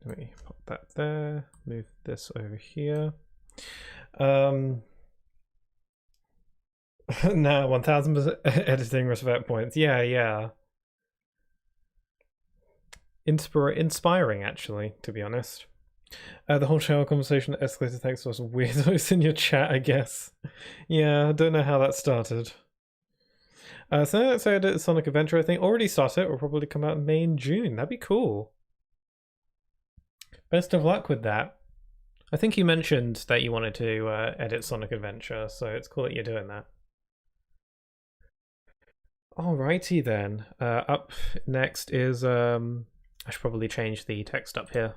Let me pop that there, move this over here. Nah, 1000% editing respect points. Yeah. Inspiring, actually, to be honest. The whole shower conversation escalated thanks to some weirdos in your chat, I guess. Yeah, I don't know how that started. So let's edit Sonic Adventure, I think. Already started. It will probably come out in May and June. That'd be cool. Best of luck with that. I think you mentioned that you wanted to edit Sonic Adventure, so it's cool that you're doing that. Alrighty then. Up next is I should probably change the text up here.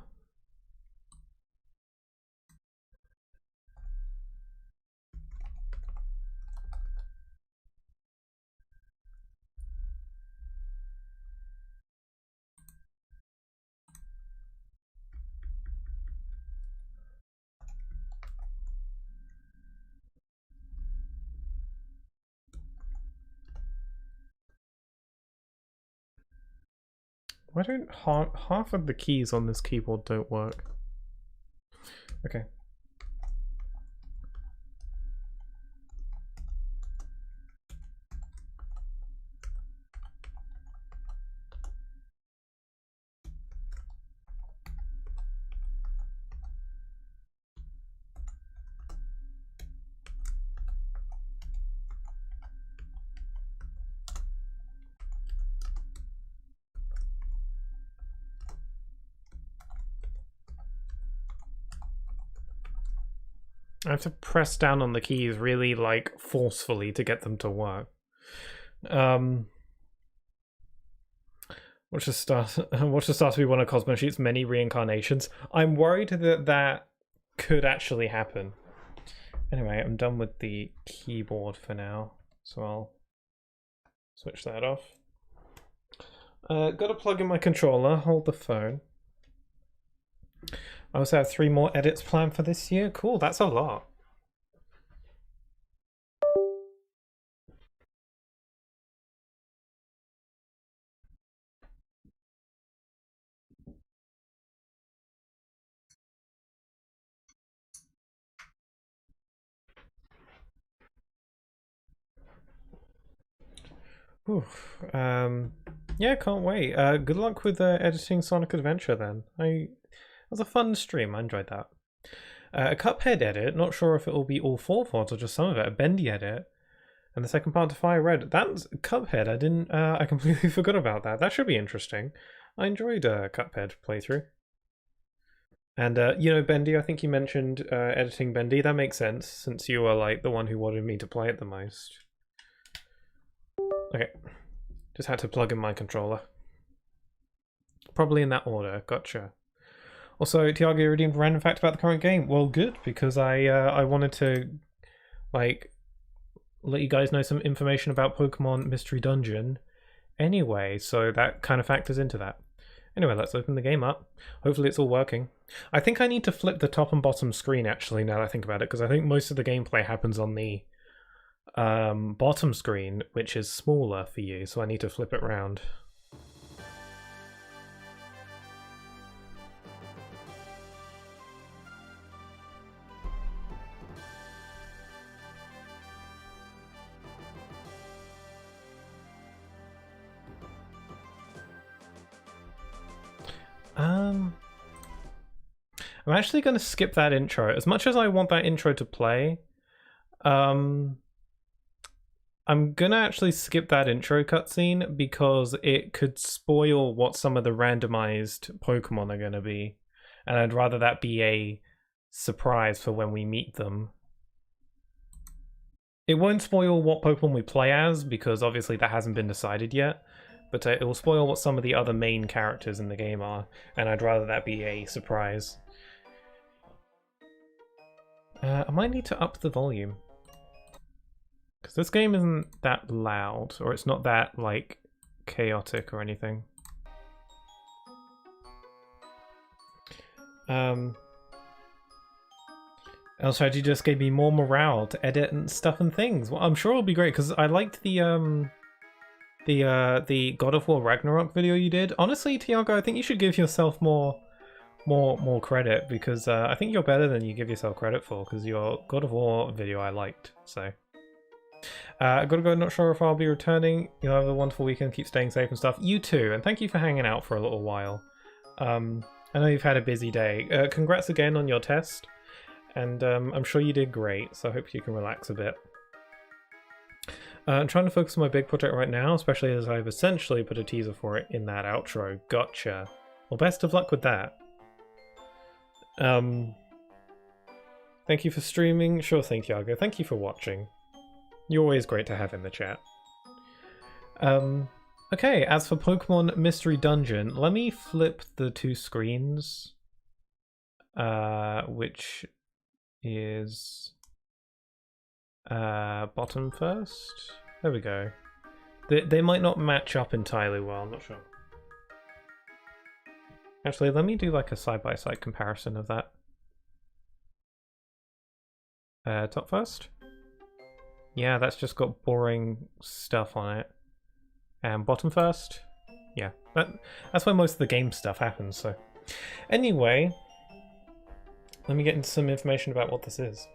Why don't half of the keys on this keyboard don't work? Okay. I have to press down on the keys really, like, forcefully to get them to work. Watch the start to be one of Cosmo Shoot's many reincarnations. I'm worried that that could actually happen. Anyway, I'm done with the keyboard for now, so I'll switch that off. Gotta plug in my controller, hold the phone. I also have 3 more edits planned for this year. Cool, that's a lot. Oof. Yeah, can't wait. Good luck with editing Sonic Adventure then. It was a fun stream, I enjoyed that. A Cuphead edit, not sure if it will be all 4 VODs or just some of it. A Bendy edit. And the second part to Fire Red. That's Cuphead. I completely forgot about that. That should be interesting. I enjoyed Cuphead playthrough. And, you know, Bendy, I think you mentioned editing Bendy. That makes sense, since you were, like, the one who wanted me to play it the most. Okay. Just had to plug in my controller. Probably in that order. Gotcha. Also, Tiago redeemed a random fact about the current game. Well, good, because I wanted to, like, let you guys know some information about Pokemon Mystery Dungeon anyway, so that kind of factors into that. Anyway, let's open the game up. Hopefully it's all working. I think I need to flip the top and bottom screen, actually, now that I think about it, because I think most of the gameplay happens on the bottom screen, which is smaller for you, so I need to flip it around. I'm actually going to skip that intro. As much as I want that intro to play, I'm going to actually skip that intro cutscene because it could spoil what some of the randomized Pokemon are going to be. And I'd rather that be a surprise for when we meet them. It won't spoil what Pokemon we play as, because obviously that hasn't been decided yet. But it will spoil what some of the other main characters in the game are, and I'd rather that be a surprise. I might need to up the volume. Because this game isn't that loud, or it's not that, like, chaotic or anything. El Strategy just gave me more morale to edit and stuff and things. Well, I'm sure it'll be great, because I liked the God of War Ragnarok video you did. Honestly, Tiago, I think you should give yourself more more credit, because I think you're better than you give yourself credit for, because your God of War video I liked. So I gotta go. Not sure if I'll be returning. You'll have a wonderful weekend. Keep staying safe and stuff. You too, and thank you for hanging out for a little while. I know you've had a busy day. Congrats again on your test, and I'm sure you did great. So I hope you can relax a bit. I'm trying to focus on my big project right now, especially as I've essentially put a teaser for it in that outro. Gotcha. Well, best of luck with that. Thank you for streaming. Sure thing, Tiago. Thank you for watching. You're always great to have in the chat. Okay, as for Pokemon Mystery Dungeon, let me flip the two screens. Which is bottom first. There we go. They might not match up entirely well, I'm not sure. Actually, let me do like a side-by-side comparison of that. Top first? Yeah, that's just got boring stuff on it. And bottom first? Yeah, that's where most of the game stuff happens, so. Anyway, let me get into some information about what this is.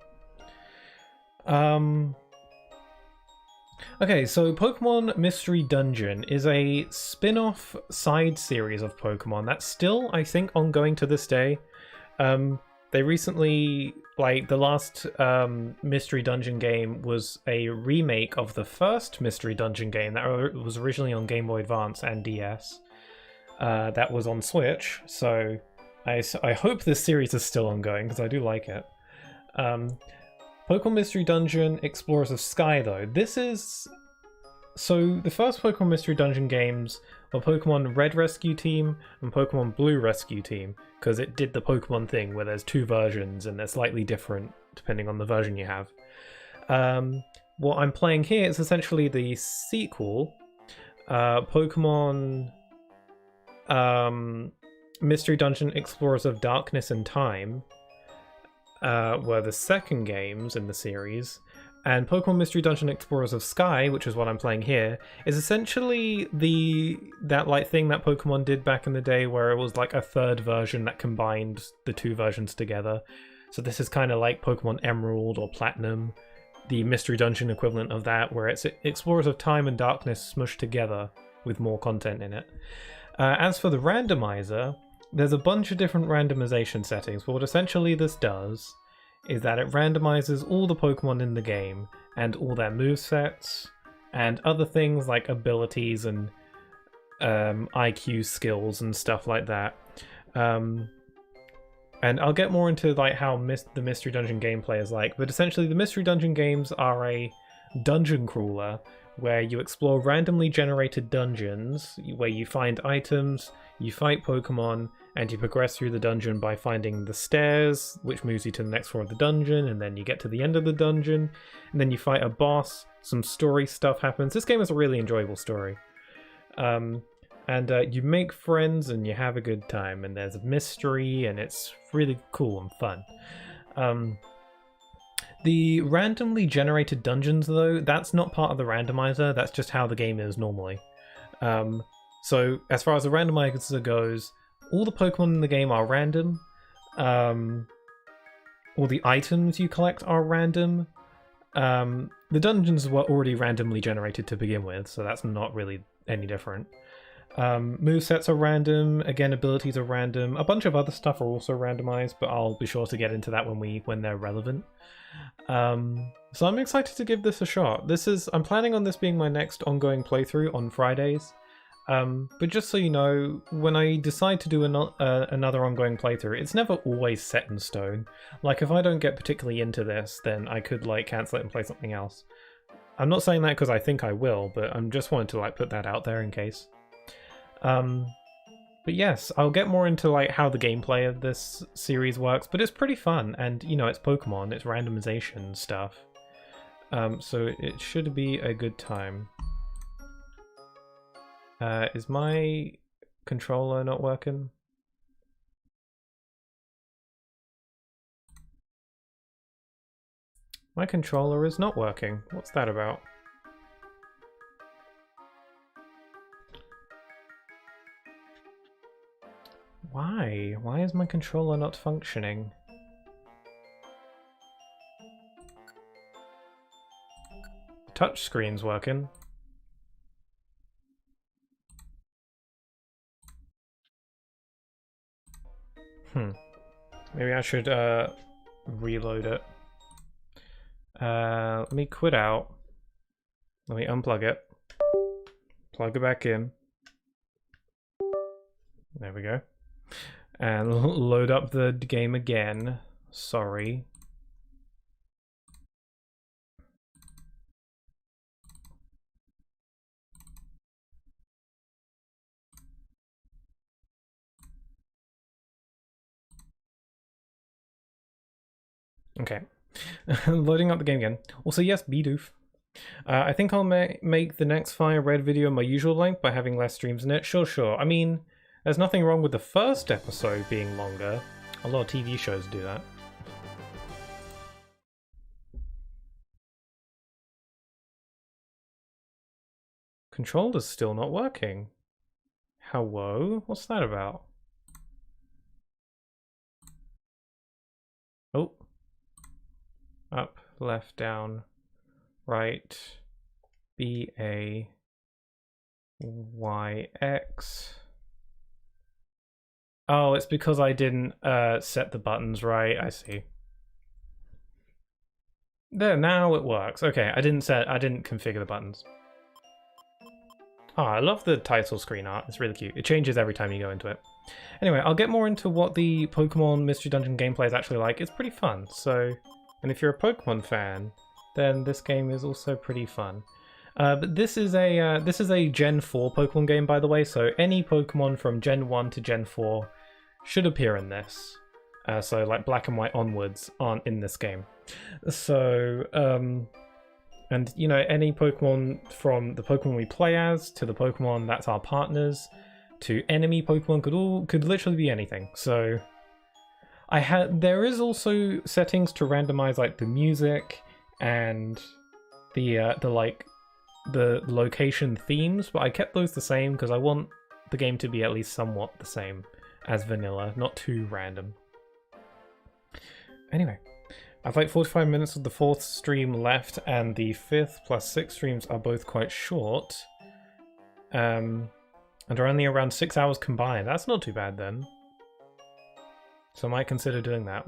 Okay, so Pokemon Mystery Dungeon is a spin-off side series of Pokemon that's still, I think, ongoing to this day. They recently, like, the last Mystery Dungeon game was a remake of the first Mystery Dungeon game that was originally on Game Boy Advance and DS. That was on Switch, so I hope this series is still ongoing, because I do like it. Pokemon Mystery Dungeon Explorers of Sky, though. This is... So, the first Pokemon Mystery Dungeon games were Pokemon Red Rescue Team and Pokemon Blue Rescue Team, because it did the Pokemon thing where there's two versions and they're slightly different depending on the version you have. What I'm playing here is essentially the sequel, Pokemon Mystery Dungeon Explorers of Darkness and Time, were the second games in the series, and Pokemon Mystery Dungeon Explorers of Sky, which is what I'm playing here, is essentially that like thing that Pokemon did back in the day where it was like a third version that combined the two versions together. So this is kind of like Pokemon Emerald or Platinum, the Mystery Dungeon equivalent of that, where it's Explorers of Time and Darkness smushed together with more content in it. As for the randomizer, there's a bunch of different randomization settings, but what essentially this does is that it randomizes all the Pokemon in the game and all their movesets and other things like abilities and IQ skills and stuff like that. And I'll get more into like how the Mystery Dungeon gameplay is like, but essentially the Mystery Dungeon games are a dungeon crawler where you explore randomly generated dungeons where you find items, you fight Pokemon, and you progress through the dungeon by finding the stairs, which moves you to the next floor of the dungeon, and then you get to the end of the dungeon, and then you fight a boss, some story stuff happens. This game is a really enjoyable story. And you make friends and you have a good time, and there's a mystery, and it's really cool and fun. The randomly generated dungeons, though, that's not part of the randomizer, that's just how the game is normally. So, as far as the randomizer goes, all the Pokemon in the game are random. All the items you collect are random. The dungeons were already randomly generated to begin with, so that's not really any different. Movesets are random, again abilities are random, a bunch of other stuff are also randomized, but I'll be sure to get into that when they're relevant. So I'm excited to give this a shot. I'm planning on this being my next ongoing playthrough on Fridays. But just so you know, when I decide to do another ongoing playthrough, it's never always set in stone. Like, if I don't get particularly into this, then I could, like, cancel it and play something else. I'm not saying that because I think I will, but I'm just wanting to, like, put that out there in case. But yes, I'll get more into, like, how the gameplay of this series works, but it's pretty fun, and, you know, it's Pokemon, it's randomization stuff. So it should be a good time. Is my controller not working? My controller is not working. What's that about? Why? Why is my controller not functioning? Touch screen's working. Maybe I should reload it. Let me quit out. Let me unplug it. Plug it back in. There we go. And load up the game again. Sorry. Okay. Loading up the game again. Also, yes, Bidoof. I think I'll make the next Fire Red video my usual length by having less streams in it. Sure. I mean, there's nothing wrong with the first episode being longer. A lot of TV shows do that. Controller's still not working. Hello? What's that about? Oh. Up, left, down, right, B, A, Y, X. Oh, it's because I didn't set the buttons right. I see. There, now it works. Okay, I didn't configure the buttons. Oh, I love the title screen art. It's really cute. It changes every time you go into it. Anyway, I'll get more into what the Pokemon Mystery Dungeon gameplay is actually like. It's pretty fun, so... And if you're a Pokemon fan, then this game is also pretty fun. But this is a Gen 4 Pokemon game, by the way, so any Pokemon from Gen 1 to Gen 4 should appear in this. So like Black and White onwards aren't in this game. So, and you know, any Pokemon from the Pokemon we play as to the Pokemon that's our partners to enemy Pokemon could literally be anything. So there is also settings to randomize like the music and the location themes, but I kept those the same because I want the game to be at least somewhat the same as vanilla, not too random. Anyway, I've like 45 minutes of the 4th stream left, and the 5th plus 6th streams are both quite short. And are only around 6 hours combined. That's not too bad then. So I might consider doing that.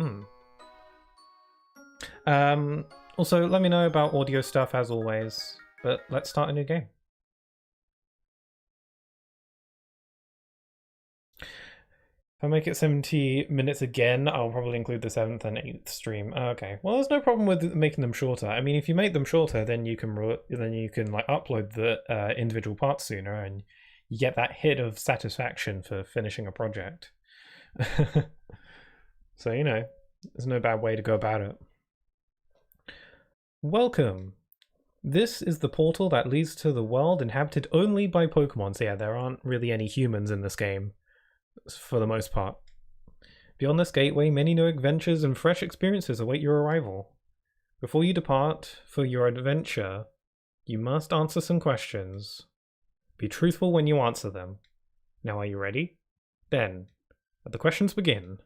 Also, let me know about audio stuff as always, but let's start a new game. If I make it 70 minutes again, I'll probably include the 7th and 8th stream. Okay, well, there's no problem with making them shorter. I mean, if you make them shorter, then you can like upload the individual parts sooner, and you get that hit of satisfaction for finishing a project. So, you know, there's no bad way to go about it. Welcome. This is the portal that leads to the world inhabited only by Pokemon. So yeah, there aren't really any humans in this game, for the most part. Beyond this gateway, many new adventures and fresh experiences await your arrival. Before you depart for your adventure, you must answer some questions. Be truthful when you answer them. Now, are you ready? Then, let the questions begin.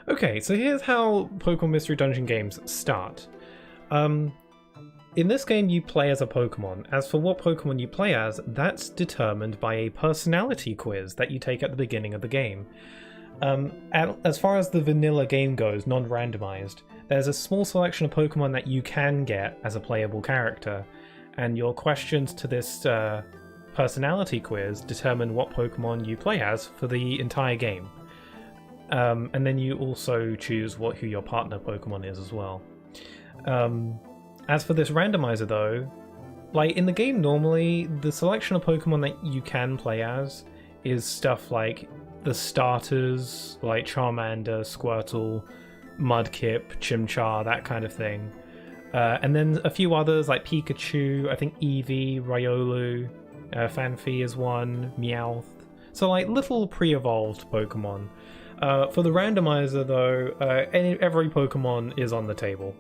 Okay, so here's how Pokemon Mystery Dungeon games start. In this game, you play as a Pokemon. As for what Pokemon you play as, that's determined by a personality quiz that you take at the beginning of the game. As far as the vanilla game goes, non-randomized, there's a small selection of Pokemon that you can get as a playable character, and your questions to this personality quiz determine what Pokemon you play as for the entire game. And then you also choose who your partner Pokemon is as well. As for this randomizer though, like in the game normally, the selection of Pokemon that you can play as is stuff like the starters, like Charmander, Squirtle, Mudkip, Chimchar, that kind of thing. And then a few others like Pikachu, I think Eevee, Riolu, Fanfi is one, Meowth. So like little pre-evolved Pokemon. For the randomizer though, every Pokemon is on the table.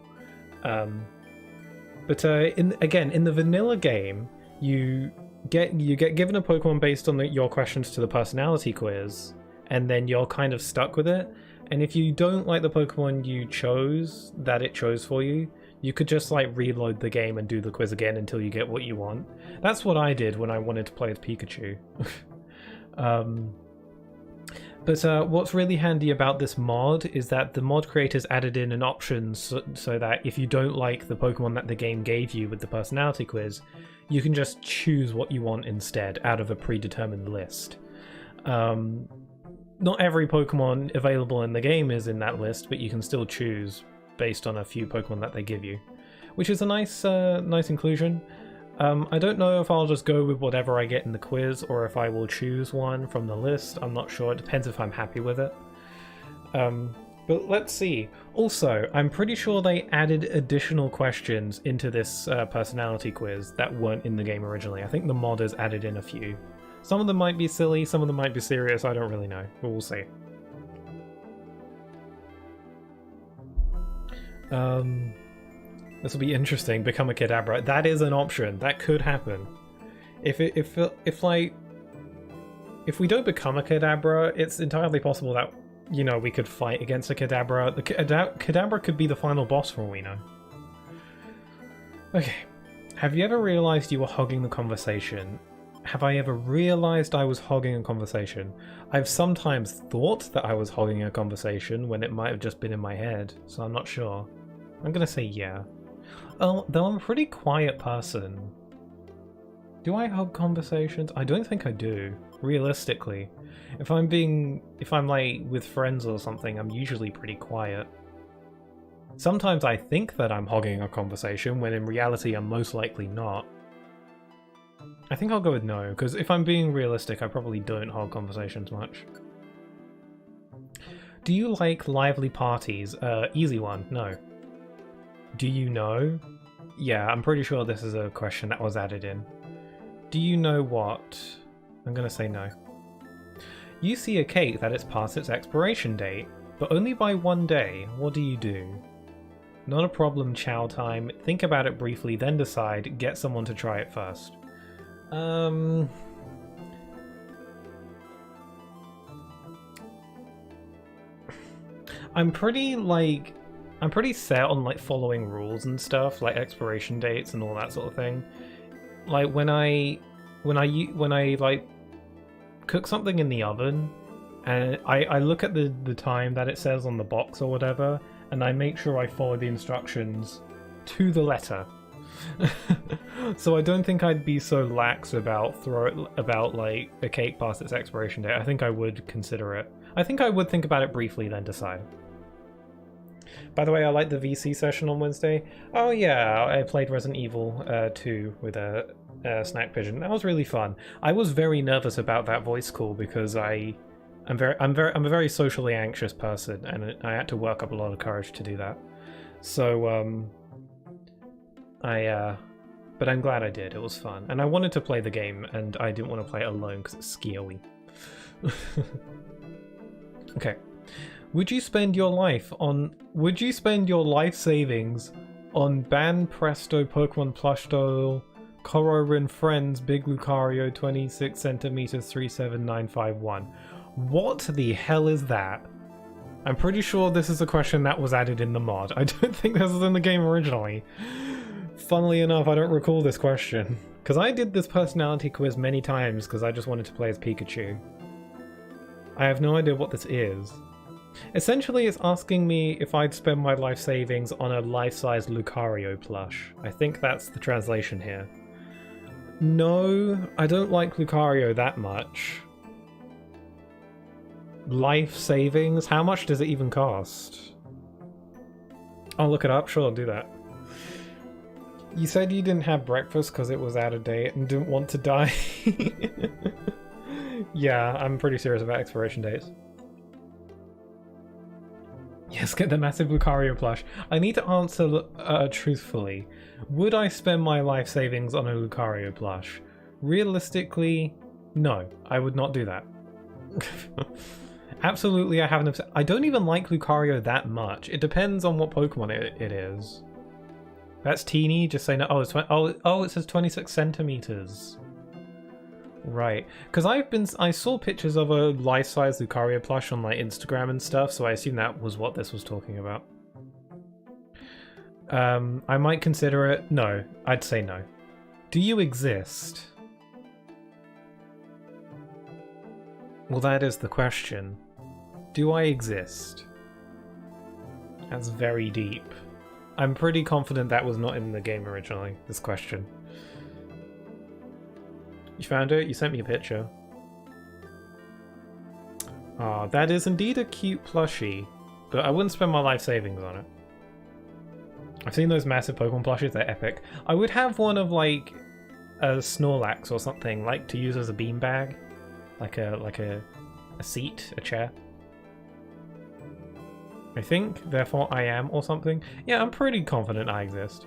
But in the vanilla game, you you get given a Pokemon based on your questions to the personality quiz, and then you're kind of stuck with it. And if you don't like the Pokemon you chose, that it chose for you, you could just like reload the game and do the quiz again until you get what you want. That's what I did when I wanted to play as Pikachu. But what's really handy about this mod is that the mod creators added in an option so that if you don't like the Pokemon that the game gave you with the personality quiz, you can just choose what you want instead out of a predetermined list. Not every Pokemon available in the game is in that list, but you can still choose based on a few Pokemon that they give you, which is a nice inclusion. I don't know if I'll just go with whatever I get in the quiz or if I will choose one from the list. I'm not sure. It depends if I'm happy with it. But let's see. Also, I'm pretty sure they added additional questions into this personality quiz that weren't in the game originally. I think the modders added in a few. Some of them might be silly, some of them might be serious, I don't really know, but we'll see. This will be interesting, become a Kadabra. That is an option, that could happen. If we don't become a Kadabra, it's entirely possible that, you know, we could fight against a Kadabra. The Kadabra could be the final boss for all we know. Okay. Have you ever realized you were hogging the conversation? Have I ever realized I was hogging a conversation? I've sometimes thought that I was hogging a conversation when it might have just been in my head, so I'm not sure. I'm gonna say yeah. Oh, though I'm a pretty quiet person. Do I hog conversations? I don't think I do, realistically. If I'm like with friends or something, I'm usually pretty quiet. Sometimes I think that I'm hogging a conversation, when in reality I'm most likely not. I think I'll go with no, because if I'm being realistic, I probably don't hog conversations much. Do you like lively parties? Easy one, no. Do you know? Yeah, I'm pretty sure this is a question that was added in. Do you know what? I'm gonna say no. You see a cake that it's past its expiration date, but only by 1 day. What do you do? Not a problem, chow time. Think about it briefly, then decide. Get someone to try it first. I'm pretty set on like following rules and stuff, like expiration dates and all that sort of thing. Like when I like cook something in the oven, and I look at the time that it says on the box or whatever, and I make sure I follow the instructions to the letter. So I don't think I'd be so lax about like a cake past its expiration date. I think I would consider it. I think I would think about it briefly, then decide. By the way, I liked the VC session on Wednesday. Oh yeah, I played Resident Evil 2 with a snack pigeon. That was really fun. I was very nervous about that voice call because I'm a very socially anxious person, and I had to work up a lot of courage to do that. So but I'm glad I did. It was fun, and I wanted to play the game, and I didn't want to play it alone because it's scary. Okay. Would you spend your life savings on Ban Presto Pokemon Plush Doll, Kororin Friends Big Lucario 26 centimeters 37951? What the hell is that? I'm pretty sure this is a question that was added in the mod. I don't think this was in the game originally. Funnily enough, I don't recall this question, because I did this personality quiz many times because I just wanted to play as Pikachu. I have no idea what this is. Essentially, it's asking me if I'd spend my life savings on a life-size Lucario plush. I think that's the translation here. No, I don't like Lucario that much. Life savings? How much does it even cost? I'll look it up. Sure, I'll do that. You said you didn't have breakfast because it was out of date and didn't want to die. Yeah, I'm pretty serious about expiration dates. Yes, get the massive Lucario plush. I need to answer truthfully. Would I spend my life savings on a Lucario plush? Realistically, no. I would not do that. Absolutely, I haven't. I don't even like Lucario that much. It depends on what Pokemon it is. That's teeny. Just say no. Oh, it's it says 26 centimeters. Right, because I saw pictures of a life-size Lucario plush on like Instagram and stuff, so I assume that was what this was talking about. I might consider it. No, I'd say no. Do you exist? Well, that is the question. Do I exist? That's very deep. I'm pretty confident that was not in the game originally, this question. You found it? You sent me a picture. Ah, that is indeed a cute plushie, but I wouldn't spend my life savings on it. I've seen those massive Pokemon plushies, they're epic. I would have one of like a Snorlax or something, like to use as a beanbag. Like a seat, a chair. I think, therefore I am, or something. Yeah, I'm pretty confident I exist.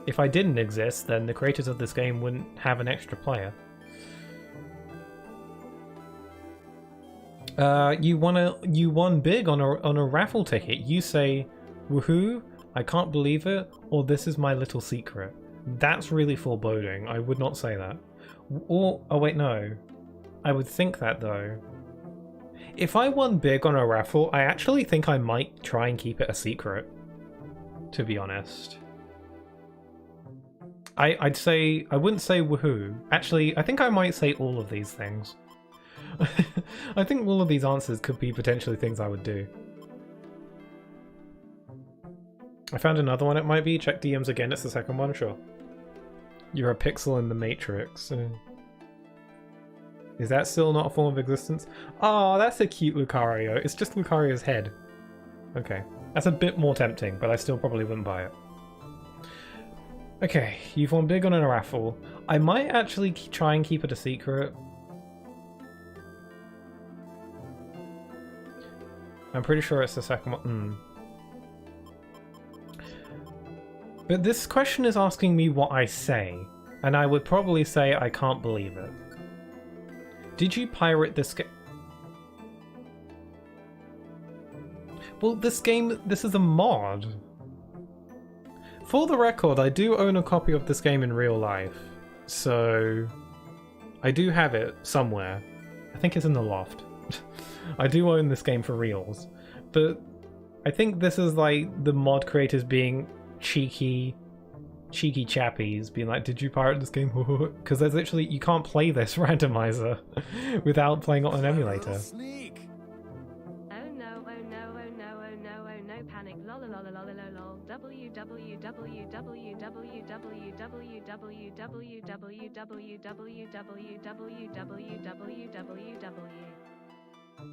If I didn't exist, then the creators of this game wouldn't have an extra player. You won big on a raffle ticket. You say, "Woohoo! I can't believe it," or "This is my little secret." That's really foreboding. I would not say that. Or oh wait, no. I would think that though. If I won big on a raffle, I actually think I might try and keep it a secret. To be honest. I'd say, I wouldn't say woohoo. Actually, I think I might say all of these things. I think all of these answers could be potentially things I would do. I found another one it might be. Check DMs again, it's the second one, sure. You're a pixel in the Matrix. Is that still not a form of existence? Oh, that's a cute Lucario. It's just Lucario's head. Okay. That's a bit more tempting, but I still probably wouldn't buy it. Okay, you've won big on a raffle. I might actually try and keep it a secret. I'm pretty sure it's the second one. But this question is asking me what I say, and I would probably say I can't believe it. Did you pirate this game? Well, this is a mod. For the record, I do own a copy of this game in real life, so I do have it somewhere. I think it's in the loft. I do own this game for reals, but I think this is like the mod creators being cheeky chappies, being like, did you pirate this game? Because there's literally, you can't play this randomizer without playing it on an emulator.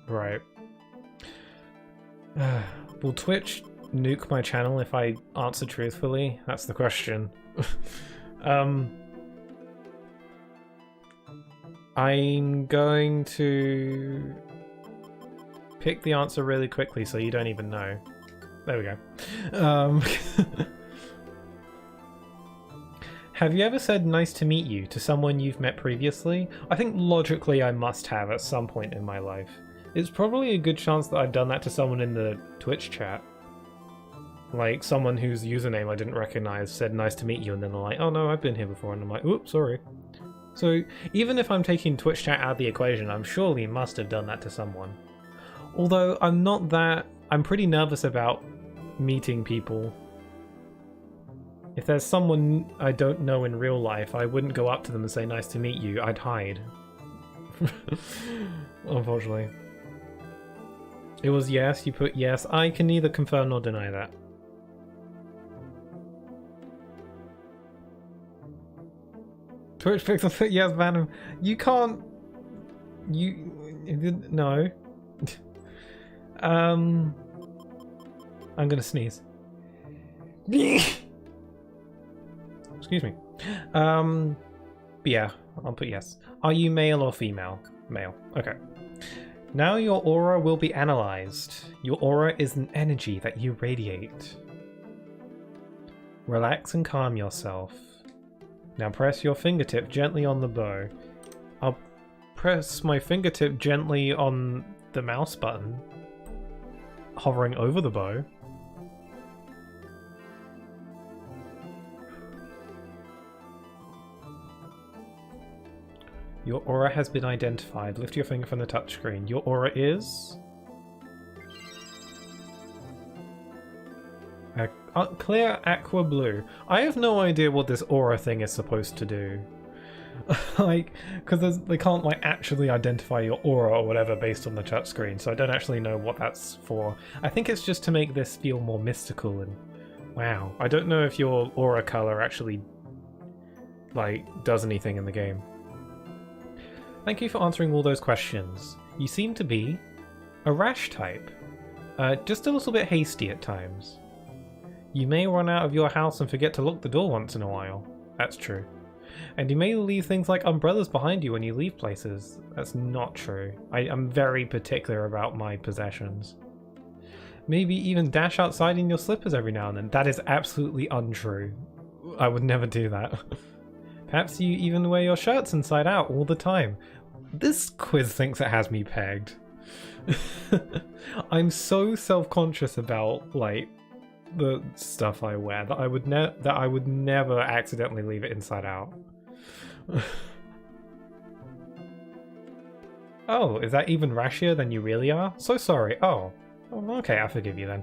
Right. Will Twitch nuke my channel if I answer truthfully? That's the question. I'm going to pick the answer really quickly so you don't even know. There we go. Have you ever said "nice to meet you" to someone you've met previously? I think logically I must have at some point in my life. It's probably a good chance that I've done that to someone in the Twitch chat. Like, someone whose username I didn't recognize said "nice to meet you," and then they're like, "Oh no, I've been here before," and I'm like, "Oops, sorry." So, even if I'm taking Twitch chat out of the equation, I'm surely must have done that to someone. Although, I'm pretty nervous about meeting people. If there's someone I don't know in real life, I wouldn't go up to them and say "nice to meet you," I'd hide. Unfortunately. It was yes, you put yes. I can neither confirm nor deny that. Twitch Pixel, yes, Venom. You can't... No. I'm gonna sneeze. Excuse me. But yeah, I'll put yes. Are you male or female? Male. Okay. Now your aura will be analyzed. Your aura is an energy that you radiate. Relax and calm yourself. Now press your fingertip gently on the bow. I'll press my fingertip gently on the mouse button, hovering over the bow. Your aura has been identified. Lift your finger from the touchscreen. Your aura is... clear aqua blue. I have no idea what this aura thing is supposed to do. Like, because they can't like actually identify your aura or whatever based on the touchscreen, so I don't actually know what that's for. I think it's just to make this feel more mystical and... Wow. I don't know if your aura color actually, like, does anything in the game. Thank you for answering all those questions. You seem to be a rash type. Just a little bit hasty at times. You may run out of your house and forget to lock the door once in a while. That's true. And you may leave things like umbrellas behind you when you leave places. That's not true. I'm very particular about my possessions. Maybe even dash outside in your slippers every now and then. That is absolutely untrue. I would never do that. Perhaps you even wear your shirts inside out all the time. This quiz thinks it has me pegged. I'm so self-conscious about, like, the stuff I wear that I would never accidentally leave it inside out. Oh, is that even rashier than you really are? So sorry. Oh, okay, I forgive you then.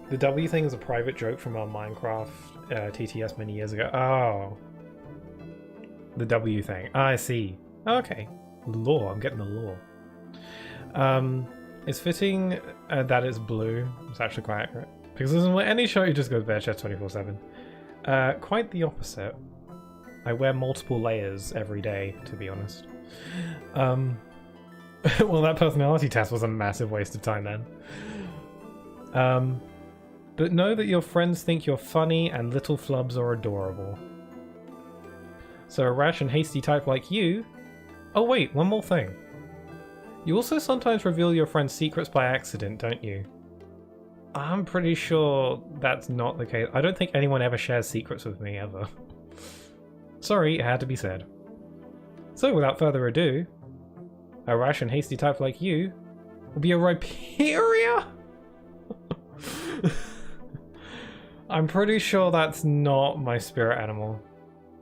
The W thing is a private joke from our Minecraft TTS many years ago. Oh, the W thing. I see. Okay, lore. I'm getting the lore. It's fitting that it's blue. It's actually quite accurate. Because this isn't what any show, you just go to bare chest 24/7. Quite the opposite. I wear multiple layers every day, to be honest. Well, that personality test was a massive waste of time then. But know that your friends think you're funny and little flubs are adorable. So a rash and hasty type like you... Oh wait, one more thing. You also sometimes reveal your friends' secrets by accident, don't you? I'm pretty sure that's not the case. I don't think anyone ever shares secrets with me, ever. Sorry, it had to be said. So without further ado, a rash and hasty type like you will be a Rhyperia? I'm pretty sure that's not my spirit animal.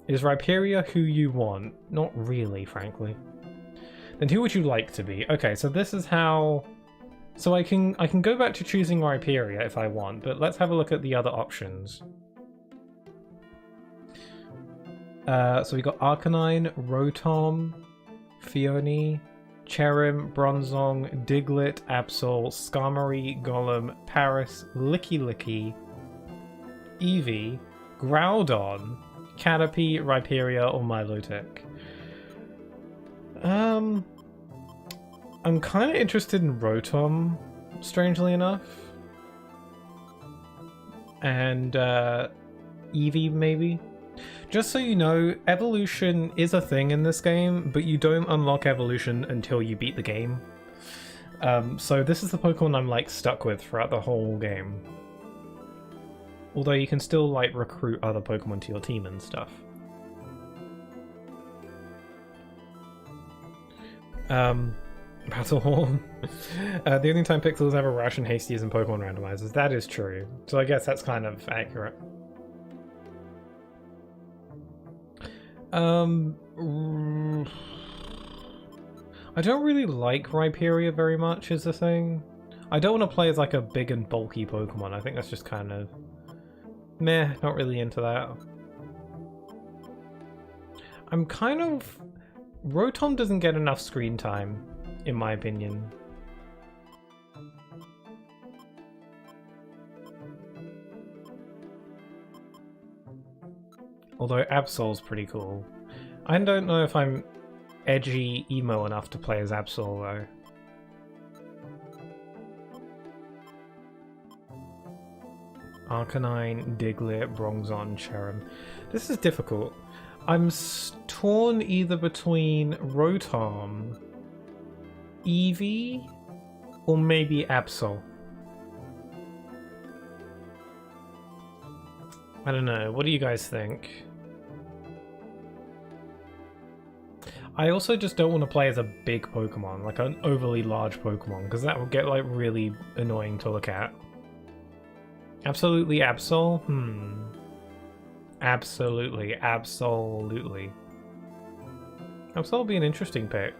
Is Rhyperia who you want? Not really, frankly. Then who would you like to be? Okay, so this is how... So I can go back to choosing Rhyperia if I want, but let's have a look at the other options. So we got Arcanine, Rotom, Phione, Cherim, Bronzong, Diglett, Absol, Skarmory, Golem, Paris, Licky, Eevee, Groudon, Caterpie, Rhyperia, or Milotic. I'm kind of interested in Rotom, strangely enough. And Eevee, maybe? Just so you know, evolution is a thing in this game, but you don't unlock evolution until you beat the game. So this is the Pokemon I'm like stuck with throughout the whole game. Although you can still like recruit other Pokemon to your team and stuff. Battlehorn. The only time Pixels ever rash and hasty is in Pokemon Randomizers. That is true. So I guess that's kind of accurate. I don't really like Rhyperia very much, is the thing. I don't want to play as like a big and bulky Pokemon. I think that's just kind of meh, not really into that. I'm kind of... Rotom doesn't get enough screen time, in my opinion. Although Absol's pretty cool. I don't know if I'm edgy emo enough to play as Absol though. Arcanine, Diglett, Bronzong, Cherim. This is difficult. I'm torn either between Rotom, Eevee, or maybe Absol. I don't know. What do you guys think? I also just don't want to play as a big Pokemon, like an overly large Pokemon, because that would get like really annoying to look at. Absolutely Absol? Absolutely, absolutely. Absol will be an interesting pick.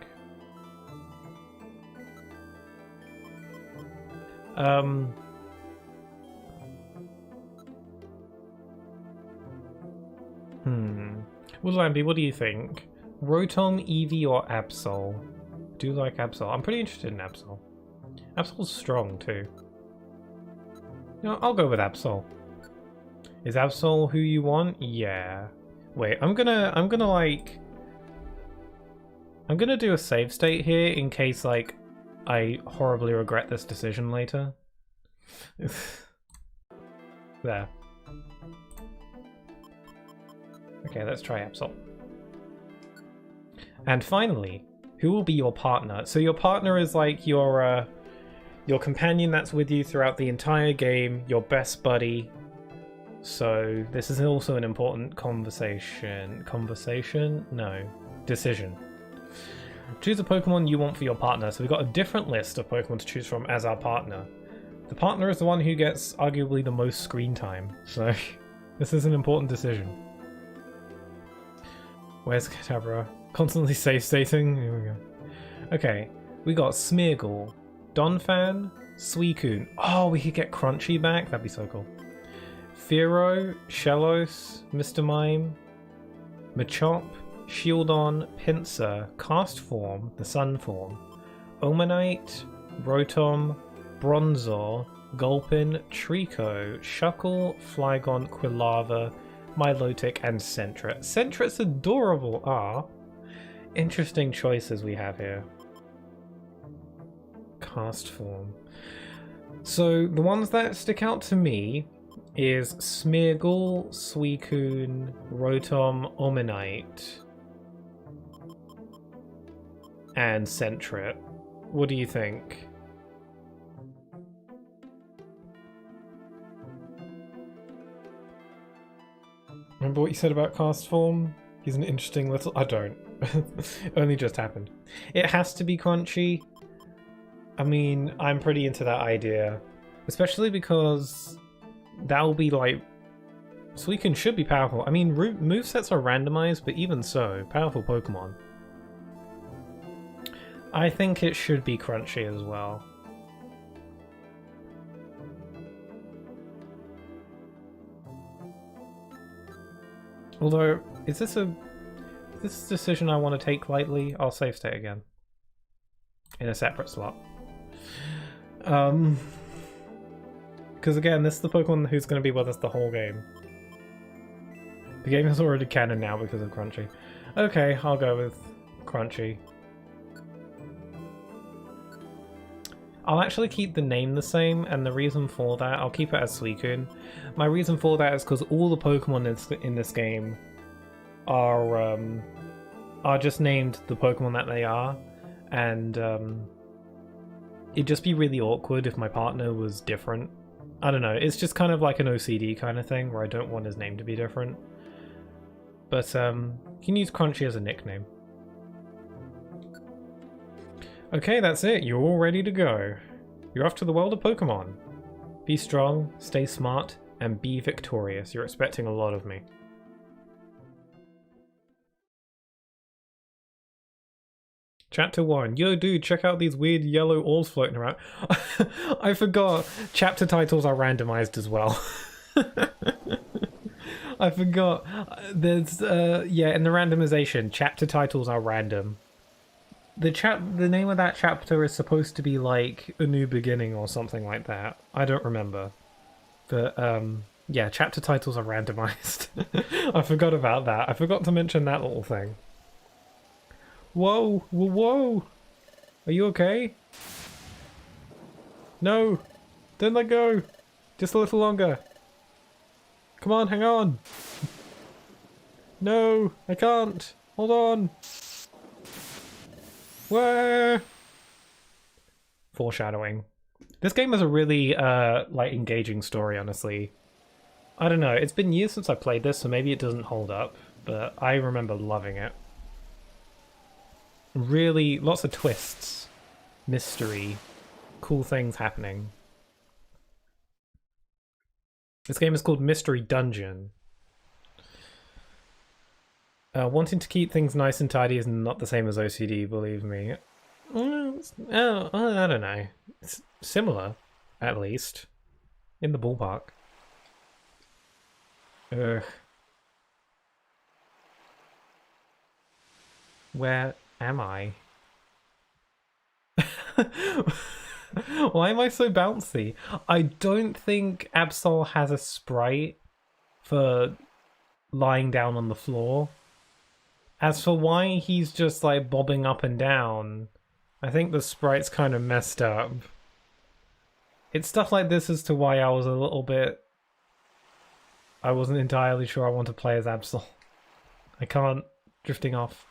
Woodlamby, what do you think? Rotom, Eevee, or Absol? Do like Absol. I'm pretty interested in Absol. Absol's strong too. No, I'll go with Absol. Is Absol who you want? Yeah. Wait, I'm gonna do a save state here in case like I horribly regret this decision later. There. Okay, let's try Absol. And finally, who will be your partner? So your partner is like your companion that's with you throughout the entire game, your best buddy. So this is also an important decision. Choose a Pokemon you want for your partner. So we've got a different list of Pokemon to choose from as our partner. The partner is the one who gets arguably the most screen time. So this is an important decision. Where's Kadabra? Constantly safe stating. Here we go. Okay, we got Smeargle, Donphan, Suicune. Oh, we could get Crunchy back. That'd be so cool. Fearow, Shellos, Mr. Mime, Machop, Shieldon, Pinsir, Cast Form, the Sun Form, Omanite, Rotom, Bronzor, Gulpin, Trico, Shuckle, Flygon, Quilava, Milotic, and Sentret. Sentret's adorable. Ah, interesting choices we have here. Cast Form. So the ones that stick out to me is Smeargle, Suicune, Rotom, Omanite, and Sentret. What do you think? Remember what you said about Cast Form? He's an interesting little... I don't. Only just happened. It has to be Crunchy. I mean, I'm pretty into that idea. Especially because that'll be like... Suicune should be powerful. I mean, movesets are randomized, but even so, powerful Pokemon. I think it should be Crunchy as well. Although, is this a decision I want to take lightly? I'll save state again. In a separate slot. Because again, this is the Pokemon who's going to be with us the whole game. The game is already canon now because of Crunchy. Okay, I'll go with Crunchy. I'll actually keep the name the same, and the reason for that, I'll keep it as Suicune. My reason for that is because all the Pokemon in this game are just named the Pokemon that they are, and it'd just be really awkward if my partner was different. I don't know, it's just kind of like an OCD kind of thing, where I don't want his name to be different. But you can use Crunchy as a nickname. Okay, that's it. You're all ready to go. You're off to the world of Pokemon. Be strong, stay smart, and be victorious. You're expecting a lot of me. Chapter 1. Yo, dude, check out these weird yellow orbs floating around. I forgot. Chapter titles are randomized as well. I forgot. There's, yeah, in the randomization, chapter titles are random. The name of that chapter is supposed to be like A New Beginning or something like that. I don't remember. But yeah, chapter titles are randomized. I forgot about that. I forgot to mention that little thing. Whoa, whoa, whoa! Are you okay? No! Don't let go! Just a little longer. Come on, hang on! No, I can't! Hold on! Where? Foreshadowing. This game has a really like engaging story, honestly. I don't know, it's been years since I played this, so maybe it doesn't hold up, but I remember loving it. Really, lots of twists, mystery, cool things happening. This game is called Mystery Dungeon. Wanting to keep things nice and tidy is not the same as OCD, believe me. I don't know. It's similar, at least. In the ballpark. Ugh. Where am I? Why am I so bouncy? I don't think Absol has a sprite for lying down on the floor. As for why he's just like bobbing up and down, I think the sprite's kind of messed up. It's stuff like this as to why I was a little bit... I wasn't entirely sure I want to play as Absol. I can't. Drifting off.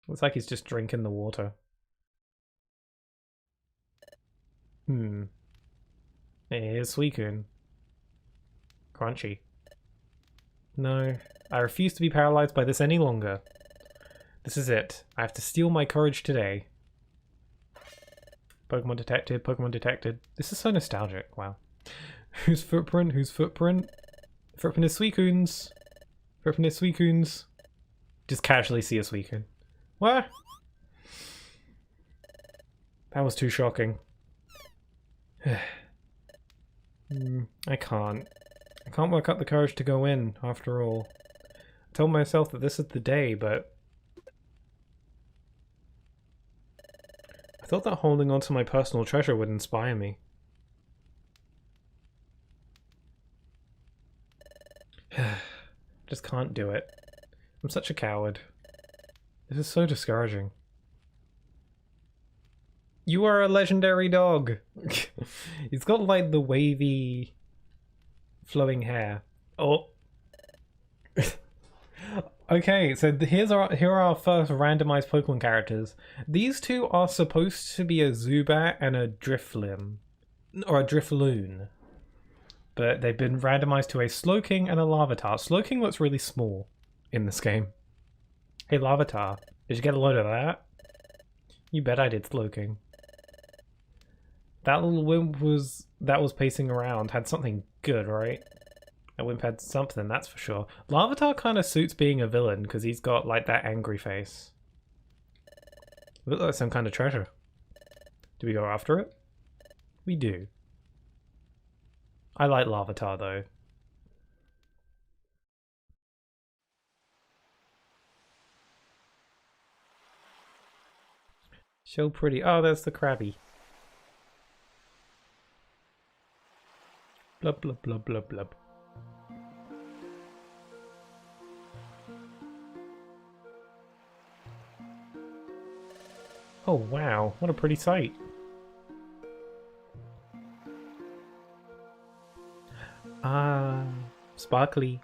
Looks like he's just drinking the water. Here's Suicune. Crunchy. No, I refuse to be paralyzed by this any longer. This is it. I have to steal my courage today. Pokemon detected, Pokemon detected. This is so nostalgic, wow. Whose footprint? Whose footprint? Footprint is Suicune's. Footprint is Suicune's. Just casually see a Suicune. What? That was too shocking. I can't work up the courage to go in, after all. I told myself that this is the day, but... I thought that holding on to my personal treasure would inspire me. Just can't do it. I'm such a coward. This is so discouraging. You are a legendary dog! He's got like the wavy, flowing hair. Oh. Okay, so here are our first randomized Pokemon characters. These two are supposed to be a Zubat and a Drifloon. Or a Drifloon. But they've been randomized to a Slowking and a Larvitar. Slowking looks really small in this game. Hey Larvitar, did you get a load of that? You bet I did, Slowking. That little wimp that was pacing around had something good, right? That wimp had something, that's for sure. Larvitar kind of suits being a villain because he's got like that angry face. Looks like some kind of treasure. Do we go after it? We do. I like Larvitar though. So pretty. Oh, there's the Krabby. Blub blub blub blub blub. Oh wow, what a pretty sight. Ah, sparkly.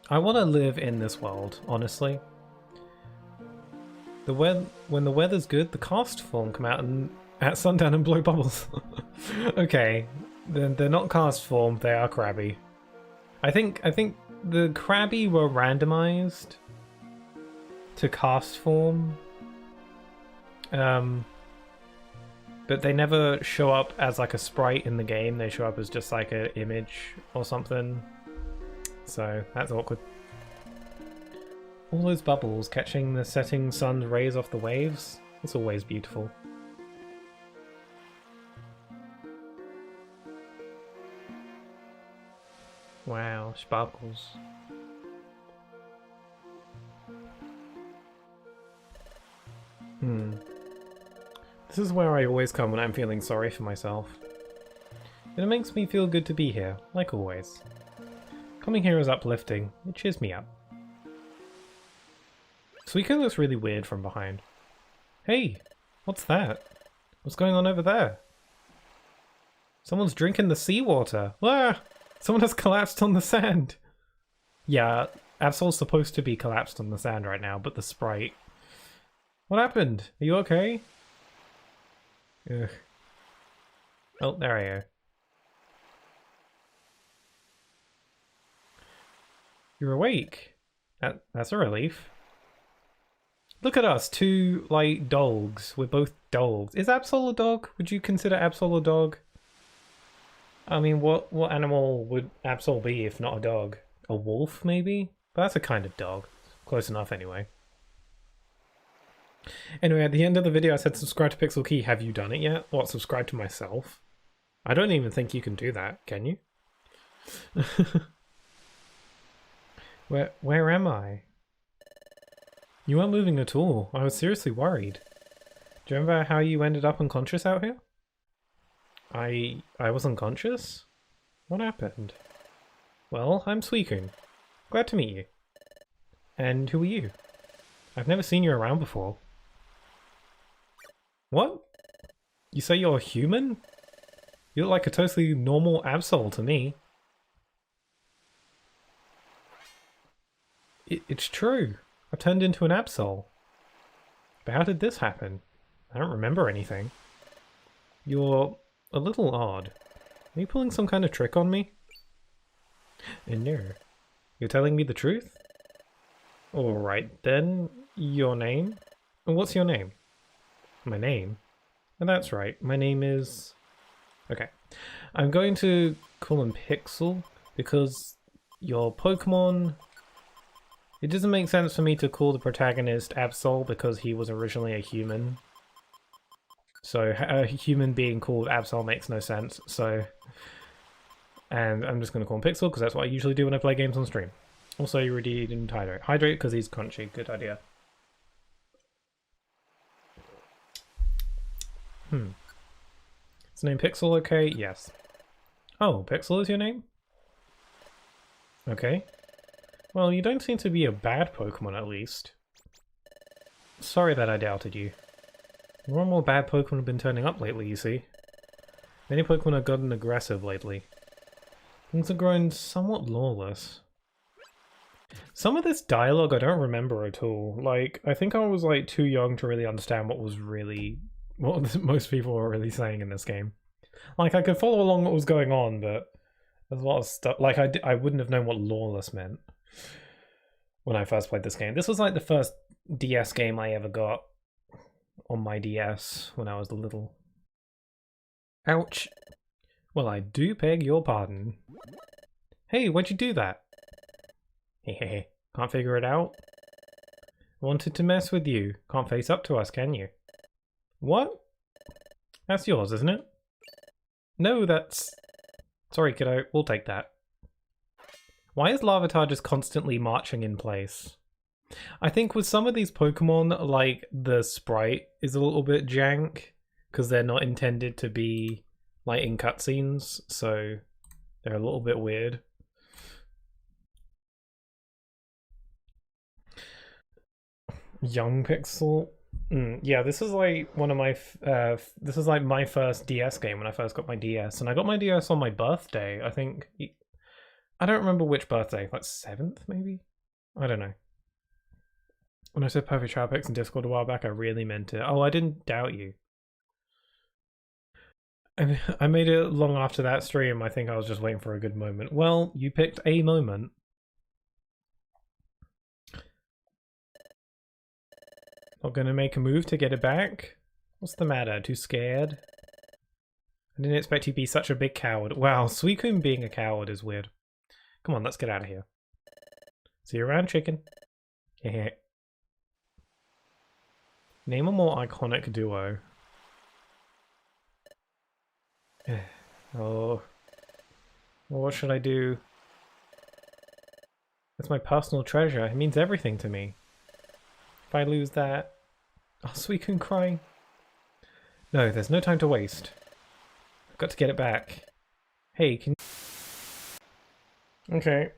I want to live in this world, honestly. When the weather's good, the cast form come out at sundown and blow bubbles. Okay, then they're not cast form, they are Krabby. I think the Krabby were randomized to cast form. But they never show up as like a sprite in the game, they show up as just like an image or something. So that's awkward. All those bubbles catching the setting sun's rays off the waves. It's always beautiful. Wow, sparkles. This is where I always come when I'm feeling sorry for myself. And it makes me feel good to be here, like always. Coming here is uplifting. It cheers me up. Suicune looks really weird from behind. Hey, what's that? What's going on over there? Someone's drinking the seawater. Ah! Someone has collapsed on the sand. Yeah, Absol's supposed to be collapsed on the sand right now, but the sprite... What happened? Are you okay? Ugh. Oh, there I go. You're awake. That's a relief. Look at us, two, like, dogs. We're both dogs. Is Absol a dog? Would you consider Absol a dog? I mean, what animal would Absol be if not a dog? A wolf, maybe? But that's a kind of dog. Close enough, anyway. Anyway, at the end of the video, I said subscribe to Pixel Key. Have you done it yet? What, subscribe to myself? I don't even think you can do that, can you? Where am I? You weren't moving at all. I was seriously worried. Do you remember how you ended up unconscious out here? I was unconscious? What happened? Well, I'm Suicune. Glad to meet you. And who are you? I've never seen you around before. What? You say you're a human? You look like a totally normal Absol to me. It's true. I turned into an Absol. But how did this happen? I don't remember anything. You're a little odd. Are you pulling some kind of trick on me? No. You're telling me the truth? Alright then. Your name? What's your name? My name? Oh, that's right. My name is... Okay. I'm going to call him Pixel because your Pokemon... It doesn't make sense for me to call the protagonist Absol because he was originally a human. So a human being called Absol makes no sense, so... And I'm just going to call him Pixel because that's what I usually do when I play games on stream. Also, you already didn't hydrate. Hydrate because he's crunchy. Good idea. Is the name Pixel okay? Yes. Oh, Pixel is your name? Okay. Well, you don't seem to be a bad Pokemon, at least. Sorry that I doubted you. More and more bad Pokemon have been turning up lately, you see. Many Pokemon have gotten aggressive lately. Things have grown somewhat lawless. Some of this dialogue I don't remember at all. Like, I think I was like too young to really understand what most people were really saying in this game. Like, I could follow along what was going on, but there's a lot of stuff. Like, I wouldn't have known what lawless meant when I first played this game. This was like the first DS game I ever got on my DS when I was little. Ouch. Well, I do beg your pardon. Hey, why'd you do that? Hehehe, can't figure it out? Wanted to mess with you. Can't face up to us, can you? What? That's yours, isn't it? No, that's... Sorry, kiddo, we'll take that. Why is Larvitar just constantly marching in place? I think with some of these Pokemon, like, the sprite is a little bit jank, because they're not intended to be, like, in cutscenes, so they're a little bit weird. Young Pixel? Yeah, this is like one of my... this is like my first DS game when I first got my DS, and I got my DS on my birthday, I think... I don't remember which birthday, like 7th maybe? I don't know. When I said Perfect Child Pics in Discord a while back, I really meant it. Oh, I didn't doubt you. I made it long after that stream. I think I was just waiting for a good moment. Well, you picked a moment. Not gonna make a move to get it back? What's the matter? Too scared? I didn't expect you to be such a big coward. Wow, Suicune being a coward is weird. Come on, let's get out of here. See you around, chicken. Name a more iconic duo. Oh. Well, what should I do? It's my personal treasure. It means everything to me. If I lose that... Oh, Suicune crying. No, there's no time to waste. I've got to get it back. Hey, can you... Okay.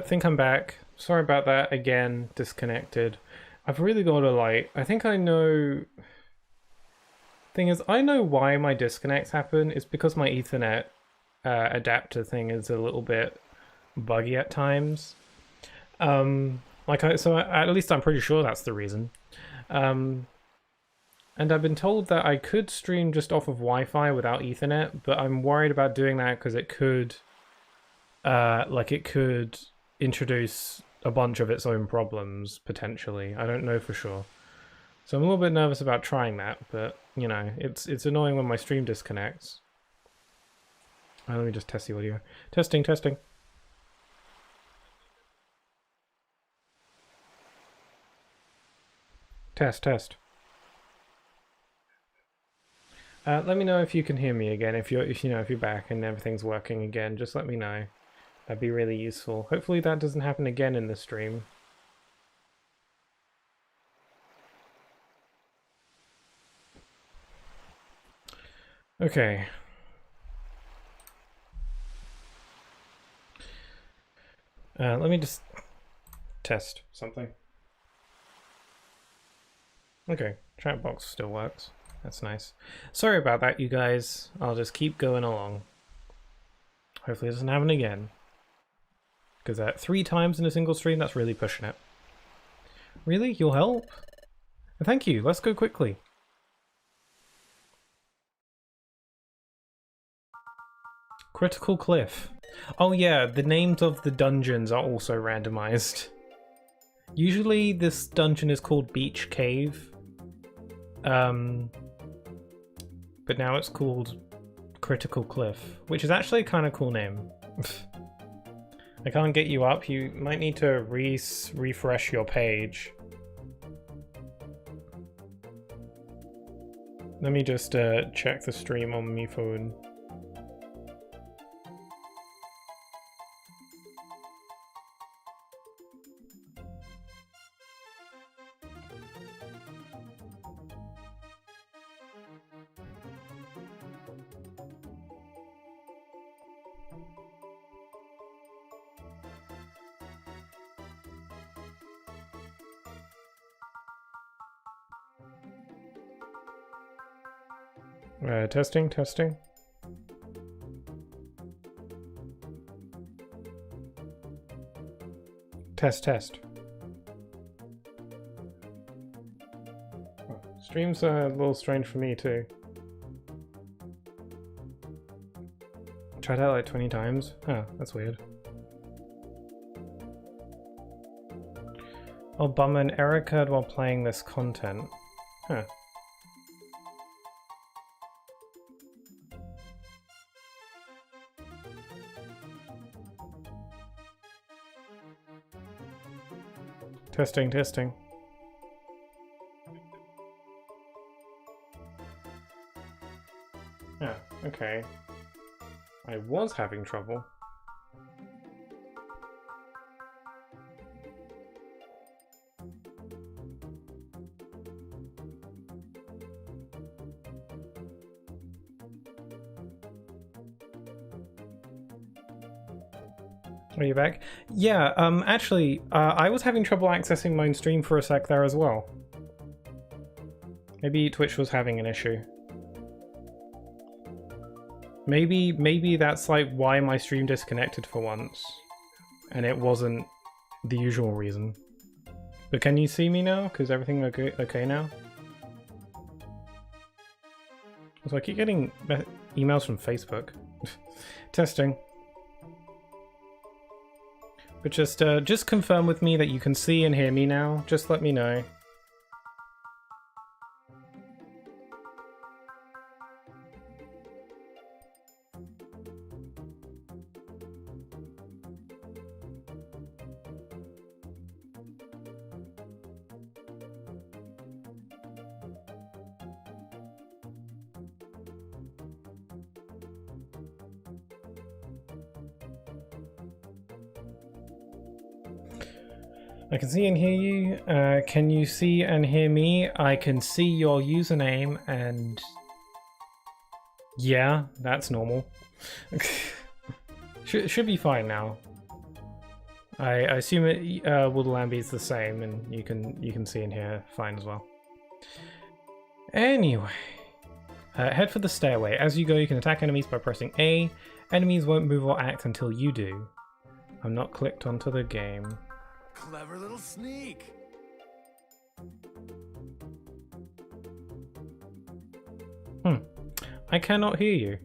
Think I'm back. Sorry about that again, disconnected. I've really got to like... I think I know... Thing is, I know why my disconnects happen. It's because my Ethernet adapter thing is a little bit buggy at times. So at least I'm pretty sure that's the reason. And I've been told that I could stream just off of Wi-Fi without Ethernet, but I'm worried about doing that because it could, it could introduce a bunch of its own problems potentially. I don't know for sure. So I'm a little bit nervous about trying that, but you know, it's annoying when my stream disconnects. Let me just test the audio. Testing, testing. Test, test. Let me know if you can hear me again. If you're back and everything's working again, just let me know. That'd be really useful. Hopefully that doesn't happen again in the stream. Okay. Let me just test something. Okay, chat box still works. That's nice. Sorry about that, you guys. I'll just keep going along. Hopefully it doesn't happen again. Because 3 times in a single stream, that's really pushing it. Really? You'll help? Thank you. Let's go quickly. Critical Cliff. Oh yeah, the names of the dungeons are also randomized. Usually this dungeon is called Beach Cave. But now it's called Critical Cliff, which is actually a kind of cool name. I can't get you up. You might need to refresh your page. Let me just check the stream on my phone. Testing, testing. Test, test. Oh, stream's a little strange for me too. Tried that like 20 times. Oh, that's weird. Oh, bummer, an error occurred while playing this content. Huh. Testing, testing. Yeah, okay. I was having trouble. Are you back? Yeah, actually, I was having trouble accessing my own stream for a sec there as well. Maybe Twitch was having an issue. Maybe that's like why my stream disconnected for once, and it wasn't the usual reason. But can you see me now? Because everything okay now? So I keep getting emails from Facebook. Testing. But just confirm with me that you can see and hear me now. Just let me know. I can see and hear you. Can you see and hear me? I can see your username and... yeah, that's normal. Should be fine now. I assume it Woodlamby is the same, and you can see and hear fine as well. Anyway, head for the stairway. As you go, you can attack enemies by pressing A. Enemies won't move or act until you do. I'm not clicked onto the game. Clever little sneak. I cannot hear you.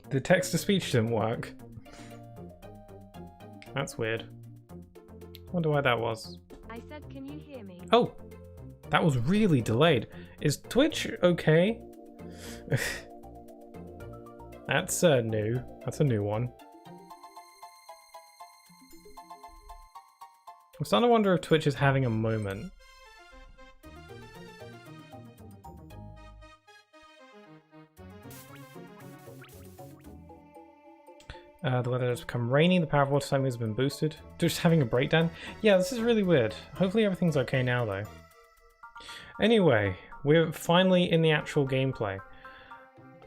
The text-to-speech didn't work. That's weird. Wonder why that was. I said, can you hear me? Oh! That was really delayed. Is Twitch okay? That's new. That's a new one. I'm starting to wonder if Twitch is having a moment. The weather has become rainy, the power of water timing has been boosted. Just having a breakdown? Yeah, this is really weird. Hopefully everything's okay now though. Anyway, we're finally in the actual gameplay.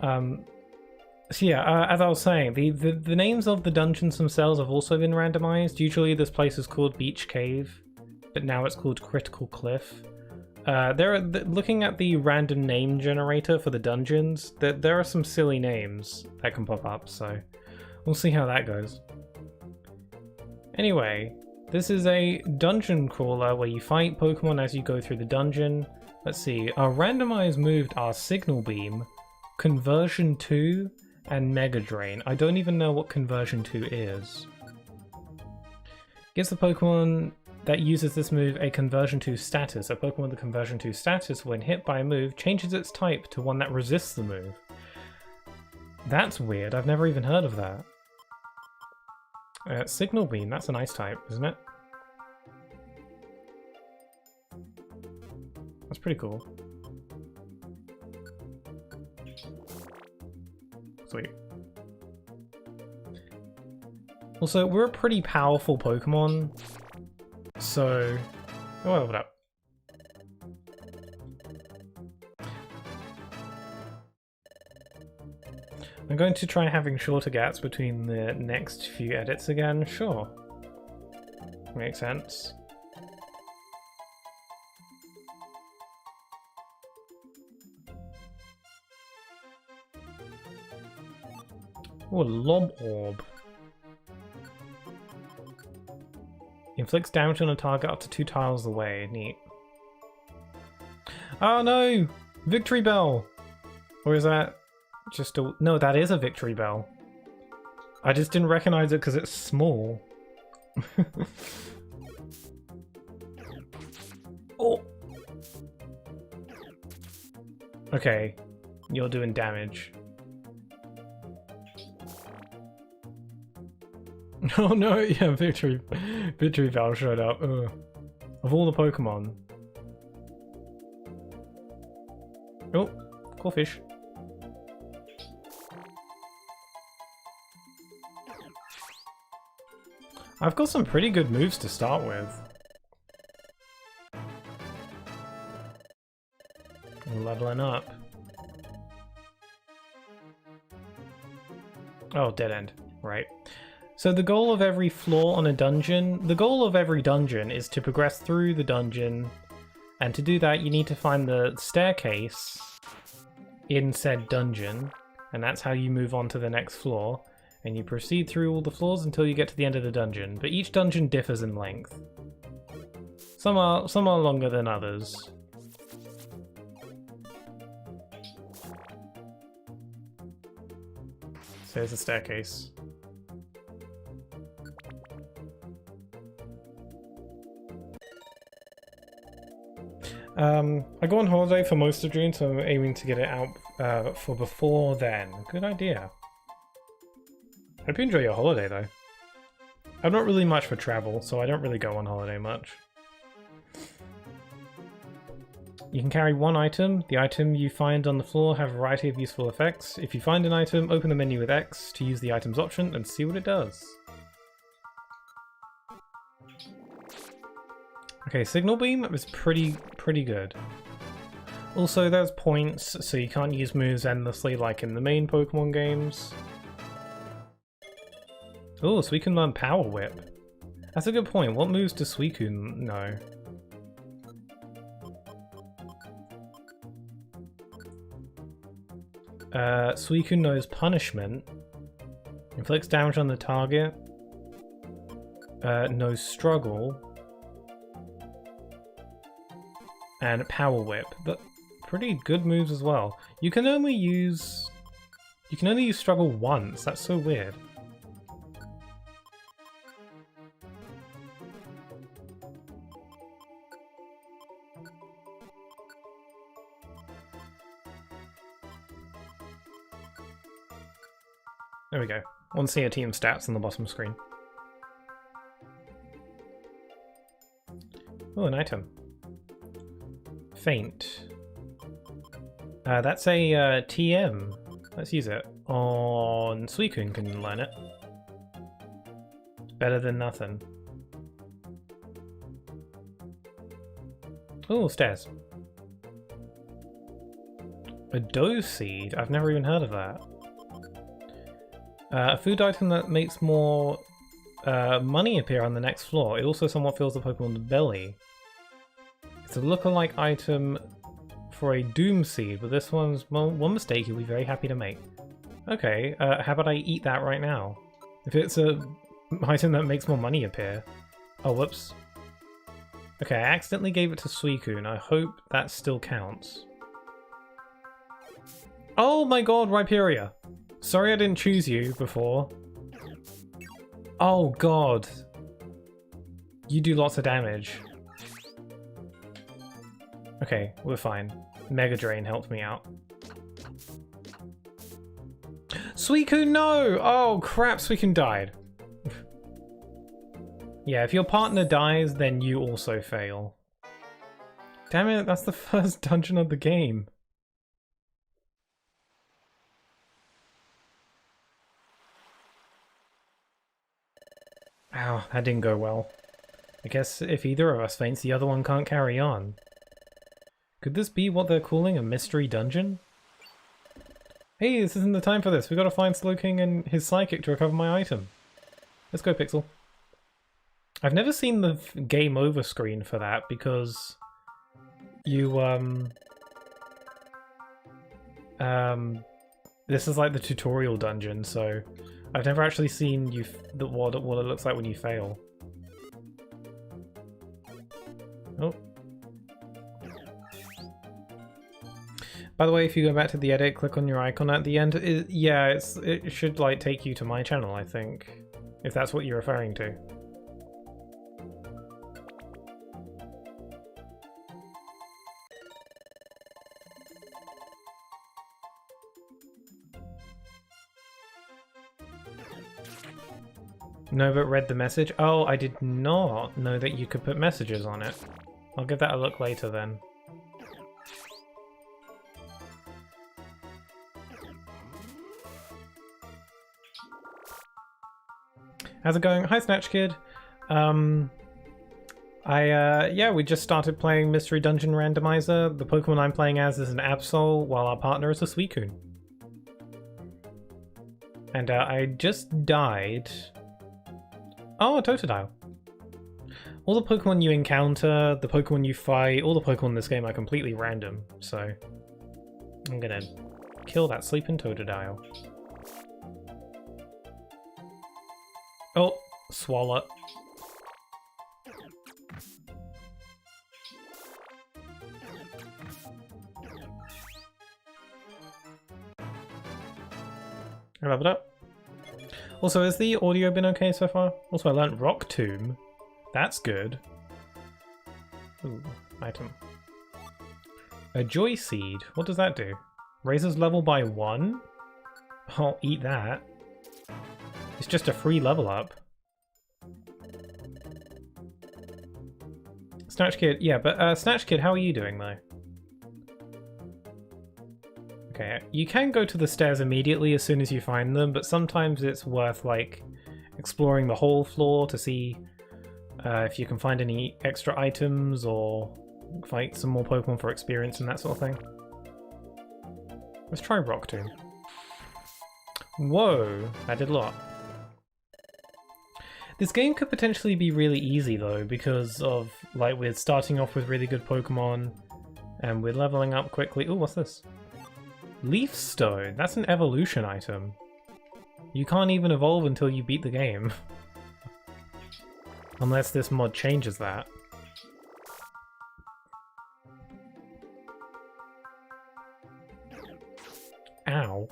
So yeah, as I was saying, the names of the dungeons themselves have also been randomized. Usually this place is called Beach Cave, but now it's called Critical Cliff. Looking at the random name generator for the dungeons, there are some silly names that can pop up, so we'll see how that goes. Anyway, this is a dungeon crawler where you fight Pokemon as you go through the dungeon. Let's see, our randomized moves are Signal Beam, Conversion 2, and Mega Drain. I don't even know what Conversion 2 is. Gives the Pokemon that uses this move a Conversion 2 status. A Pokemon with a Conversion 2 status, when hit by a move, changes its type to one that resists the move. That's weird, I've never even heard of that. Signal Beam, that's a nice type, isn't it? That's pretty cool. Sweet. Also, we're a pretty powerful Pokemon, so... Oh, leveled up. I'm going to try having shorter gaps between the next few edits again, sure. Makes sense. Oh, Lob Orb. Inflicts damage on a target up to 2 tiles away. Neat. Oh no! Victory Bell! Or is that just a... No, that is a Victory Bell. I just didn't recognize it because it's small. Oh! Okay, you're doing damage. Oh no, yeah, Victory Bell showed up. Ugh. Of all the Pokemon. Oh, cool fish. I've got some pretty good moves to start with. I'm leveling up. Oh, dead end. Right. So the goal of every floor on a dungeon, the goal of every dungeon is to progress through the dungeon, and to do that you need to find the staircase in said dungeon, and that's how you move on to the next floor, and you proceed through all the floors until you get to the end of the dungeon, but each dungeon differs in length. Some are longer than others. So there's a staircase. I go on holiday for most of June, so I'm aiming to get it out for before then. Good idea. Hope you enjoy your holiday, though. I'm not really much for travel, so I don't really go on holiday much. You can carry one item. The item you find on the floor have a variety of useful effects. If you find an item, open the menu with X to use the item's option and see what it does. Okay, Signal Beam is pretty good. Also, there's points, so you can't use moves endlessly like in the main Pokemon games. Oh, so we can learn Power Whip. That's a good point. What moves does Suicune know? Suicune knows Punishment. Inflicts damage on the target. Knows Struggle. And Power Whip. But pretty good moves as well. You can only use Struggle once. That's so weird. There we go. I want to see your team stats on the bottom screen. Oh, an item. Faint. That's a TM. Let's use it. On Suicune can learn it. Better than nothing. Oh, stairs. A dough seed? I've never even heard of that. A food item that makes more money appear on the next floor. It also somewhat fills the Pokemon's belly. It's a lookalike item for a Doom Seed, but this one's, well, one mistake you'll be very happy to make. Okay, how about I eat that right now? If it's a item that makes more money appear. Oh, whoops. Okay, I accidentally gave it to Suicune. I hope that still counts. Oh my god, Rhyperior! Sorry I didn't choose you before. Oh god. You do lots of damage. Okay, we're fine. Mega Drain helped me out. Suicune, no! Oh crap, Suicune died. Yeah, if your partner dies, then you also fail. Damn it, that's the first dungeon of the game. Ow, that didn't go well. I guess if either of us faints, the other one can't carry on. Could this be what they're calling a mystery dungeon? Hey, this isn't the time for this. We gotta find Slowking and his psychic to recover my item. Let's go, Pixel. I've never seen the game over screen for that because you, this is like the tutorial dungeon, so I've never actually seen what it looks like when you fail. Oh. By the way, if you go back to the edit, click on your icon at the end. It should like take you to my channel, I think, if that's what you're referring to. No, but read the message. Oh, I did not know that you could put messages on it. I'll give that a look later then. How's it going? Hi, Snatch Kid. Yeah, we just started playing Mystery Dungeon Randomizer. The Pokemon I'm playing as is an Absol, while our partner is a Suicune. And I just died. Oh, a Totodile. All the Pokemon you encounter, the Pokemon you fight, all the Pokemon in this game are completely random, so I'm gonna kill that sleeping Totodile. Oh, Swallow. I leveled up. Also, has the audio been okay so far? Also, I learnt Rock Tomb. That's good. Ooh, item. A Joy Seed. What does that do? Raises level by 1? I'll eat that. It's just a free level up. Snatch Kid, yeah, but Snatch Kid, how are you doing though? Okay, you can go to the stairs immediately as soon as you find them, but sometimes it's worth like exploring the whole floor to see if you can find any extra items or fight some more Pokemon for experience and that sort of thing. Let's try Rock Tomb. Whoa, that did a lot. This game could potentially be really easy though, because of like we're starting off with really good Pokemon and we're leveling up quickly. Ooh, what's this? Leaf Stone, that's an evolution item. You can't even evolve until you beat the game. Unless this mod changes that. Ow.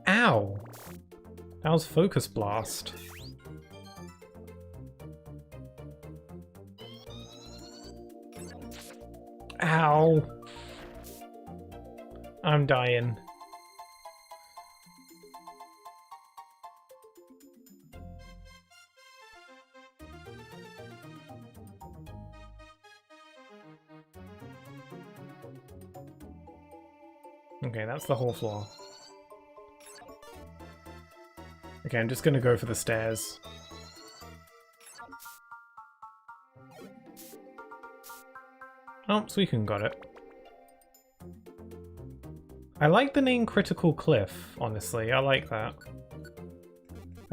Ow! That was Focus Blast. Ow! I'm dying. Okay, that's the whole floor. Okay, I'm just gonna go for the stairs. Oh, Suicune got it. I like the name Critical Cliff, honestly. I like that.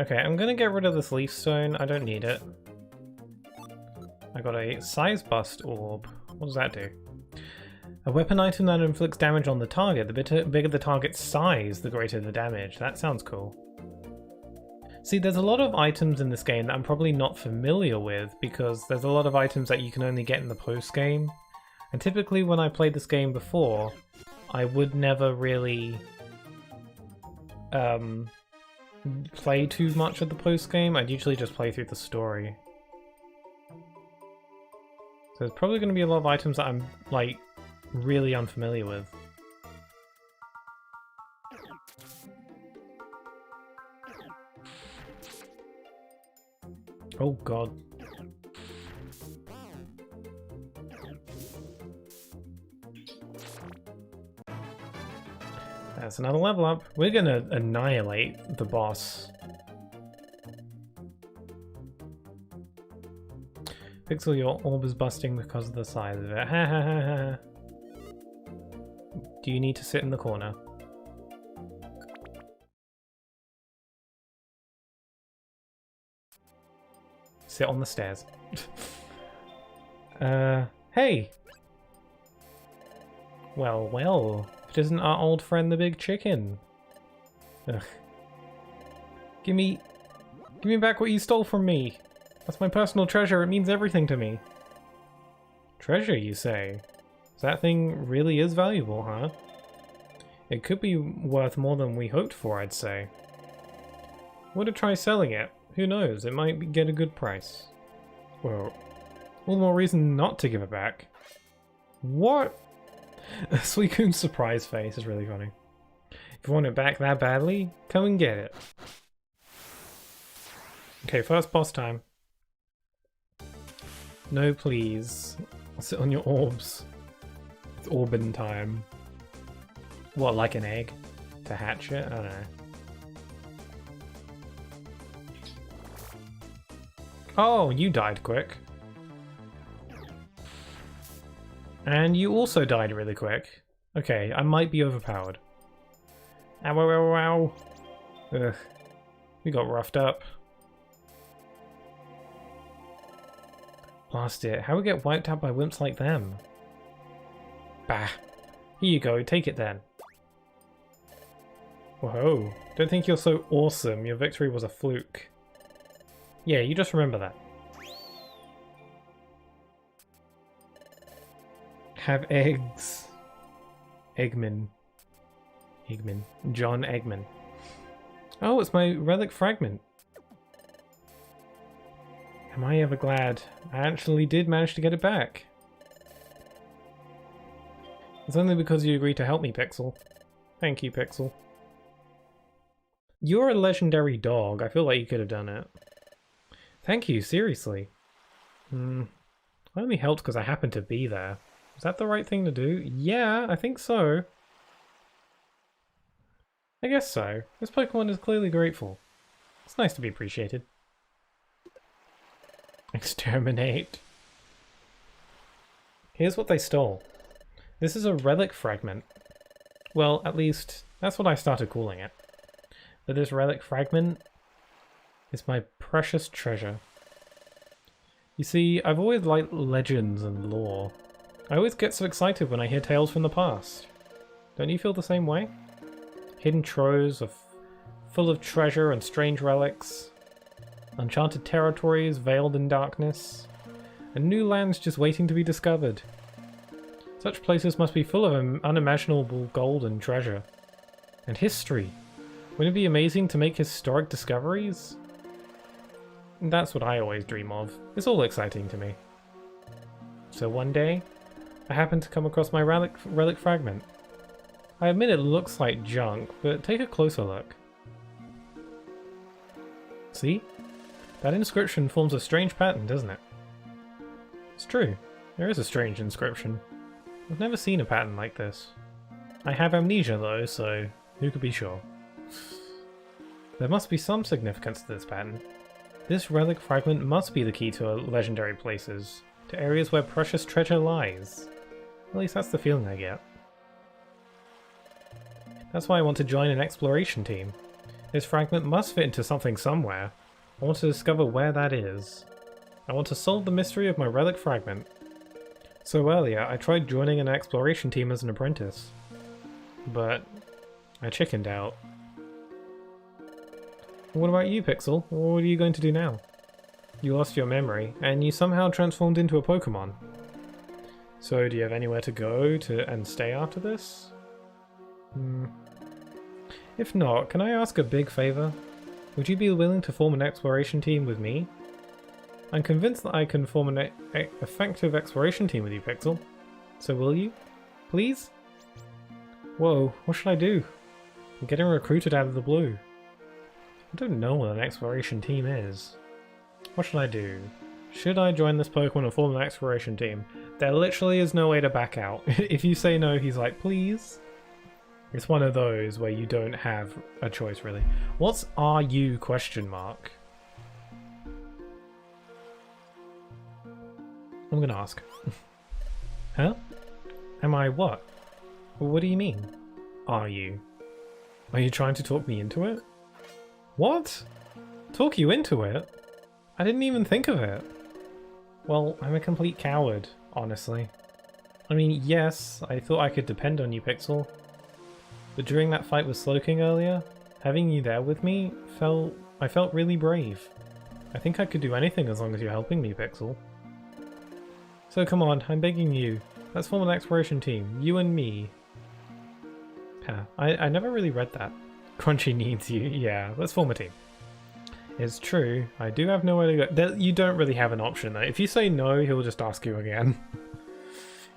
Okay, I'm gonna get rid of this leaf stone. I don't need it. I got a size bust orb. What does that do? A weapon item that inflicts damage on the target. The bigger the target's size, the greater the damage. That sounds cool. See, there's a lot of items in this game that I'm probably not familiar with because there's a lot of items that you can only get in the post-game. And typically when I played this game before, I would never really play too much of the post-game. I'd usually just play through the story. So there's probably going to be a lot of items that I'm, like, really unfamiliar with. Oh god. That's another level up. We're gonna annihilate the boss. Pixel, your orb is busting because of the size of it. Ha ha ha ha. Do you need to sit in the corner? Sit on the stairs. Hey! Well, well. If it isn't our old friend the big chicken. Ugh. Give me back what you stole from me. That's my personal treasure, it means everything to me. Treasure, you say? So that thing really is valuable, huh? It could be worth more than we hoped for, I'd say. Would have tried selling it. Who knows, it might get a good price. Well, all the more reason not to give it back. What? Suicune's surprise face is really funny. If you want it back that badly, come and get it. Okay, first boss time. No, please. I'll sit on your orbs. It's orbin time. What, like an egg? To hatch it? I don't know. Oh, you died quick. And you also died really quick. Okay, I might be overpowered. Ow, ow, ow, ow. Ugh. We got roughed up. Blast it. How we get wiped out by wimps like them? Bah. Here you go, take it then. Whoa. Don't think you're so awesome. Your victory was a fluke. Yeah, you just remember that. Have eggs. Eggman. Eggman. John Eggman. Oh, it's my relic fragment. Am I ever glad I actually did manage to get it back. It's only because you agreed to help me, Pixel. Thank you, Pixel. You're a legendary dog. I feel like you could have done it. Thank you, seriously. I only helped because I happened to be there. Is that the right thing to do? Yeah, I think so. I guess so. This Pokemon is clearly grateful. It's nice to be appreciated. Exterminate. Here's what they stole. This is a relic fragment. Well, at least, that's what I started calling it. But this relic fragment is my precious treasure. You see, I've always liked legends and lore. I always get so excited when I hear tales from the past. Don't you feel the same way? Hidden troves full of treasure and strange relics. Uncharted territories veiled in darkness. And new lands just waiting to be discovered. Such places must be full of unimaginable gold and treasure. And history. Wouldn't it be amazing to make historic discoveries? That's what I always dream of. It's all exciting to me. So one day, I happened to come across my relic fragment. I admit it looks like junk, but take a closer look. See? That inscription forms a strange pattern, doesn't it? It's true. There is a strange inscription. I've never seen a pattern like this. I have amnesia though, so who could be sure? There must be some significance to this pattern. This relic fragment must be the key to legendary places, to areas where precious treasure lies. At least that's the feeling I get. That's why I want to join an exploration team. This fragment must fit into something somewhere. I want to discover where that is. I want to solve the mystery of my relic fragment. So earlier, I tried joining an exploration team as an apprentice. But I chickened out. What about you, Pixel? What are you going to do now? You lost your memory, and you somehow transformed into a Pokémon. So do you have anywhere to go and stay after this? If not, can I ask a big favour? Would you be willing to form an exploration team with me? I'm convinced that I can form an effective exploration team with you, Pixel. So will you? Please? Whoa, what should I do? I'm getting recruited out of the blue. I don't know what an exploration team is. What should I do? Should I join this Pokemon and form an exploration team? There literally is no way to back out. If you say no, he's like, please? It's one of those where you don't have a choice, really. What's "are you?" question mark? I'm gonna ask. Huh? Am I what? What do you mean? Are you? Are you trying to talk me into it? What? Talk you into it? I didn't even think of it. Well, I'm a complete coward, honestly. I mean, yes, I thought I could depend on you, Pixel. But during that fight with Slowking earlier, having you there with me, I felt really brave. I think I could do anything as long as you're helping me, Pixel. So come on, I'm begging you. Let's form an exploration team, you and me. Huh, I never really read that. Crunchy needs you, yeah, let's form a team. It's true, I do have nowhere to go. You don't really have an option though. If you say no, he'll just ask you again.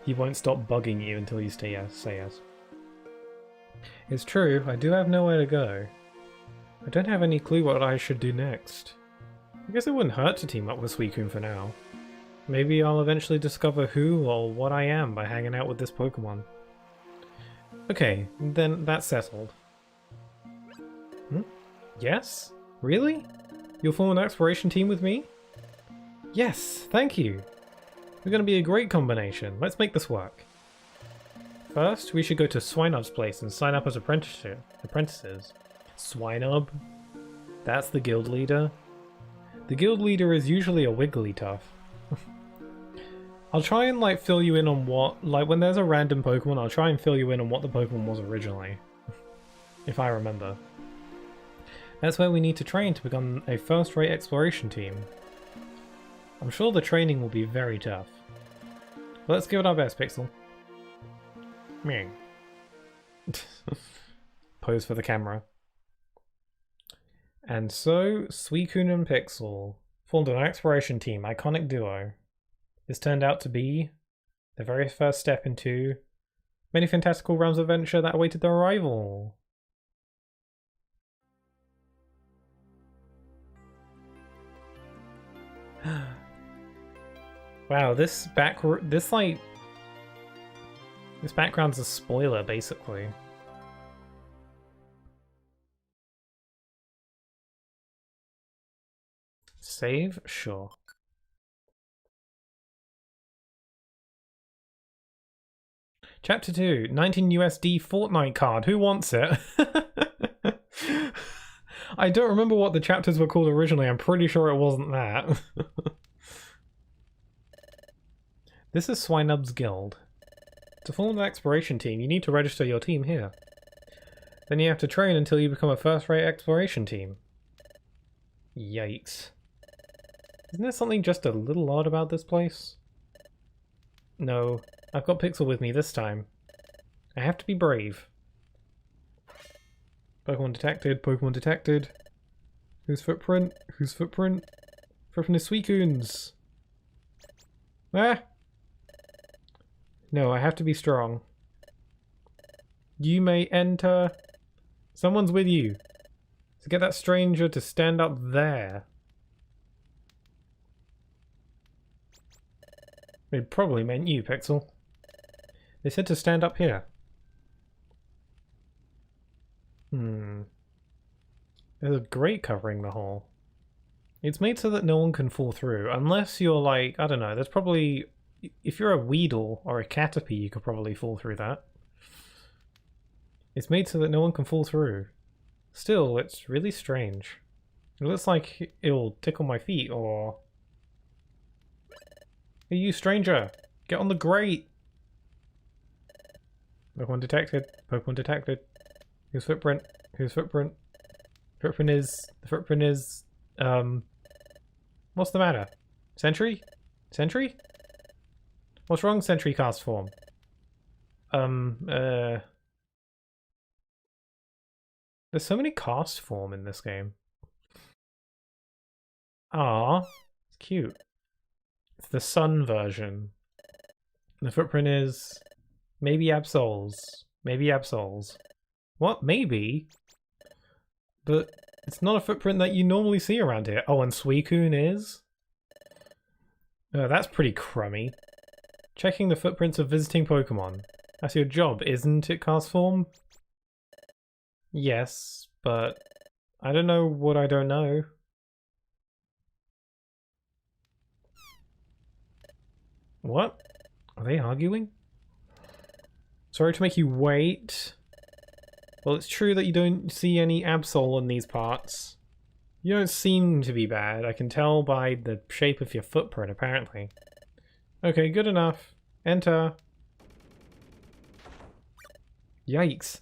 He won't stop bugging you until you say yes. It's true, I do have nowhere to go. I don't have any clue what I should do next. I guess it wouldn't hurt to team up with Suicune for now. Maybe I'll eventually discover who or what I am by hanging out with this Pokemon. Okay, then that's settled. Yes? Really? You'll form an exploration team with me? Yes, thank you! We're going to be a great combination. Let's make this work. First, we should go to Swinub's place and sign up as apprentices. Swinub? That's the guild leader? The guild leader is usually a Wigglytuff. I'll try and fill you in on what, when there's a random Pokemon, I'll try and fill you in on what the Pokemon was originally. If I remember. That's where we need to train to become a first-rate exploration team. I'm sure the training will be very tough. But let's give it our best, Pixel. Meow. Pose for the camera. And so, Suicune and Pixel formed an exploration team, iconic duo. This turned out to be the very first step into many fantastical realms of adventure that awaited their arrival. Wow, this background's a spoiler, basically. Save? Sure. Chapter 2, 19 USD Fortnite card. Who wants it? I don't remember what the chapters were called originally. I'm pretty sure it wasn't that. This is Swinub's guild. To form an exploration team, you need to register your team here. Then you have to train until you become a first-rate exploration team. Yikes. Isn't there something just a little odd about this place? No, I've got Pixel with me this time. I have to be brave. Pokemon detected, Pokemon detected. Whose footprint? Whose footprint? Footprint is Suicune's. Ah! No, I have to be strong. You may enter. Someone's with you. So get that stranger to stand up there. It probably meant you, Pixel. They said to stand up here. There's a grate covering the hole. It's made so that no one can fall through, unless you're like, I don't know, there's probably... If you're a Weedle or a Caterpie, you could probably fall through that. It's made so that no one can fall through. Still, it's really strange. It looks like it'll tickle my feet, or... Hey, you stranger! Get on the grate! Pokemon detected. Pokemon detected. Whose footprint? Whose footprint? Footprint is... The footprint is... What's the matter? Sentry? Sentry? What's wrong, Sentry cast form? There's so many cast form in this game. Ah, it's cute. It's the sun version. The footprint is... Maybe Absols. Maybe Absols. What? Maybe? But it's not a footprint that you normally see around here. Oh, and Suicune is? Oh, that's pretty crummy. Checking the footprints of visiting Pokemon. That's your job, isn't it, cast form? Yes, but I don't know what I don't know. What? Are they arguing? Sorry to make you wait. Well, it's true that you don't see any Absol in these parts. You don't seem to be bad. I can tell by the shape of your footprint, apparently. Okay, good enough. Enter. Yikes.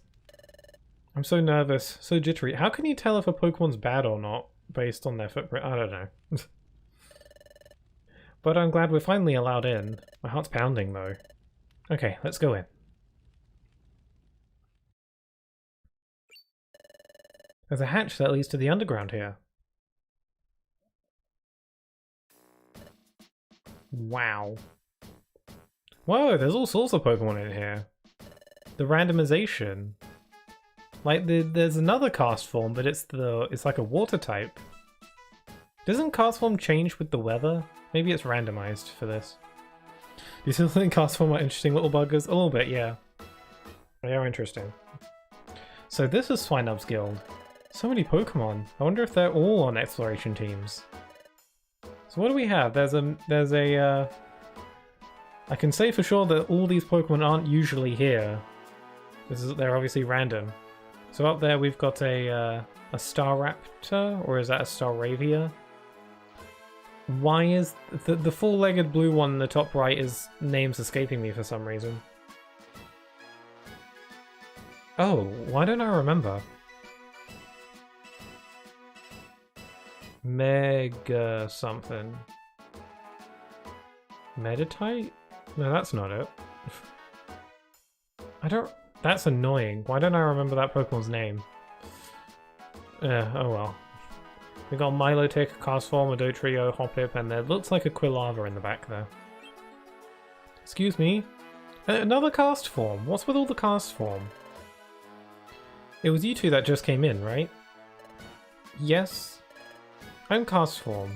I'm so nervous, so jittery. How can you tell if a Pokemon's bad or not based on their footprint? I don't know. But I'm glad we're finally allowed in. My heart's pounding, though. Okay, let's go in. There's a hatch that leads to the underground here. Wow. Whoa, there's all sorts of Pokemon in here. The randomization. Like, there's another cast form, but it's like a water type. Doesn't cast form change with the weather? Maybe it's randomized for this. Do you still think cast form are interesting little buggers? A little bit, yeah. They are interesting. So this is Swinub's Guild. So many Pokemon. I wonder if they're all on exploration teams. So what do we have? There's a I can say for sure that all these Pokemon aren't usually here. They're obviously random. So up there we've got a Staraptor, or is that a Staravia? Why is the four-legged blue one in the top right is name's escaping me for some reason? Oh, why don't I remember? Mega something. Meditite? No, that's not it. That's annoying. Why don't I remember that Pokemon's name? Oh well. We got Milotic, Castform, a Dotrio, Hoppip, and there looks like a Quilava in the back there. Excuse me? Another Castform? What's with all the Castform? It was you two that just came in, right? Yes. I'm Castform.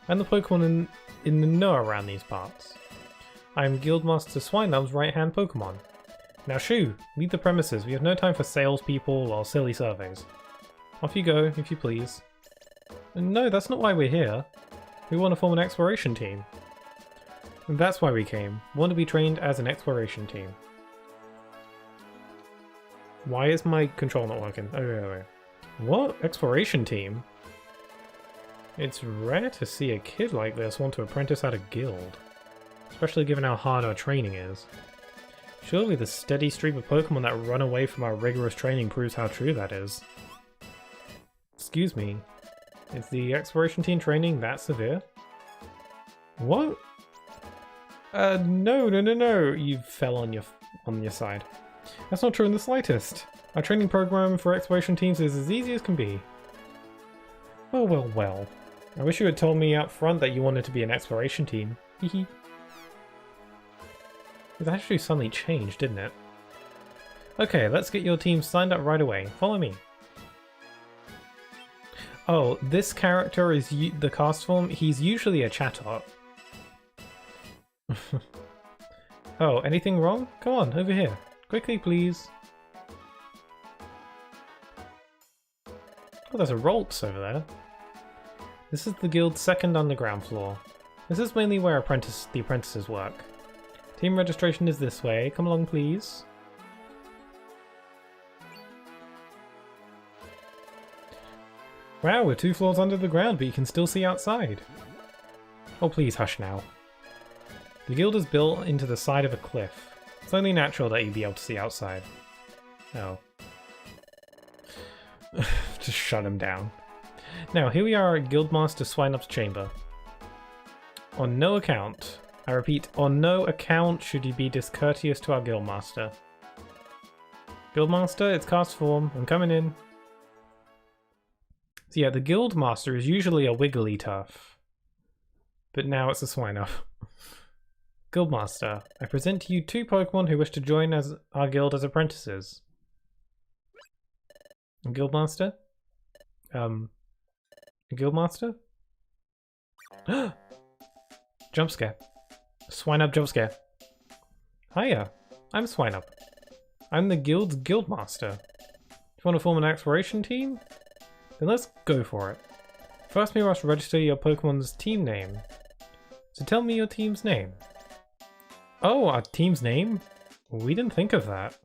I'm the Pokemon in the know around these parts. I'm Guildmaster Swinub's right-hand Pokemon. Now shoo, leave the premises. We have no time for salespeople or silly surveys. Off you go, if you please. No, that's not why we're here. We want to form an exploration team. And that's why we came. We want to be trained as an exploration team. Why is my control not working? Oh, wait. What? Exploration team? It's rare to see a kid like this want to apprentice at a guild. Especially given how hard our training is. Surely the steady stream of Pokemon that run away from our rigorous training proves how true that is. Excuse me. Is the exploration team training that severe? What? No. You fell on your side. That's not true in the slightest. Our training program for exploration teams is as easy as can be. Well. I wish you had told me up front that you wanted to be an exploration team. Hehe. It actually suddenly changed, didn't it? Okay, let's get your team signed up right away. Follow me. Oh, this character is the cast form. He's usually a Chatot. Oh, anything wrong? Come on, over here. Quickly, please. Oh, there's a Roltz over there. This is the guild's second underground floor. This is mainly where the apprentices work. Team registration is this way. Come along, please. Wow, we're 2 floors under the ground, but you can still see outside. Oh, please hush now. The guild is built into the side of a cliff. It's only natural that you'd be able to see outside. Oh. Just shut him down. Now, here we are at Guildmaster Swinup's chamber. On no account, I repeat, on no account should you be discourteous to our Guildmaster. Guildmaster, it's cast form. I'm coming in. So yeah, the Guildmaster is usually a Wigglytuff. But now it's a Swinup. Guildmaster, I present to you 2 Pokemon who wish to join as our guild as apprentices. Guildmaster? Guildmaster? Jump scare. Swinup jump scare. Hiya, I'm Swinup. I'm the guild's Guildmaster. You want to form an exploration team? Then let's go for it. First we must register your Pokemon's team name. So tell me your team's name. Oh, our team's name? We didn't think of that.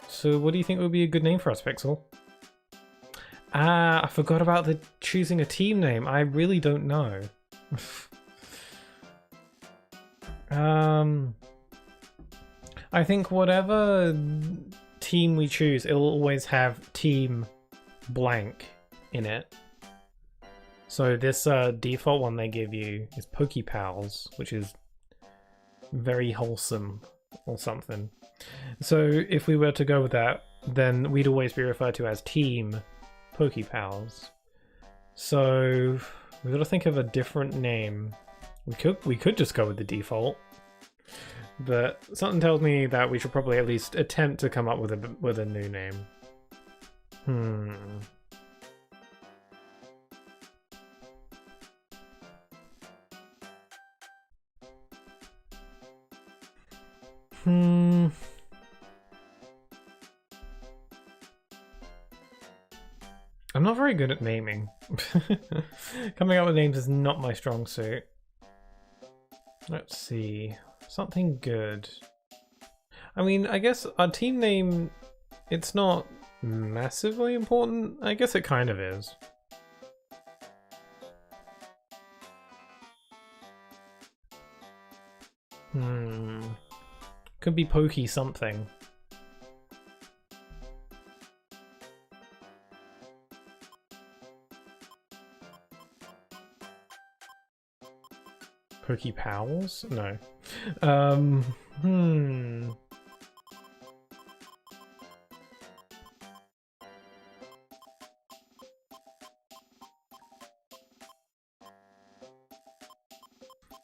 So what do you think would be a good name for us, Pixel? Ah, I forgot about the choosing a team name. I really don't know. I think whatever team we choose, it'll always have team blank in it. So this default one they give you is Pokepals, which is very wholesome or something. So if we were to go with that, then we'd always be referred to as Team Pokepals. So we've got to think of a different name. We could just go with the default, but something tells me that we should probably at least attempt to come up with a new name. I'm not very good at naming. Coming up with names is not my strong suit. Let's see. Something good. I mean, I guess our team name, it's not massively important. I guess it kind of is. Could be Pokey something. Pokepals? No.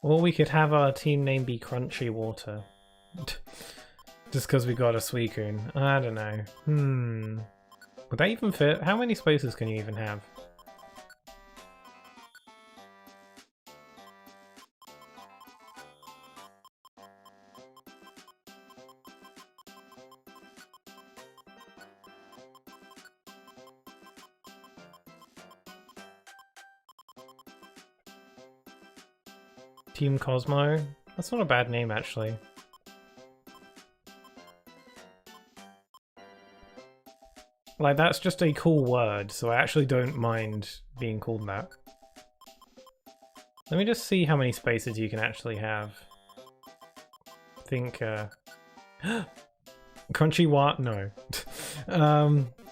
Or we could have our team name be Crunchy Water. Just because we got a Suicune. I don't know. Would that even fit? How many spaces can you even have? Team Cosmo? That's not a bad name, actually. Like, that's just a cool word, so I actually don't mind being called that. Let me just see how many spaces you can actually have. I think, Crunchy what? No.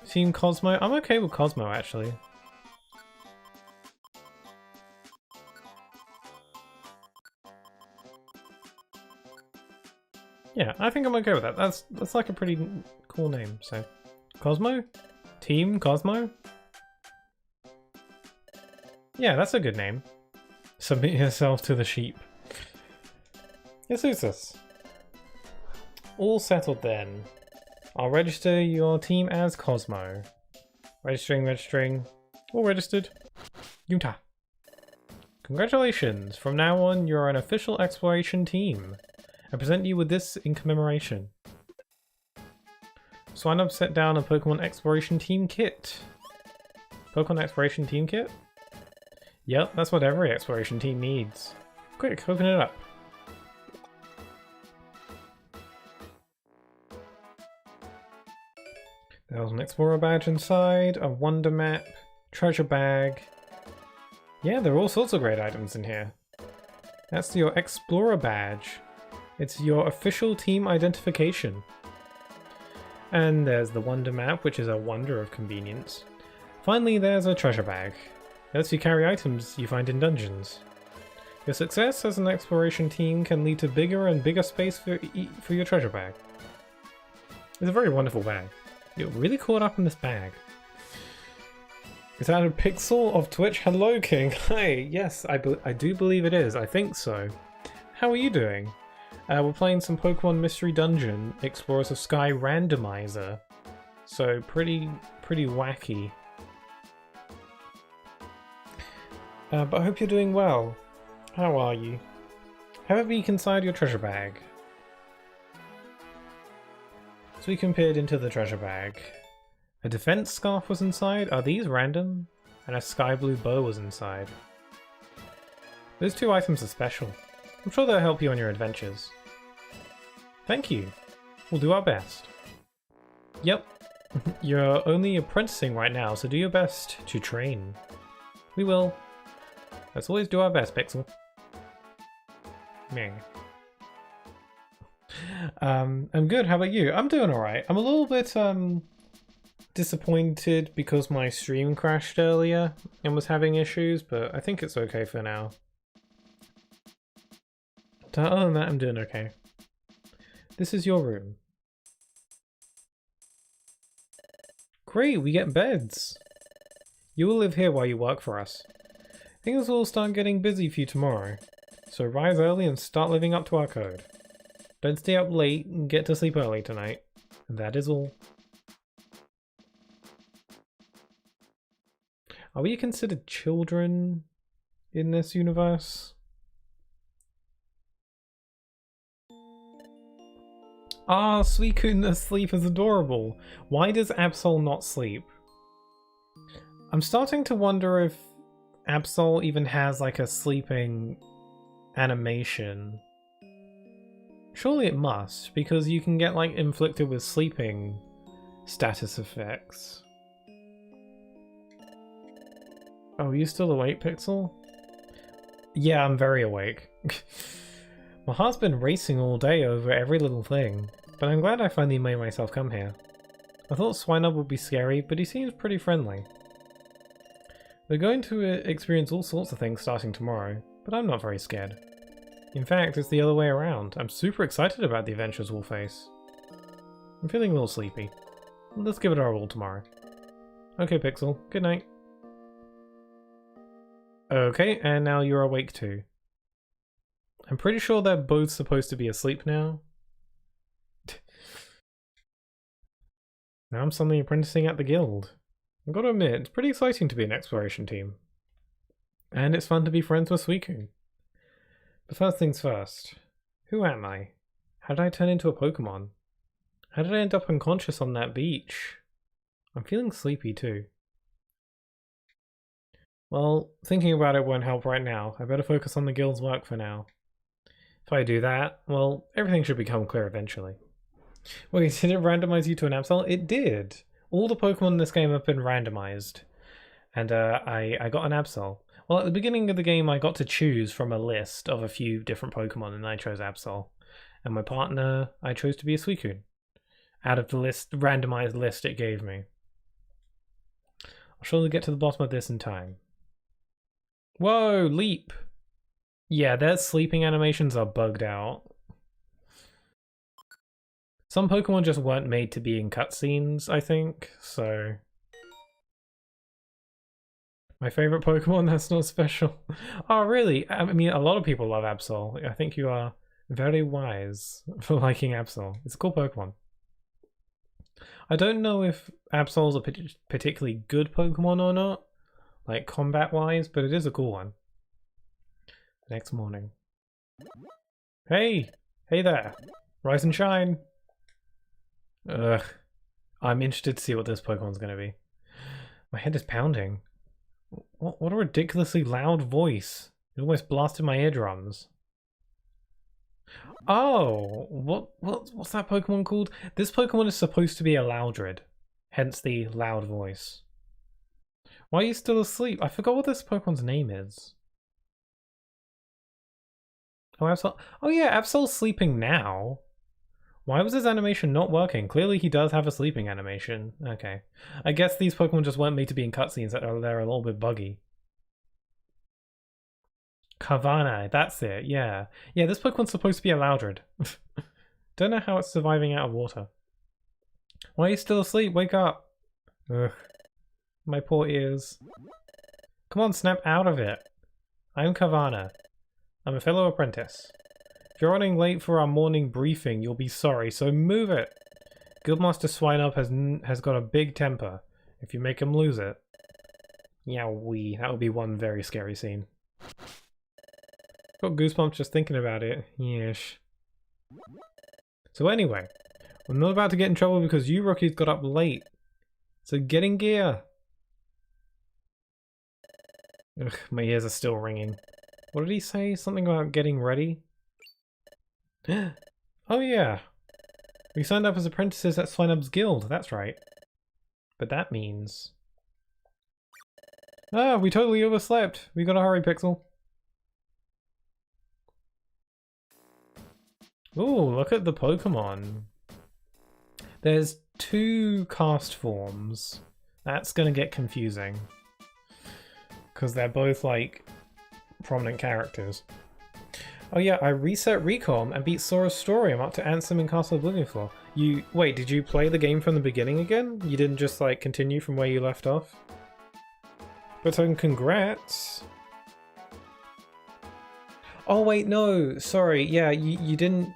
Team Cosmo? I'm okay with Cosmo, actually. Yeah, I think I'm okay with that. That's like a pretty cool name, so. Cosmo? Team Cosmo? Yeah, that's a good name. Submit yourself to the sheep. It suits us. All settled then. I'll register your team as Cosmo. Registering. All registered. Utah. Congratulations! From now on, you're an official exploration team. I present you with this in commemoration. Sign up, set down a Pokemon Exploration Team Kit. Pokemon Exploration Team Kit? Yep, that's what every exploration team needs. Quick, open it up. There was an Explorer badge inside, a Wonder Map, treasure bag. Yeah, there are all sorts of great items in here. That's your Explorer badge. It's your official team identification. And there's the Wonder Map, which is a wonder of convenience. Finally, there's a treasure bag. It lets you carry items you find in dungeons. Your success as an exploration team can lead to bigger and bigger space for your treasure bag. It's a very wonderful bag. You're really caught up in this bag. Is that a pixel of Twitch? Hello, King. Hi. Yes, I do believe it is. I think so. How are you doing? We're playing some Pokemon Mystery Dungeon, Explorers of Sky Randomizer. So pretty wacky. But I hope you're doing well. How are you? Have a peek inside your treasure bag. So we peered into the treasure bag. A defense scarf was inside. Are these random? And a sky blue bow was inside. Those two items are special. I'm sure they'll help you on your adventures. Thank you. We'll do our best. Yep. You're only apprenticing right now, so do your best to train. We will. Let's always do our best, Pixel. Meh. I'm good, how about you? I'm doing alright. I'm a little bit disappointed because my stream crashed earlier and was having issues, but I think it's okay for now. Other than that, I'm doing okay. This is your room. Great, we get beds. You will live here while you work for us. Things will start getting busy for you tomorrow, so rise early and start living up to our code. Don't stay up late and get to sleep early tonight. And that is all. Are we considered children in this universe? Ah, Suicune asleep is adorable. Why does Absol not sleep? I'm starting to wonder if Absol even has like a sleeping animation. Surely it must, because you can get like inflicted with sleeping status effects. Oh, are you still awake, Pixel? Yeah, I'm very awake. My heart's been racing all day over every little thing, but I'm glad I finally made myself come here. I thought Swinub would be scary, but he seems pretty friendly. We're going to experience all sorts of things starting tomorrow, but I'm not very scared. In fact, it's the other way around. I'm super excited about the adventures we'll face. I'm feeling a little sleepy. Let's give it our all tomorrow. Okay, Pixel. Good night. Okay, and now you're awake too. I'm pretty sure they're both supposed to be asleep now. Now I'm suddenly apprenticing at the guild. I've got to admit, it's pretty exciting to be an exploration team. And it's fun to be friends with Suicune. But first things first, who am I? How did I turn into a Pokemon? How did I end up unconscious on that beach? I'm feeling sleepy too. Well, thinking about it won't help right now. I better focus on the guild's work for now. If I do that, well, everything should become clear eventually. Wait, did it randomize you to an Absol? It did! All the Pokemon in this game have been randomized. And I got an Absol. Well, at the beginning of the game I got to choose from a list of a few different Pokemon and I chose Absol. And my partner, I chose to be a Suicune. Out of the randomized list it gave me. I'll surely get to the bottom of this in time. Whoa, leap! Yeah, their sleeping animations are bugged out. Some Pokemon just weren't made to be in cutscenes, I think, so... My favorite Pokemon, that's not special. Oh, really? I mean, a lot of people love Absol. I think you are Very wise for liking Absol. It's a cool Pokemon. I don't know if Absol's a particularly good Pokemon or not, like combat-wise, but it is a cool one. The next morning. Hey! Hey there! Rise and shine! Ugh. I'm interested to see what this Pokemon's gonna be. My head is pounding. What a ridiculously loud voice. It almost blasted my eardrums. Oh, what's that Pokemon called? This Pokemon is supposed to be a Loudred, hence the loud voice. Why are you still asleep? I forgot what this Pokemon's name is. Oh, Absol. Oh yeah, Absol's sleeping now. Why was his animation not working? Clearly he does have a sleeping animation. Okay. I guess these Pokemon just weren't made to be in cutscenes, that they're a little bit buggy. Kavana, that's it, yeah. Yeah, this Pokemon's supposed to be a Loudred. Don't know how it's surviving out of water. Why are you still asleep? Wake up! Ugh. My poor ears. Come on, snap out of it. I'm Kavana. I'm a fellow apprentice. If you're running late for our morning briefing, you'll be sorry, so move it! Guildmaster Swineup has got a big temper. If you make him lose it. Yowee, that would be one very scary scene. Got goosebumps just thinking about it. Yeesh. So anyway, we're not about to get in trouble because you rookies got up late. So get in gear. Ugh, my ears are still ringing. What did he say? Something about getting ready? Oh yeah. We signed up as apprentices at Swinub's guild, that's right. But that means... Ah, we totally overslept. We gotta hurry, Pixel. Ooh, look at the Pokemon. There's 2 cast forms. That's gonna get confusing. Because they're both, like, prominent characters. Oh yeah, I reset Recom and beat Sora's story. I'm up to Ansem in Castle Oblivionfloor. Wait, did you play the game from the beginning again? You didn't just, like, continue from where you left off? But congrats! Oh wait, no, sorry, yeah, you didn't...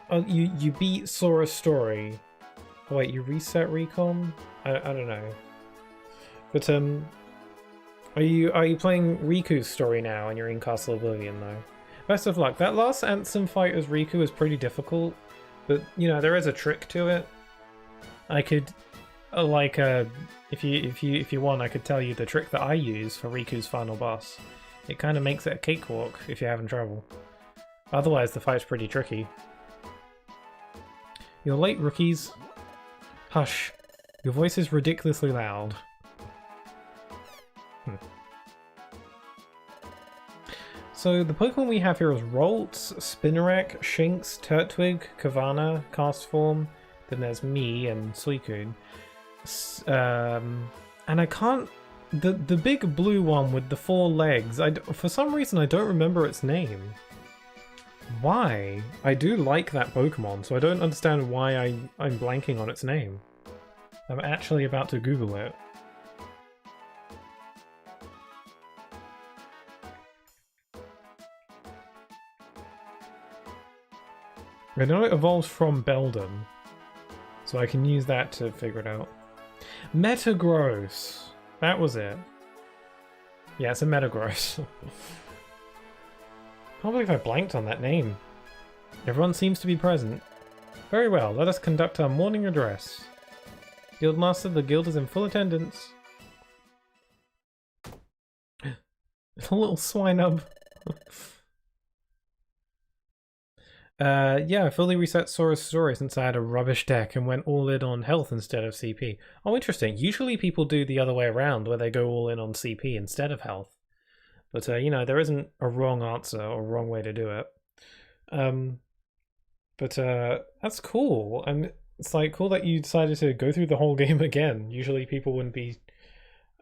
Oh, you beat Sora's story. Oh wait, you reset Recom? I don't know. But are you playing Riku's story now and you're in Castle Oblivion though? Best of luck. That last Ansem fight as Riku is pretty difficult, but you know there is a trick to it. I could, if you want, I could tell you the trick that I use for Riku's final boss. It kind of makes it a cakewalk if you're having trouble. Otherwise, the fight's pretty tricky. You're late, rookies. Hush. Your voice is ridiculously loud. So the Pokemon we have here is Ralts, Spinarak, Shinx, Turtwig, Kavana, Cast Form. Then there's me and Suicune. And I can't... The big blue one with the 4 legs, for some reason I don't remember its name. Why? I do like that Pokemon, so I don't understand why I'm blanking on its name. I'm actually about to Google it. I know it evolves from Beldum, so I can use that to figure it out. Metagross! That was it. Yeah, it's a Metagross. Can't believe I blanked on that name. Everyone seems to be present. Very well, let us conduct our morning address. Guildmaster, the guild is in full attendance. A little swinub. Yeah, I fully reset Sora's story since I had a rubbish deck and went all in on health instead of CP. Oh, interesting. Usually people do the other way around, where they go all in on CP instead of health. But, you know, there isn't a wrong answer or wrong way to do it. That's cool. And it's, like, cool that you decided to go through the whole game again. Usually people wouldn't be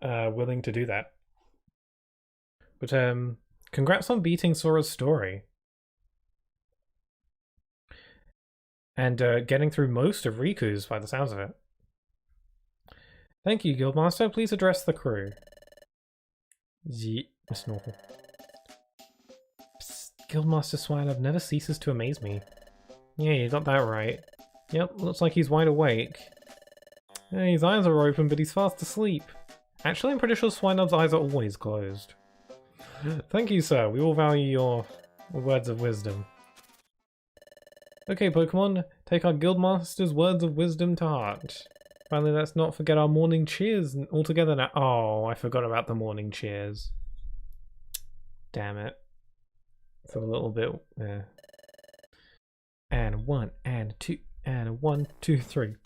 willing to do that. But, congrats on beating Sora's story. And getting through most of Riku's by the sounds of it. Thank you, Guildmaster. Please address the crew. Miss Norval. Psst, Guildmaster Swinub never ceases to amaze me. Yeah, you got that right. Yep, looks like he's wide awake. Yeah, his eyes are open, but he's fast asleep. Actually, I'm pretty sure Swinub's eyes are always closed. Thank you, sir. We all value your words of wisdom. Okay, Pokemon, take our Guildmaster's words of wisdom to heart. Finally, let's not forget our morning cheers altogether now. Oh, I forgot about the morning cheers. Damn it. It's a little bit... yeah. And 1, and 2, and 1, 2, 3.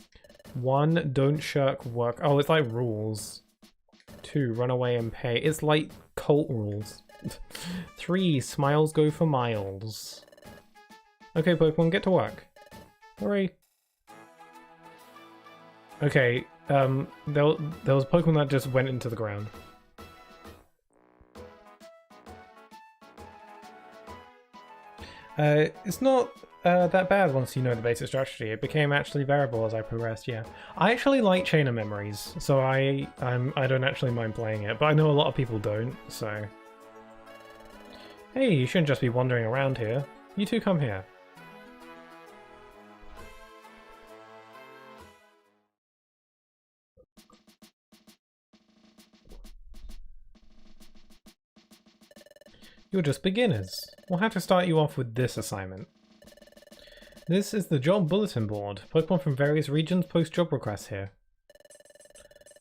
1, don't shirk work. Oh, it's like rules. 2, run away and pay. It's like cult rules. 3, smiles go for miles. Okay, Pokemon, get to work. Hurry. Okay, there was Pokemon that just went into the ground. It's not that bad once you know the basic strategy. It became actually variable as I progressed, yeah. I actually like Chain of Memories, so I don't actually mind playing it, but I know a lot of people don't, so... Hey, you shouldn't just be wandering around here. You two come here. You're just beginners. We'll have to start you off with this assignment. This is the job bulletin board. Pokemon from various regions post job requests here.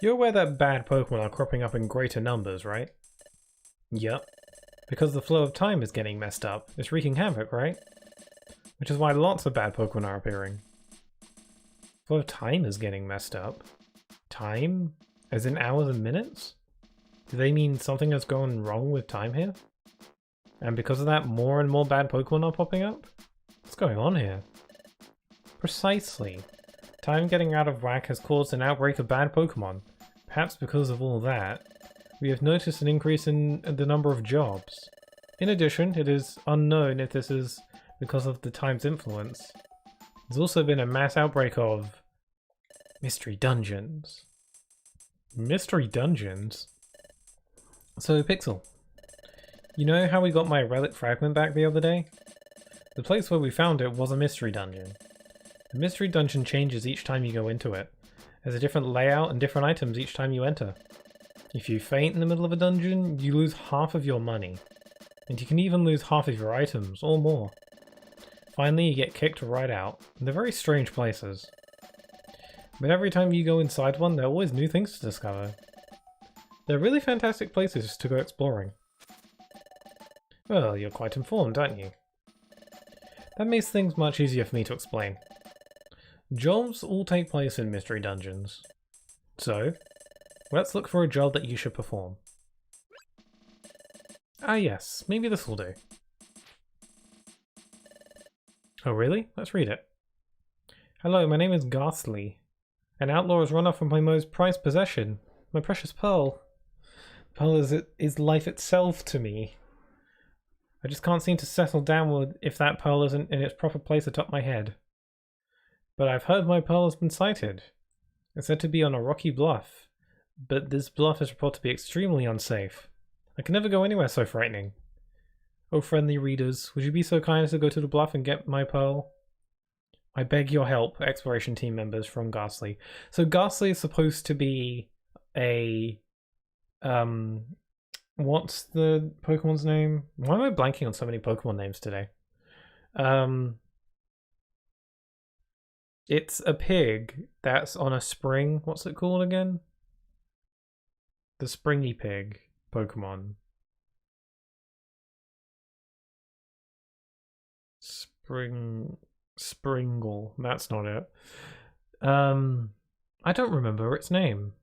You're aware that bad Pokemon are cropping up in greater numbers, right? Yep. Because the flow of time is getting messed up. It's wreaking havoc, right? Which is why lots of bad Pokemon are appearing. Flow of time is getting messed up. Time? As in hours and minutes? Do they mean something has gone wrong with time here? And because of that, more and more bad Pokemon are popping up? What's going on here? Precisely. Time getting out of whack has caused an outbreak of bad Pokemon. Perhaps because of all that, we have noticed an increase in the number of jobs. In addition, it is unknown if this is because of the time's influence. There's also been a mass outbreak of... mystery dungeons. Mystery dungeons? So, Pixel, you know how we got my relic fragment back the other day? The place where we found it was a mystery dungeon. The mystery dungeon changes each time you go into it. There's a different layout and different items each time you enter. If you faint in the middle of a dungeon, you lose half of your money. And you can even lose half of your items, or more. Finally, you get kicked right out. They're very strange places. But every time you go inside one, there are always new things to discover. They're really fantastic places to go exploring. Well, you're quite informed, aren't you? That makes things much easier for me to explain. Jobs all take place in mystery dungeons. So, let's look for a job that you should perform. Ah yes, maybe this will do. Oh really? Let's read it. Hello, my name is Ghastly. An outlaw has run off with my most prized possession, my precious pearl. Pearl is life itself to me. I just can't seem to settle down with if that pearl isn't in its proper place atop my head. But I've heard my pearl has been sighted. It's said to be on a rocky bluff, but this bluff is reported to be extremely unsafe. I can never go anywhere so frightening. Oh, friendly readers, would you be so kind as to go to the bluff and get my pearl? I beg your help, exploration team members from Ghastly. So Ghastly is supposed to be a... what's the Pokemon's name? Why am I blanking on so many Pokemon names today? It's a pig that's on a spring. What's it called again? The springy pig Pokemon. Springle. That's not it. I don't remember its name.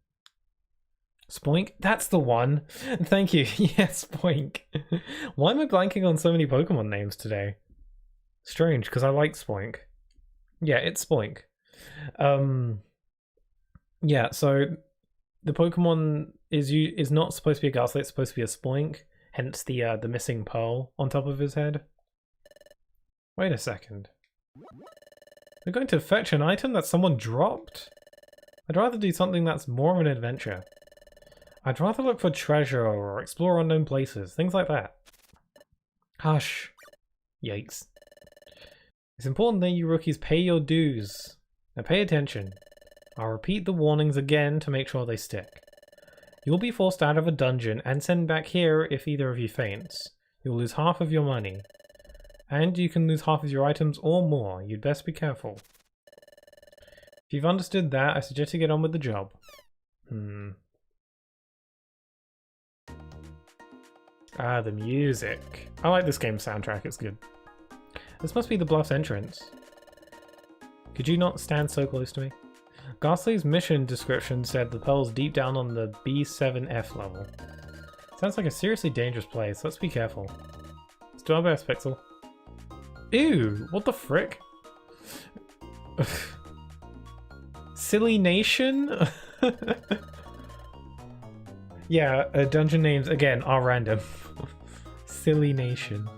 Spoink? That's the one! Thank you. Yes, Spoink. Why am I blanking on so many Pokemon names today? Strange, because I like Spoink. Yeah, it's Spoink. Yeah, so the Pokemon is not supposed to be a Ghastly, it's supposed to be a Spoink, hence the missing pearl on top of his head. Wait a second. We're going to fetch an item that someone dropped? I'd rather do something that's more of an adventure. I'd rather look for treasure or explore unknown places, things like that. Hush. Yikes. It's important that you rookies pay your dues. Now pay attention. I'll repeat the warnings again to make sure they stick. You'll be forced out of a dungeon and sent back here if either of you faints. You'll lose half of your money. And you can lose half of your items or more. You'd best be careful. If you've understood that, I suggest you get on with the job. Ah, the music. I like this game's soundtrack, it's good. This must be the Bluff's entrance. Could you not stand so close to me? Ghastly's mission description said the pearl's deep down on the B7F level. Sounds like a seriously dangerous place, let's be careful. Let's do our best, Pixel. Ew, what the frick? Silly Nation? Yeah, dungeon names, again, are random. Silly Nation.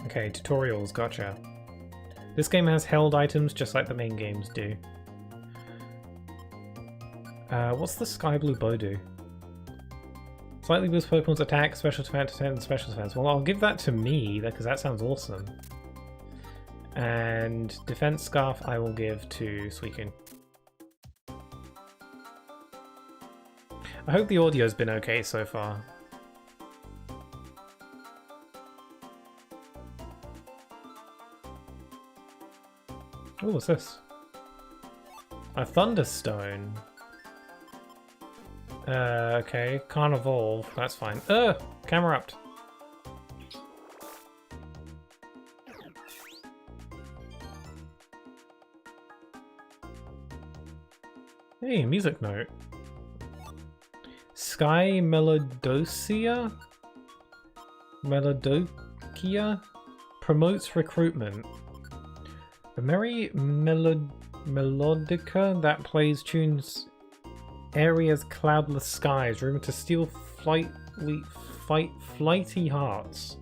Okay, tutorials, gotcha. This game has held items just like the main games do. What's the Sky Blue Bow do? Slightly boost Pokemon's attack, special defense, and special defense. Well, I'll give that to me, because that sounds awesome. And defense scarf I will give to Suicune. I hope the audio's been okay so far. Oh, what's this? A Thunderstone. Okay, can't evolve, that's fine. Camera upped. Hey, music note. Sky Melodocia? Melodocia? Promotes recruitment. A merry melodica that plays tunes area's cloudless skies, rumored to steal flighty hearts.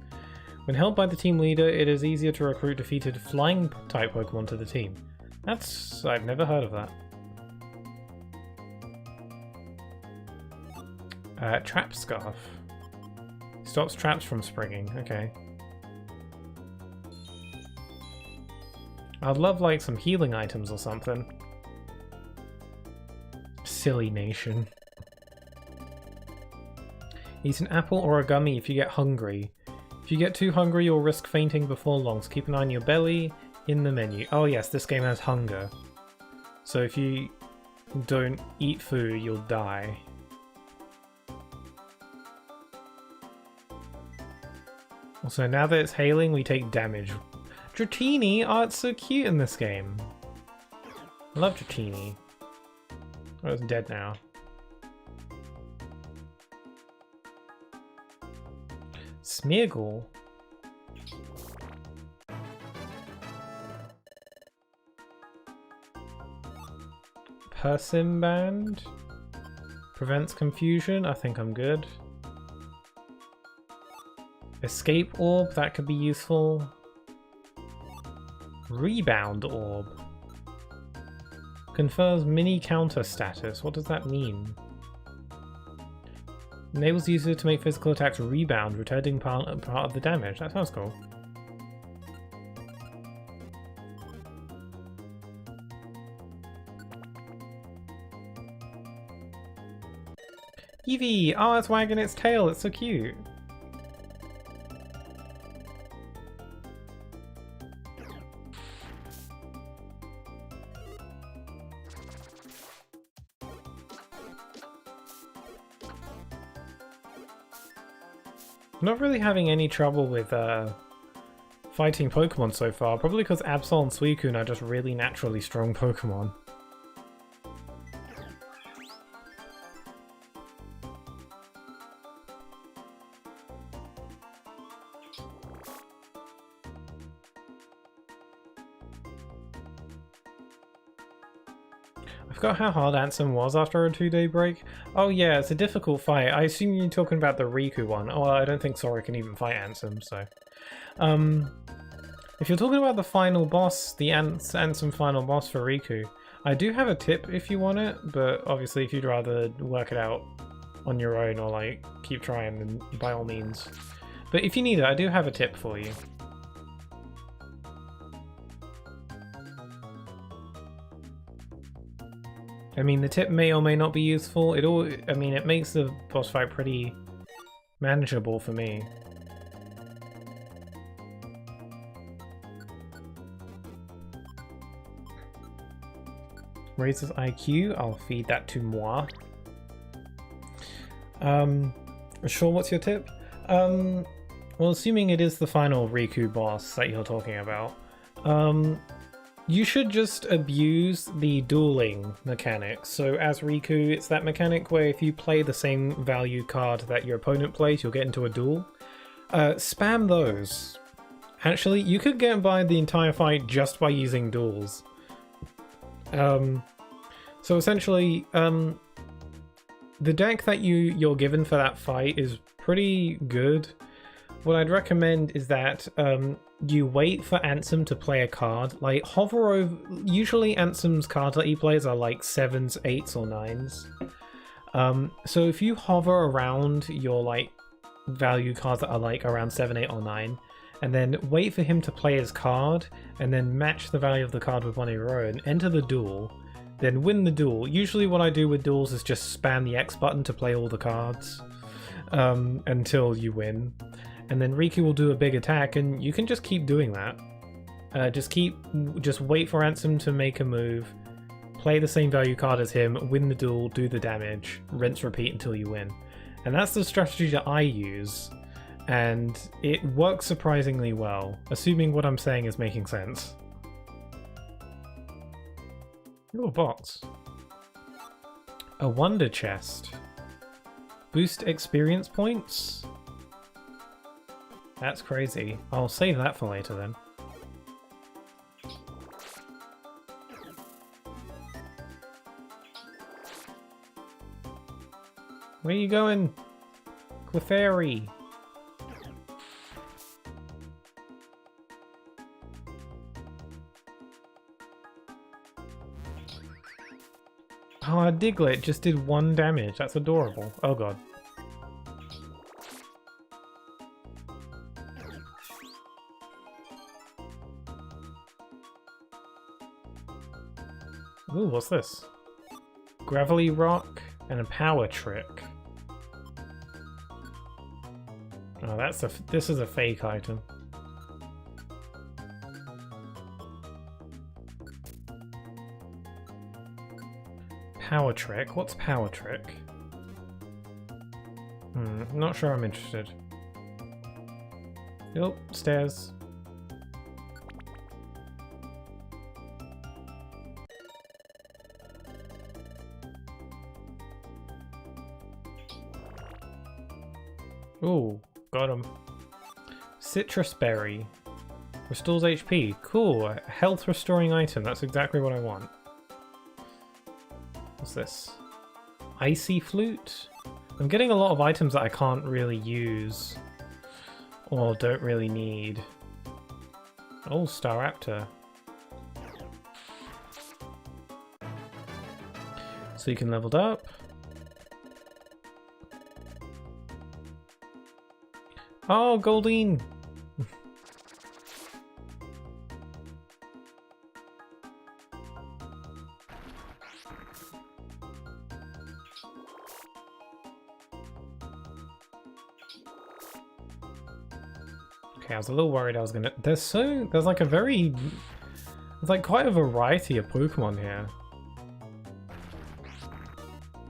When held by the team leader, it is easier to recruit defeated flying type Pokemon to the team. I've never heard of that. Trap Scarf. Stops traps from springing, okay. I'd love like some healing items or something. Silly Nation. Eat an apple or a gummy if you get hungry. If you get too hungry, you'll risk fainting before long, so keep an eye on your belly in the menu. Oh yes, this game has hunger. So if you don't eat food, you'll die. Also, now that it's hailing, we take damage. Dratini! Oh, it's so cute in this game. I love Dratini. Oh, it's dead now. Smeargle. Persimband. Prevents confusion. I think I'm good. Escape Orb. That could be useful. Rebound Orb. Confers mini counter status. What does that mean? Enables user to make physical attacks rebound, returning part of the damage. That sounds cool. Eevee! Oh, it's wagging its tail. It's so cute. I'm not really having any trouble with fighting Pokemon so far, probably because Absol and Suicune are just really naturally strong Pokemon. I forgot how hard Ansem was after a 2-day break. Oh yeah, it's a difficult fight. I assume you're talking about the Riku one. Oh, I don't think Sora can even fight Ansem, so... if you're talking about the final boss, the Ansem final boss for Riku, I do have a tip if you want it, but obviously if you'd rather work it out on your own or like keep trying, then by all means. But if you need it, I do have a tip for you. I mean, the tip may or may not be useful. I mean, it makes the boss fight pretty manageable for me. Raises IQ, I'll feed that to moi. Sure, what's your tip? Well, assuming it is the final Riku boss that you're talking about, you should just abuse the dueling mechanic. So as Riku, it's that mechanic where if you play the same value card that your opponent plays, you'll get into a duel. Spam those. Actually, you could get by the entire fight just by using duels. So essentially, the deck that you're given for that fight is pretty good. What I'd recommend is that you wait for Ansem to play a card. Like, hover over... Usually Ansem's cards that he plays are like 7s, 8s, or 9s. So if you hover around your like value cards that are like around 7, 8, or 9, and then wait for him to play his card, and then match the value of the card with one of your own, enter the duel, then win the duel. Usually what I do with duels is just spam the X button to play all the cards until you win. And then Riku will do a big attack, and you can just keep doing that. Just wait for Ansem to make a move, play the same value card as him, win the duel, do the damage, rinse, repeat until you win. And that's the strategy that I use, and it works surprisingly well, assuming what I'm saying is making sense. Ooh, a box. A wonder chest. Boost experience points? That's crazy. I'll save that for later then. Where are you going? Clefairy. Oh, Diglett just did 1 damage. That's adorable. Oh god. Ooh, what's this? Gravelly rock and a power trick. Oh, this is a fake item. Power trick? What's power trick? Not sure I'm interested. Oh, stairs. Ooh, got him. Citrus berry. Restores HP. Cool. A health restoring item. That's exactly what I want. What's this? Icy flute? I'm getting a lot of items that I can't really use. Or don't really need. Oh, Staraptor. So you can level up. Oh, Goldeen! Okay, I was a little worried I was gonna... There's like there's like quite a variety of Pokemon here.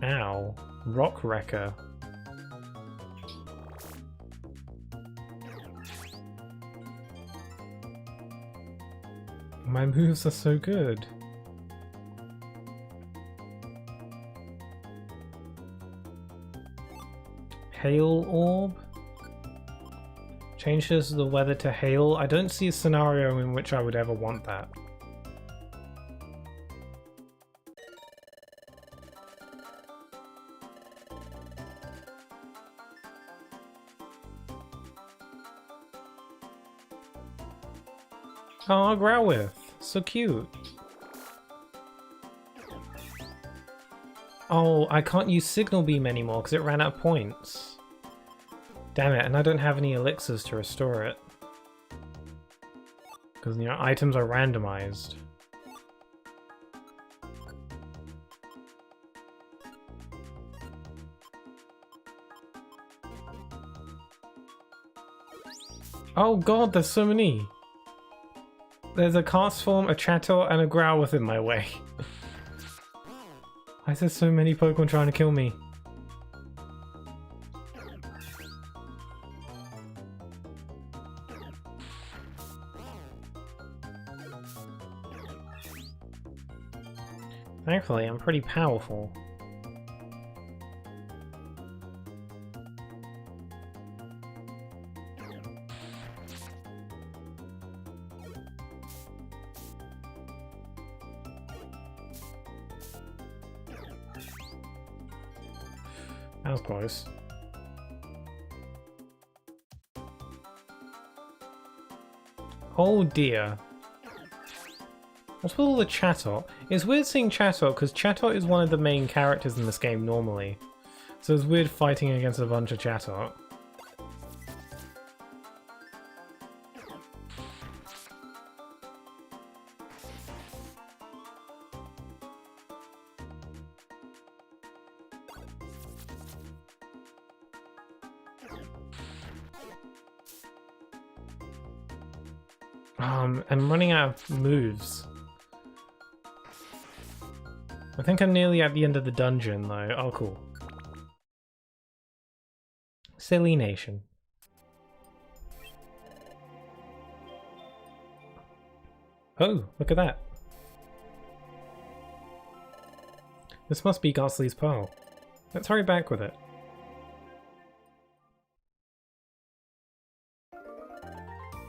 Ow. Rock Wrecker. My moves are so good. Hail Orb? Changes the weather to hail. I don't see a scenario in which I would ever want that. Oh, Growlithe. So cute. Oh, I can't use Signal Beam anymore because it ran out of points. Damn it, and I don't have any elixirs to restore it. Because, you know, items are randomized. Oh god, there's so many! There's a cast form, a Chattel, and a Growlithe in my way. Why is there so many Pokemon trying to kill me? Thankfully, I'm pretty powerful. That was close. Oh dear. What's with all the Chatot? It's weird seeing Chatot because Chatot is one of the main characters in this game normally. So it's weird fighting against a bunch of Chatot. I'm running out of moves. I think I'm nearly at the end of the dungeon though. Oh, cool. Silly Nation. Oh, look at that. This must be Ghastly's Pearl. Let's hurry back with it.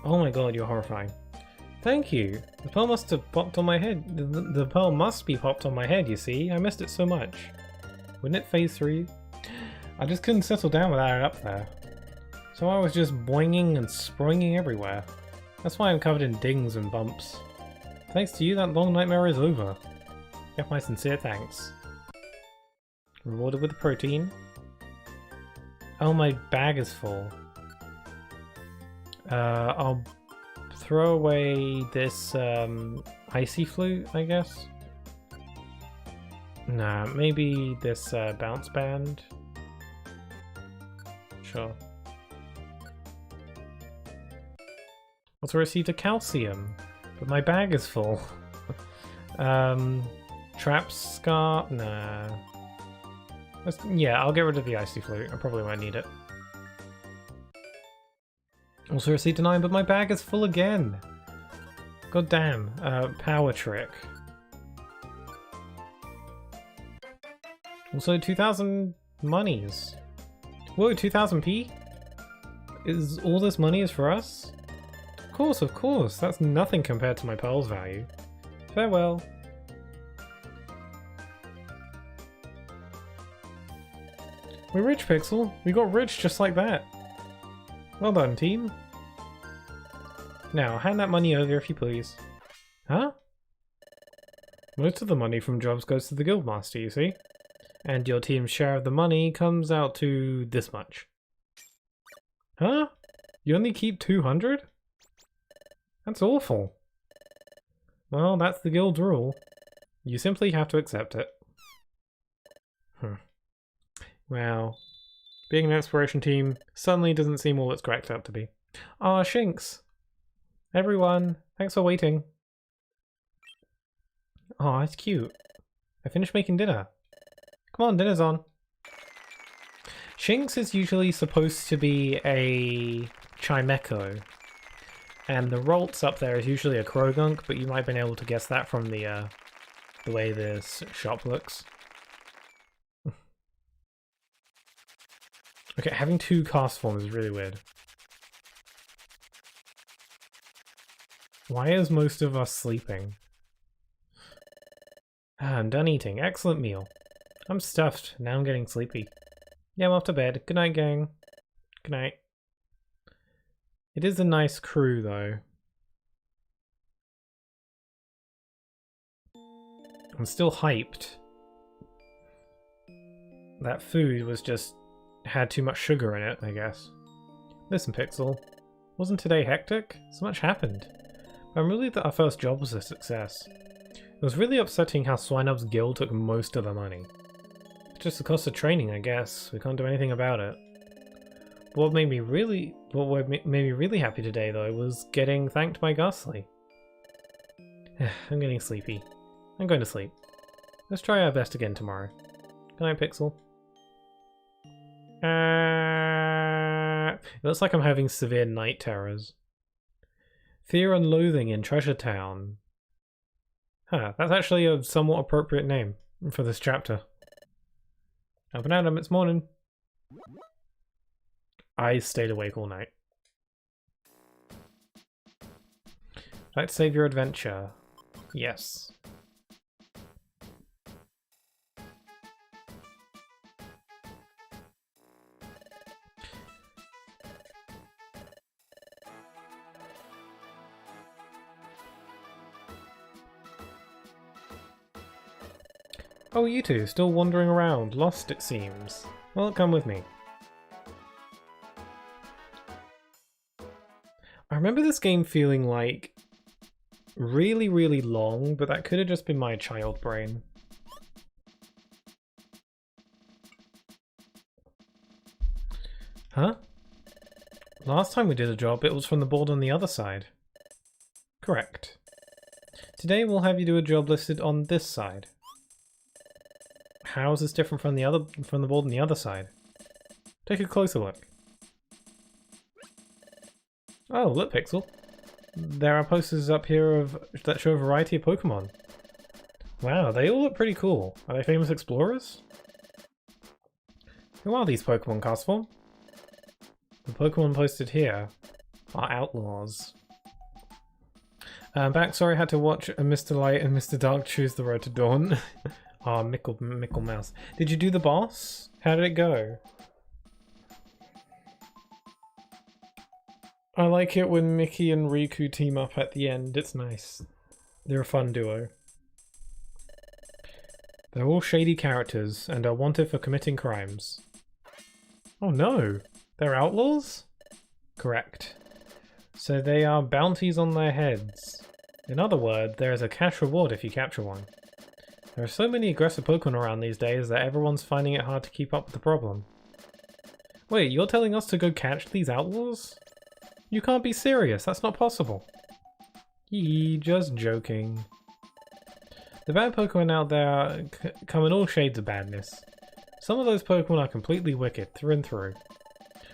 Oh my god, you're horrifying. Thank you. The pearl must have popped on my head. The pearl must be popped on my head, you see. I missed it so much. Wouldn't it phase through? I just couldn't settle down without it up there. So I was just boinging and springing everywhere. That's why I'm covered in dings and bumps. Thanks to you, that long nightmare is over. You have my sincere thanks. Rewarded with the protein. Oh, my bag is full. I'll throw away this icy flute, I guess. Nah, maybe this bounce band. Sure. Also received a calcium, but my bag is full. Trap scar? Nah. Yeah, I'll get rid of the icy flute. I probably won't need it. Also received a 9, but my bag is full again. God damn. Power trick. Also 2,000 monies. Whoa, 2,000p? Is all this money is for us? Of course. That's nothing compared to my pearl's value. Farewell. We're rich, Pixel. We got rich just like that. Well done, team. Now, hand that money over if you please. Huh? Most of the money from jobs goes to the Guildmaster, you see? And your team's share of the money comes out to this much. Huh? You only keep 200? That's awful. Well, that's the Guild's rule. You simply have to accept it. Wow. Being an exploration team suddenly doesn't seem all it's cracked up to be. Ah, Shinx! Everyone, thanks for waiting. Aw, it's cute. I finished making dinner. Come on, dinner's on. Shinx is usually supposed to be a Chimecho, and the Roltz up there is usually a Krogunk, but you might have been able to guess that from the way this shop looks. Okay, having two cast forms is really weird. Why is most of us sleeping? Ah, I'm done eating. Excellent meal. I'm stuffed. Now I'm getting sleepy. Yeah, I'm off to bed. Good night, gang. Good night. It is a nice crew, though. I'm still hyped. that food was just had too much sugar in it, I guess. Listen, Pixel, wasn't today hectic? So much happened. But I'm relieved that our first job was a success. It was really upsetting how Swinub's guild took most of the money. It's just the cost of training, I guess. We can't do anything about it. But what made me really happy today, though, was getting thanked by Ghastly. I'm getting sleepy. I'm going to sleep. Let's try our best again tomorrow. Good night, Pixel. It looks like I'm having severe night terrors. Fear and Loathing in Treasure Town. Huh, that's actually a somewhat appropriate name for this chapter. Up and Adam, it's morning. I stayed awake all night. Let's save your adventure. Yes. Oh, you two, still wandering around, lost it seems. Well, come with me. I remember this game feeling like really, really long, but that could have just been my child brain. Huh? Last time we did a job, it was from the board on the other side. Correct. Today we'll have you do a job listed on this side. How is this different from the board on the other side? Take a closer look. Oh, look, Pixel. There are posters up here that show a variety of Pokémon. Wow, they all look pretty cool. Are they famous explorers? Who are these Pokémon, Castform? The Pokémon posted here are outlaws. Sorry I had to watch Mr. Light and Mr. Dark choose the road to dawn. Ah, Mickle Mouse. Did you do the boss? How did it go? I like it when Mickey and Riku team up at the end. It's nice. They're a fun duo. They're all shady characters and are wanted for committing crimes. Oh no! They're outlaws? Correct. So they are bounties on their heads. In other words, there is a cash reward if you capture one. There are so many aggressive Pokemon around these days that everyone's finding it hard to keep up with the problem. Wait, you're telling us to go catch these outlaws? You can't be serious, that's not possible. Just joking. The bad Pokemon out there come in all shades of badness. Some of those Pokemon are completely wicked, through and through.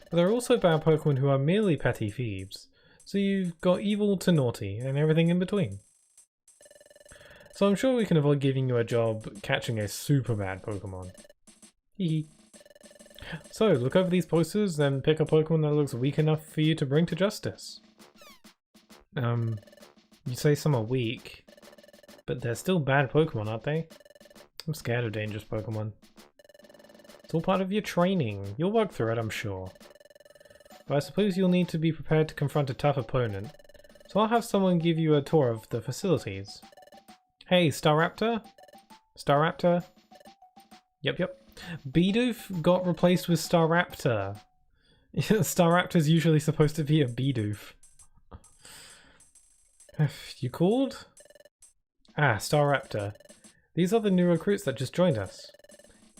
But there are also bad Pokemon who are merely petty thieves. So you've got evil to naughty, and everything in between. So I'm sure we can avoid giving you a job catching a super bad Pokemon. Hehe. So, look over these posters and pick a Pokemon that looks weak enough for you to bring to justice. You say some are weak, but they're still bad Pokemon, aren't they? I'm scared of dangerous Pokemon. It's all part of your training. You'll work through it, I'm sure. But I suppose you'll need to be prepared to confront a tough opponent. So I'll have someone give you a tour of the facilities. Hey, Staraptor? Staraptor? Yep. Bidoof got replaced with Staraptor. Staraptor's usually supposed to be a Bidoof. You called? Ah, Staraptor. These are the new recruits that just joined us.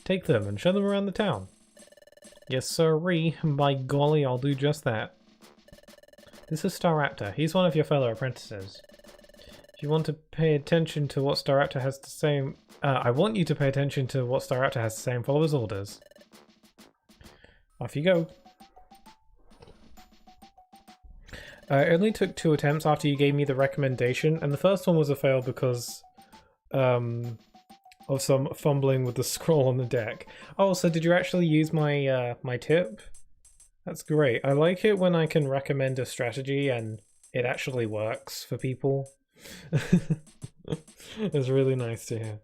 Take them and show them around the town. Yes, sirree. By golly, I'll do just that. This is Staraptor. He's one of your fellow apprentices. If you want to pay attention to what Staraptor has to say, I want you to pay attention to what Staraptor has to say and follow his orders. Off you go. It only took 2 attempts after you gave me the recommendation, and the first one was a fail because of some fumbling with the scroll on the deck. Oh, so did you actually use my my tip? That's great. I like it when I can recommend a strategy and it actually works for people. It's really nice to hear.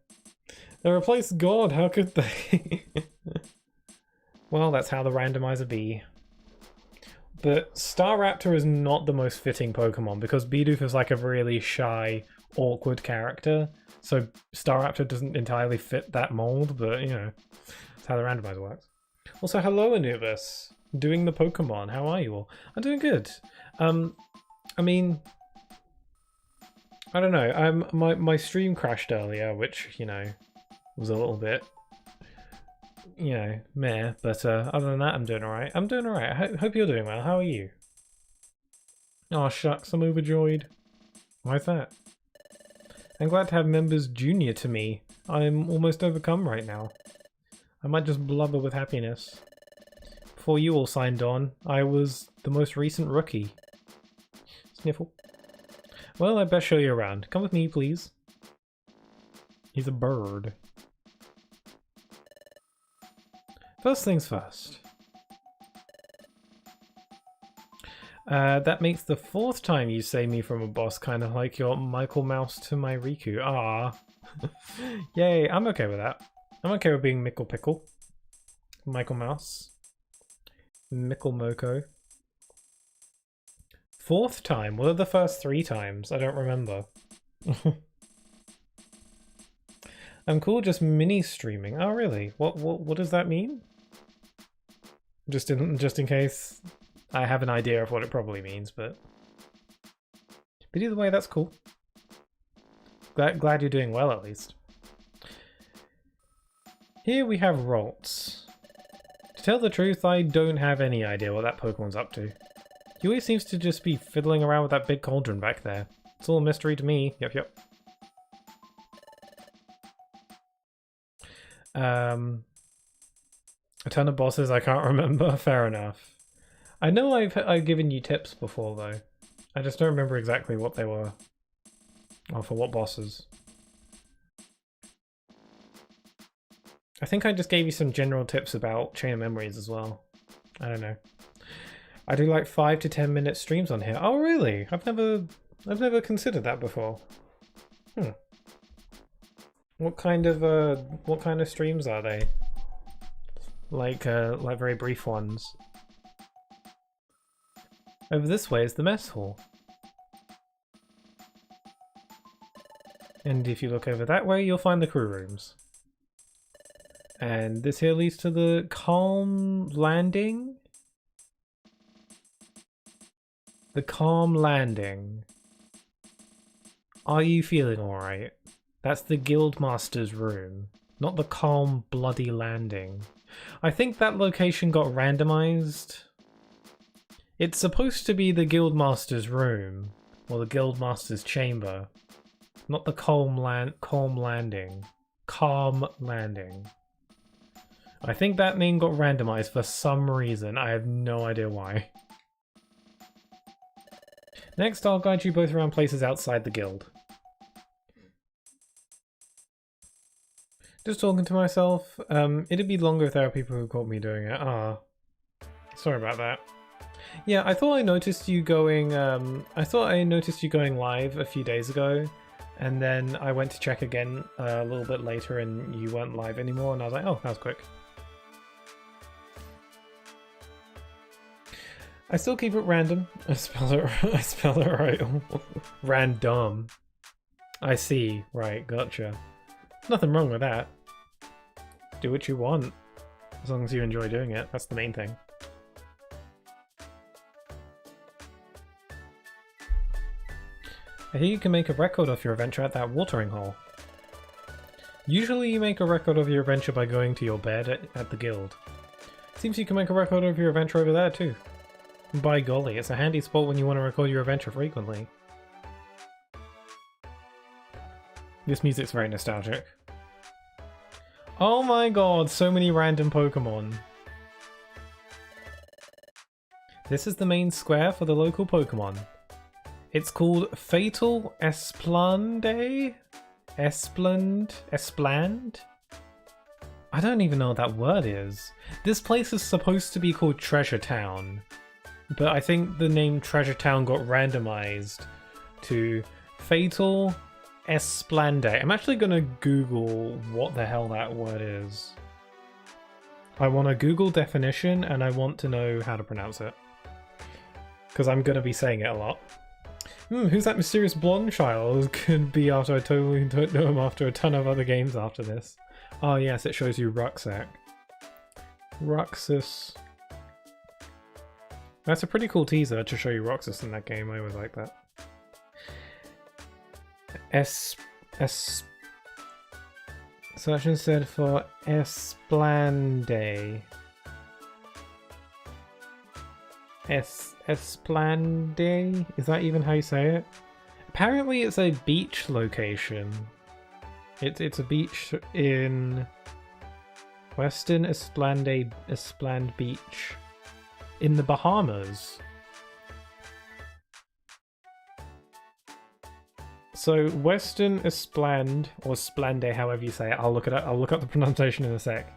They replaced God, how could they? Well, that's how the randomizer be. But Staraptor is not the most fitting Pokemon because Bidoof is like a really shy, awkward character. So Staraptor doesn't entirely fit that mold, but you know, That's how the randomizer works. Also, hello Anubis, doing the Pokemon. How are you all? I'm doing good. I mean, I don't know. My stream crashed earlier, which, you know, was a little bit, you know, meh. But other than that, I'm doing alright. I'm doing alright. I hope you're doing well. How are you? Oh shucks, I'm overjoyed. Why's that? I'm glad to have members junior to me. I'm almost overcome right now. I might just blubber with happiness. Before you all signed on, I was the most recent rookie. Sniffle. Well, I best show you around. Come with me, please. He's a bird. First things first. That makes the 4th time you save me from a boss, kind of like your Michael Mouse to my Riku. Ah, yay! I'm okay with that. I'm okay with being Mickle Pickle, Michael Mouse, Mickle Moko. 4th time. What are the first 3 times? I don't remember. I'm cool, just mini streaming. Oh, really? What does that mean? Just in case. I have an idea of what it probably means, but either way, that's cool. Glad you're doing well, at least. Here we have Roltz. To tell the truth, I don't have any idea what that Pokemon's up to. He always seems to just be fiddling around with that big cauldron back there. It's all a mystery to me. Yep. A ton of bosses I can't remember. Fair enough. I know I've given you tips before though. I just don't remember exactly what they were. Or for what bosses. I think I just gave you some general tips about Chain of Memories as well. I don't know. I do like 5 to 10 minute streams on here. Oh really? I've never considered that before. What kind of streams are they? Like very brief ones. Over this way is the mess hall. And if you look over that way, you'll find the crew rooms. And this here leads to the Calm Landing. The Calm Landing. Are you feeling alright? That's the Guildmaster's room, not the Calm Bloody Landing. I think that location got randomized. It's supposed to be the Guildmaster's room, or the Guildmaster's chamber, not the Calm Landing. Calm Landing. I think that name got randomized for some reason. I have no idea why. Next, I'll guide you both around places outside the guild. Just talking to myself. It'd be longer if there were people who caught me doing it. Ah, sorry about that. Yeah, I thought I noticed you going. I thought I noticed you going live a few days ago, and then I went to check again a little bit later, and you weren't live anymore. And I was like, oh, that was quick. I still keep it random. I spell it right. Random. I see. Right, gotcha. Nothing wrong with that. Do what you want, as long as you enjoy doing it. That's the main thing. I hear you can make a record of your adventure at that watering hole. Usually you make a record of your adventure by going to your bed at the guild. Seems you can make a record of your adventure over there too. By golly, it's a handy spot when you want to record your adventure frequently. This music's very nostalgic. Oh my god, so many random Pokemon. This is the main square for the local Pokemon. It's called Fatal Esplanade? Espland? I don't even know what that word is. This place is supposed to be called Treasure Town, but I think the name Treasure Town got randomized to Fatal Esplanade. I'm actually gonna Google what the hell that word is. I want a Google definition and I want to know how to pronounce it, because I'm gonna be saying it a lot. Who's that mysterious blonde child? Could be after I totally don't know him after a ton of other games after this. Oh yes, it shows you rucksack. Roxas. That's a pretty cool teaser to show you Roxas in that game. I always like that. Search instead for Esplande. Esplande? Is that even how you say it? Apparently it's a beach location. It's a beach in Western Espland Beach in the Bahamas. So Western Espland, or Splende, however you say it, I'll look it up. I'll look up the pronunciation in a sec.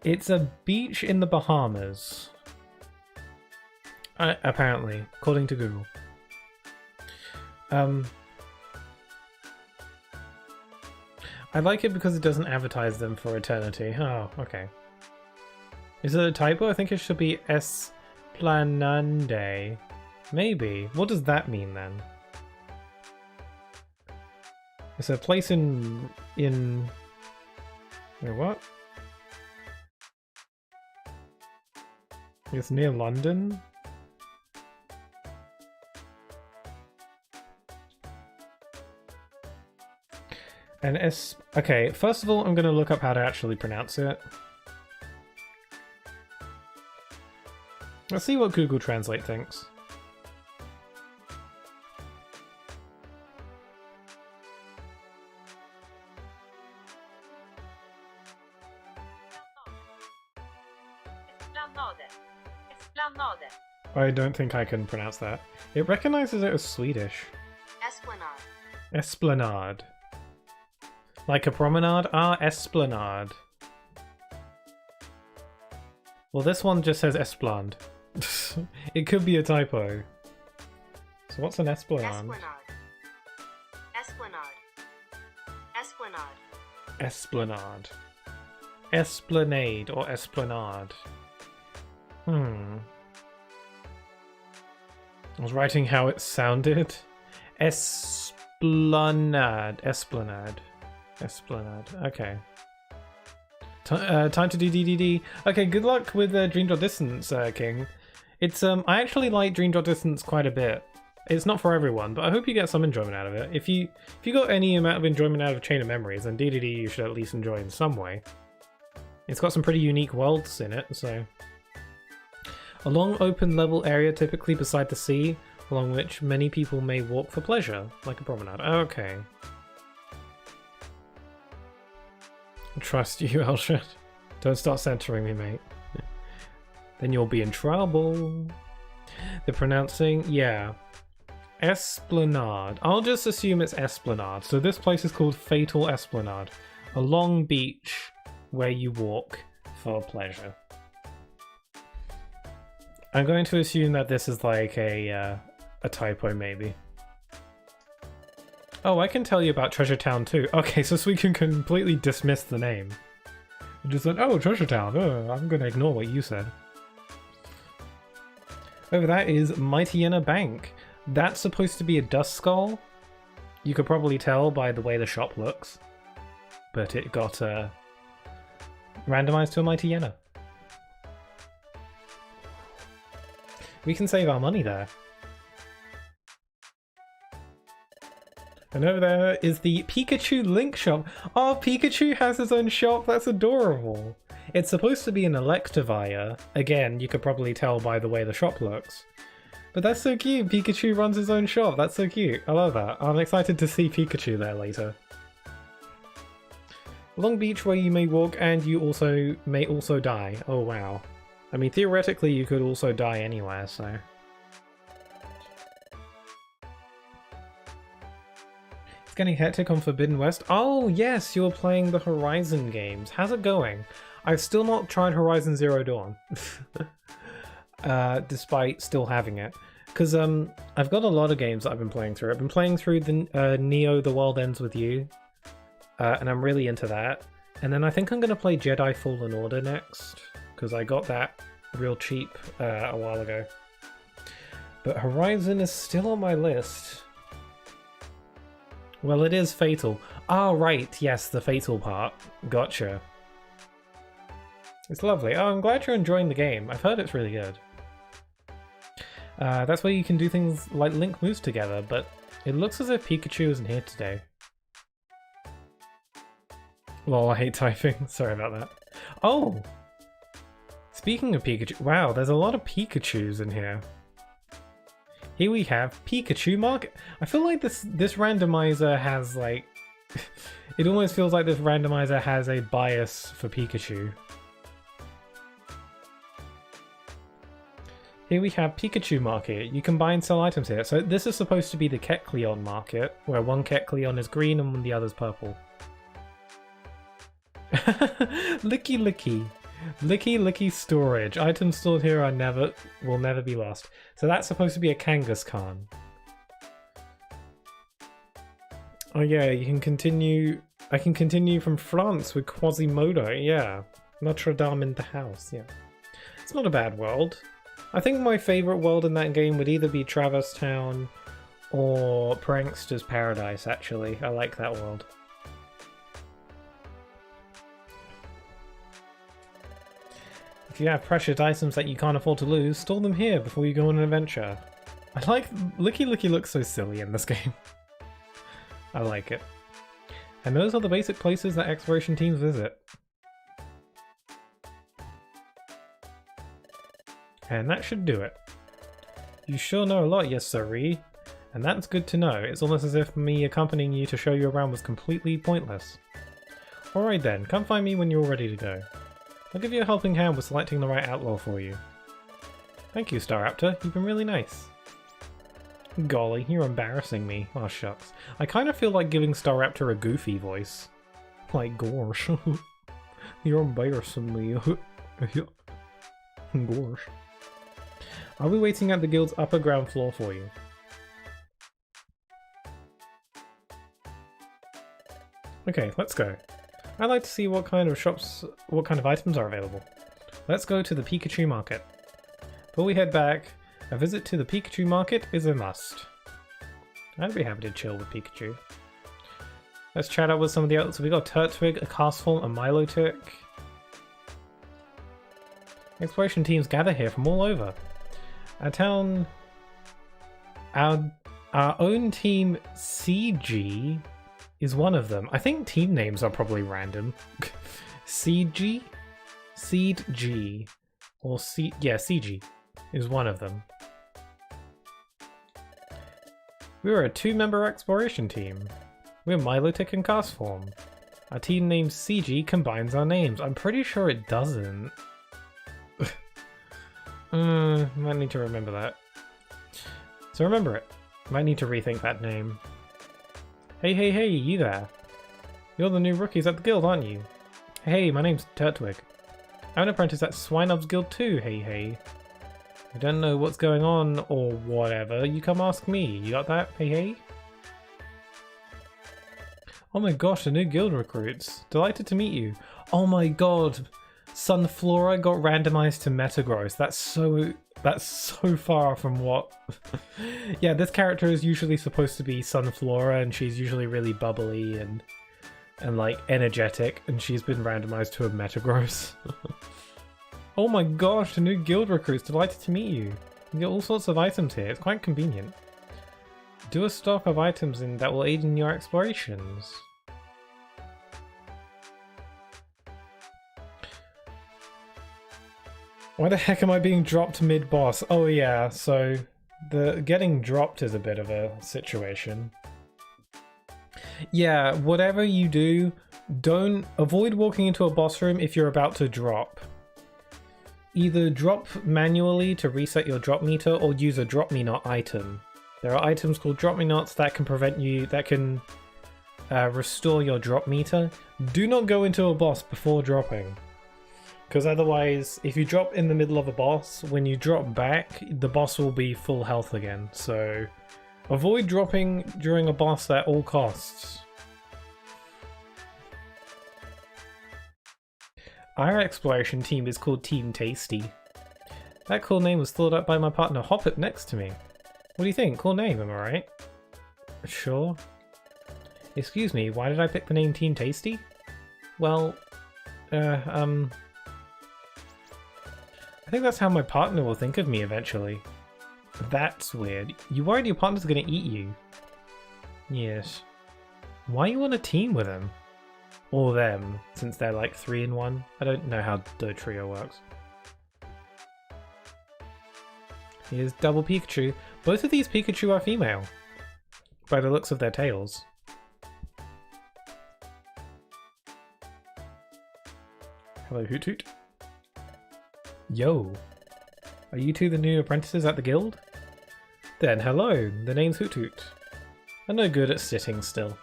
It's a beach in the Bahamas. Apparently, according to Google. I like it because it doesn't advertise them for eternity. Oh, okay. Is it a typo? I think it should be Esplanande. Maybe. What does that mean then? It's a place in... Wait, what? It's near London? And okay, first of all, I'm going to look up how to actually pronounce it. Let's see what Google Translate thinks. I don't think I can pronounce that. It recognizes it as Swedish. Esplanade. Esplanade. Like a promenade? Ah, esplanade. Well, this one just says esplanade. It could be a typo. So what's an esplanade? Esplanade. Esplanade. Esplanade. Esplanade or esplanade. I was writing how it sounded. Esplanade. Esplanade. Esplanade. Okay. Time to do DDD. Okay, good luck with Dream Drop Distance, King. It's I actually like Dream Drop Distance quite a bit. It's not for everyone, but I hope you get some enjoyment out of it. If you got any amount of enjoyment out of Chain of Memories, then DDD you should at least enjoy in some way. It's got some pretty unique worlds in it, so. A long open level area typically beside the sea, along which many people may walk for pleasure, like a promenade. Okay. Trust you, Elshad. Don't start censoring me, mate. Then you'll be in trouble. The pronouncing, yeah. Esplanade. I'll just assume it's Esplanade. So this place is called Fatal Esplanade. A long beach where you walk for pleasure. I'm going to assume that this is like a typo, maybe. Oh, I can tell you about Treasure Town too. Okay, so we can completely dismiss the name. You just went, oh, Treasure Town. Oh, I'm gonna ignore what you said. Over that is Mighty Yenna Bank. That's supposed to be a dust skull. You could probably tell by the way the shop looks. But it got randomized to a Mighty Yenna. We can save our money there. And over there is the Pikachu Link Shop. Oh, Pikachu has his own shop. That's adorable. It's supposed to be an Electivire. Again, you could probably tell by the way the shop looks. But that's so cute. Pikachu runs his own shop. That's so cute. I love that. I'm excited to see Pikachu there later. Long beach where you may walk and you may also die. Oh, wow. I mean, theoretically, you could also die anywhere, so... It's getting hectic on Forbidden West. Oh, yes, you're playing the Horizon games. How's it going? I've still not tried Horizon Zero Dawn. Despite still having it. Because I've got a lot of games that I've been playing through. I've been playing through the Neo The World Ends With You. And I'm really into that. And then I think I'm going to play Jedi Fallen Order next. Because I got that real cheap a while ago. But Horizon is still on my list. Well, it is Fatal. Ah, right, yes, the Fatal part. Gotcha. It's lovely. Oh, I'm glad you're enjoying the game. I've heard it's really good. That's where you can do things like link moves together, but it looks as if Pikachu isn't here today. Lol, I hate typing. Sorry about that. Oh! Speaking of Pikachu, wow, there's a lot of Pikachus in here. Here we have Pikachu Market. I feel like this randomizer has like... it almost feels like this randomizer has a bias for Pikachu. Here we have Pikachu Market. You can buy and sell items here. So this is supposed to be the Kecleon Market, where one Kecleon is green and the other's purple. Licky Licky. Licky Licky storage. Items stored here will never be lost. So that's supposed to be a Kangaskhan. Oh yeah, you can continue. I can continue from France with Quasimodo. Yeah, Notre Dame in the house. Yeah, it's not a bad world. I think my favorite world in that game would either be Traverse Town or Prankster's Paradise. Actually, I like that world. If you have precious items that you can't afford to lose, store them here before you go on an adventure. I like... Licky Licky looks so silly in this game. I like it. And those are the basic places that exploration teams visit. And that should do it. You sure know a lot, yes sirree. And that's good to know. It's almost as if me accompanying you to show you around was completely pointless. Alright then, come find me when you're ready to go. I'll give you a helping hand with selecting the right outlaw for you. Thank you, Staraptor. You've been really nice. Golly, you're embarrassing me. Oh, shucks. I kind of feel like giving Staraptor a goofy voice. Like, gosh. You're embarrassing me. Gosh. I'll be waiting at the guild's upper ground floor for you. Okay, let's go. I'd like to see what kind of items are available. Let's go to the Pikachu Market. Before we head back, a visit to the Pikachu Market is a must. I'd be happy to chill with Pikachu. Let's chat out with some of the others. We got Turtwig, a Castform, a Milotic. Exploration teams gather here from all over. Our own team CG is one of them. I think team names are probably random. CG? Seed G. Or CG is one of them. We're a 2-member exploration team. We're Milotic and Castform. Our team name CG combines our names. I'm pretty sure it doesn't. Might need to remember that. So remember it. Might need to rethink that name. Hey, you there. You're the new rookies at the guild, aren't you? Hey, my name's Turtwig. I'm an apprentice at Swinub's Guild too, hey. You don't know what's going on or whatever, you come ask me. You got that, hey? Oh my gosh, the new guild recruits. Delighted to meet you. Oh my god, Sunflora got randomized to Metagross. That's so far from what... Yeah, this character is usually supposed to be Sunflora, and she's usually really bubbly and like energetic, and she's been randomized to a Metagross. Oh my gosh, the new guild recruits. Delighted to meet you. You get all sorts of items here. It's quite convenient. Do a stock of items that will aid in your explorations. Why the heck am I being dropped mid-boss? Oh yeah, so the getting dropped is a bit of a situation. Yeah, whatever you do, avoid walking into a boss room if you're about to drop. Either drop manually to reset your drop meter or use a drop me not item. There are items called drop me nots that can restore your drop meter. Do not go into a boss before dropping. Because otherwise, if you drop in the middle of a boss, when you drop back, the boss will be full health again. So avoid dropping during a boss at all costs. Our exploration team is called Team Tasty. That cool name was thought up by my partner Hoppet next to me. What do you think? Cool name, am I right? Sure. Excuse me, why did I pick the name Team Tasty? Well, think that's how my partner will think of me eventually. That's weird. You worried your partner's gonna eat you? Yes. Why are you on a team with him? Or them, since they're like 3 in 1? I don't know how the trio works. Here's double Pikachu. Both of these Pikachu are female, by the looks of their tails. Hello, Hoot Hoot. Yo. Are you two the new apprentices at the guild? Then hello, the name's Hoot Hoot. I'm no good at sitting still.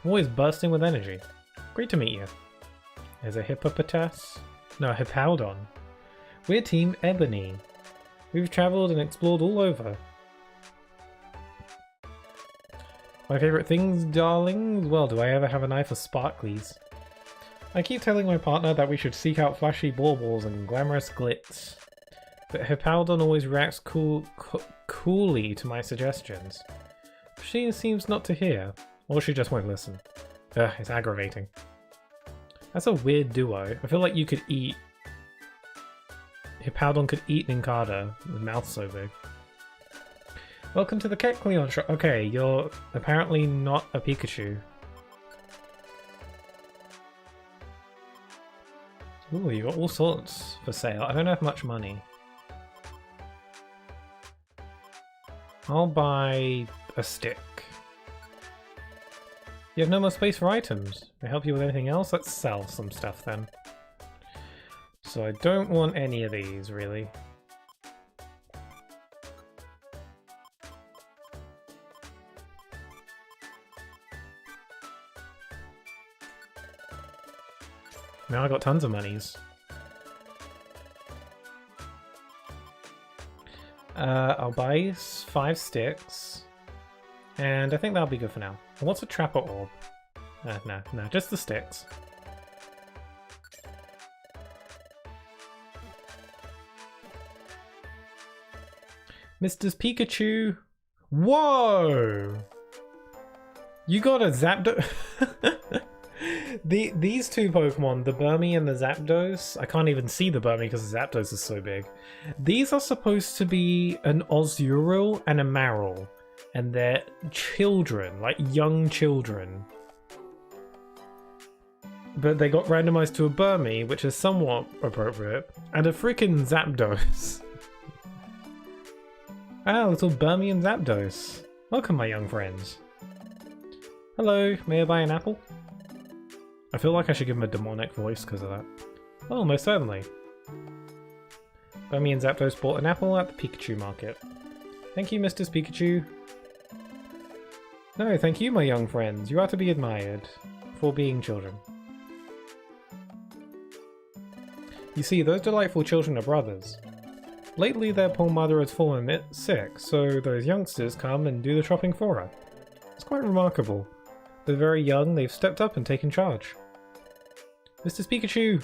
I'm always bursting with energy. Great to meet you. There's a Hippopotas. No, a Hippowdon. We're Team Ebony. We've travelled and explored all over. My favourite things, darlings? Well, do I ever have an eye for sparklies? I keep telling my partner that we should seek out flashy baubles and glamorous glitz. But Hippowdon always reacts coolly to my suggestions. She seems not to hear, or she just won't listen. Ugh, it's aggravating. That's a weird duo. I feel like you could eat... Hippowdon could eat Nincada. The mouth's so big. Welcome to the Kecleon shop. Okay, you're apparently not a Pikachu. Ooh, you got all sorts for sale. I don't have much money. I'll buy a stick. You have no more space for items. Can I help you with anything else? Let's sell some stuff then. So I don't want any of these, really. Now I got tons of monies. I'll buy 5 sticks. And I think that'll be good for now. And what's a Trapper Orb? No, just the sticks. Mr. Pikachu! Whoa! You got a Zapdos? These two Pokemon, the Burmy and the Zapdos, I can't even see the Burmy because the Zapdos is so big. These are supposed to be an Ozzuril and a Marill. And they're children, like young children. But they got randomized to a Burmy, which is somewhat appropriate, and a freaking Zapdos. Ah, little Burmy and Zapdos. Welcome, my young friends. Hello, may I buy an apple? I feel like I should give him a demonic voice because of that. Oh, most certainly. Burmy and Zapdos bought an apple at the Pikachu market. Thank you, Mr. Pikachu. No, thank you, my young friends. You are to be admired for being children. You see, those delightful children are brothers. Lately, their poor mother has fallen sick, so those youngsters come and do the shopping for her. It's quite remarkable. They're very young, they've stepped up and taken charge. Mr. Pikachu!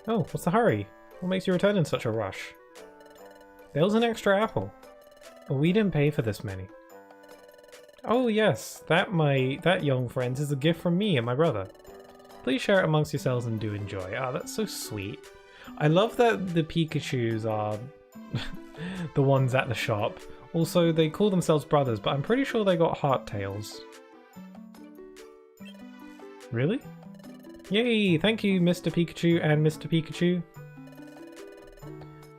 Oh, what's the hurry? What makes you return in such a rush? There was an extra apple. But we didn't pay for this many. Oh yes, that young friends is a gift from me and my brother. Please share it amongst yourselves and do enjoy. Ah, that's so sweet. I love that the Pikachus are the ones at the shop. Also, they call themselves brothers, but I'm pretty sure they got heart tails. Really? Yay! Thank you, Mr. Pikachu and Mr. Pikachu.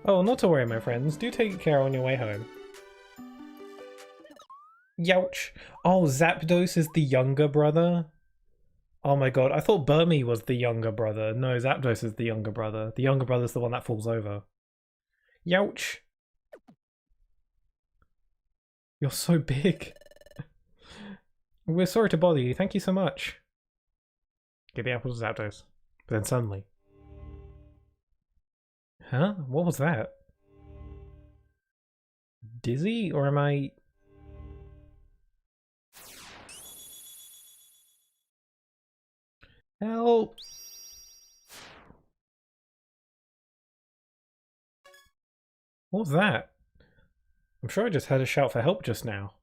Oh, not to worry, my friends. Do take care on your way home. Youch! Oh, Zapdos is the younger brother? Oh my god, I thought Burmy was the younger brother. No, Zapdos is the younger brother. The younger brother's the one that falls over. Youch! You're so big. We're sorry to bother you. Thank you so much. Get the apple to Zapdos. But then suddenly... Huh? What was that? Dizzy? Or am I... Help! What was that? I'm sure I just heard a shout for help just now.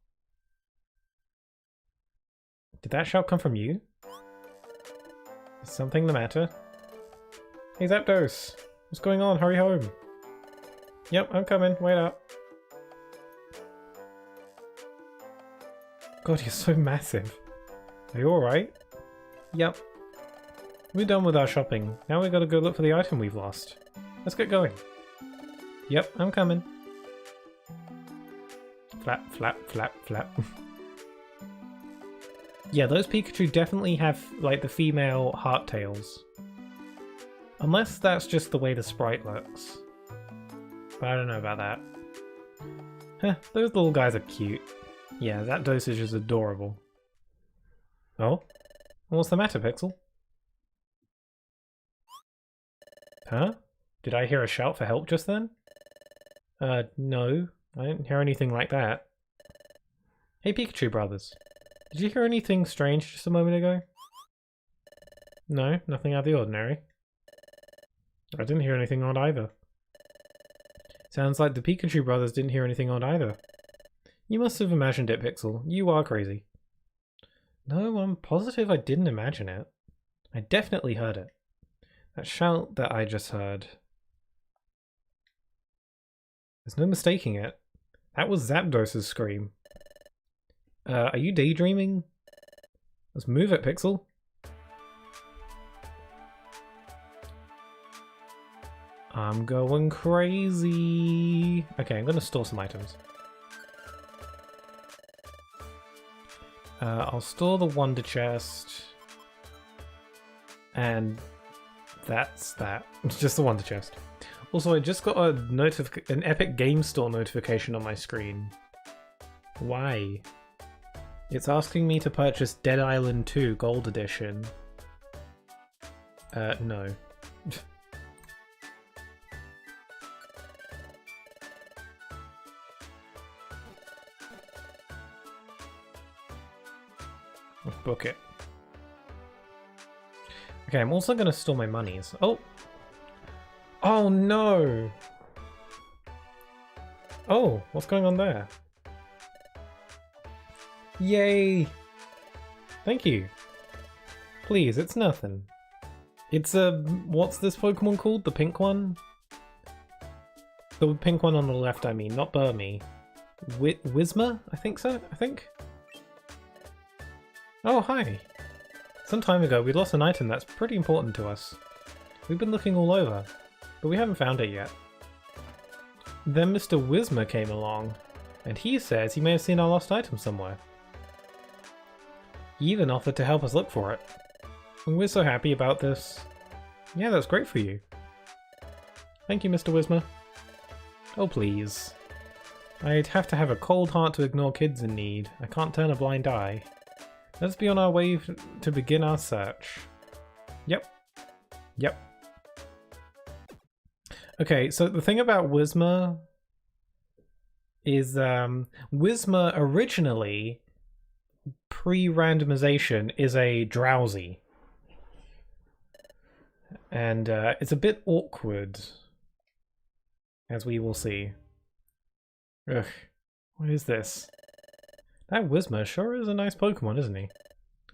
Did that shout come from you? Is something the matter? Hey Zapdos! What's going on? Hurry home! Yep, I'm coming. Wait up. God, you're so massive. Are you alright? Yep. We're done with our shopping. Now we gotta go look for the item we've lost. Let's get going. Yep, I'm coming. Flap, flap, flap, flap. Yeah, those Pikachu definitely have, like, the female heart tails. Unless that's just the way the sprite looks. But I don't know about that. Huh, those little guys are cute. Yeah, that dosage is adorable. Oh? What's the matter, Pixel? Huh? Did I hear a shout for help just then? No. I didn't hear anything like that. Hey Pikachu brothers. Did you hear anything strange just a moment ago? No, nothing out of the ordinary. I didn't hear anything odd either. Sounds like the Pikachu brothers didn't hear anything odd either. You must have imagined it, Pixel. You are crazy. No, I'm positive I didn't imagine it. I definitely heard it. That shout that I just heard. There's no mistaking it. That was Zapdos's scream. Are you daydreaming? Let's move it, Pixel. I'm going crazy. Okay, I'm gonna store some items. I'll store the Wonder Chest. And that's that. It's just the Wonder Chest. Also, I just got an Epic Game Store notification on my screen. Why? It's asking me to purchase Dead Island 2 Gold Edition. No. Book it. Okay, I'm also gonna store my monies. Oh! Oh no! Oh, what's going on there? Yay! Thank you. Please, it's nothing. It's what's this Pokemon called? The pink one? The pink one on the left, I mean, not Burmy. Whismer? I think so, I think? Oh, hi! Some time ago we lost an item that's pretty important to us. We've been looking all over, but we haven't found it yet. Then Mr. Whismer came along, and he says he may have seen our lost item somewhere. He even offered to help us look for it. And we're so happy about this. Yeah, that's great for you. Thank you, Mr. Whismer. Oh, please. I'd have to have a cold heart to ignore kids in need. I can't turn a blind eye. Let's be on our way to begin our search. Yep. Yep. Okay, so the thing about Whismer is Whismer originally, pre-randomization, is a Drowsy. And it's a bit awkward, as we will see. Ugh, what is this? That Whismer sure is a nice Pokemon, isn't he?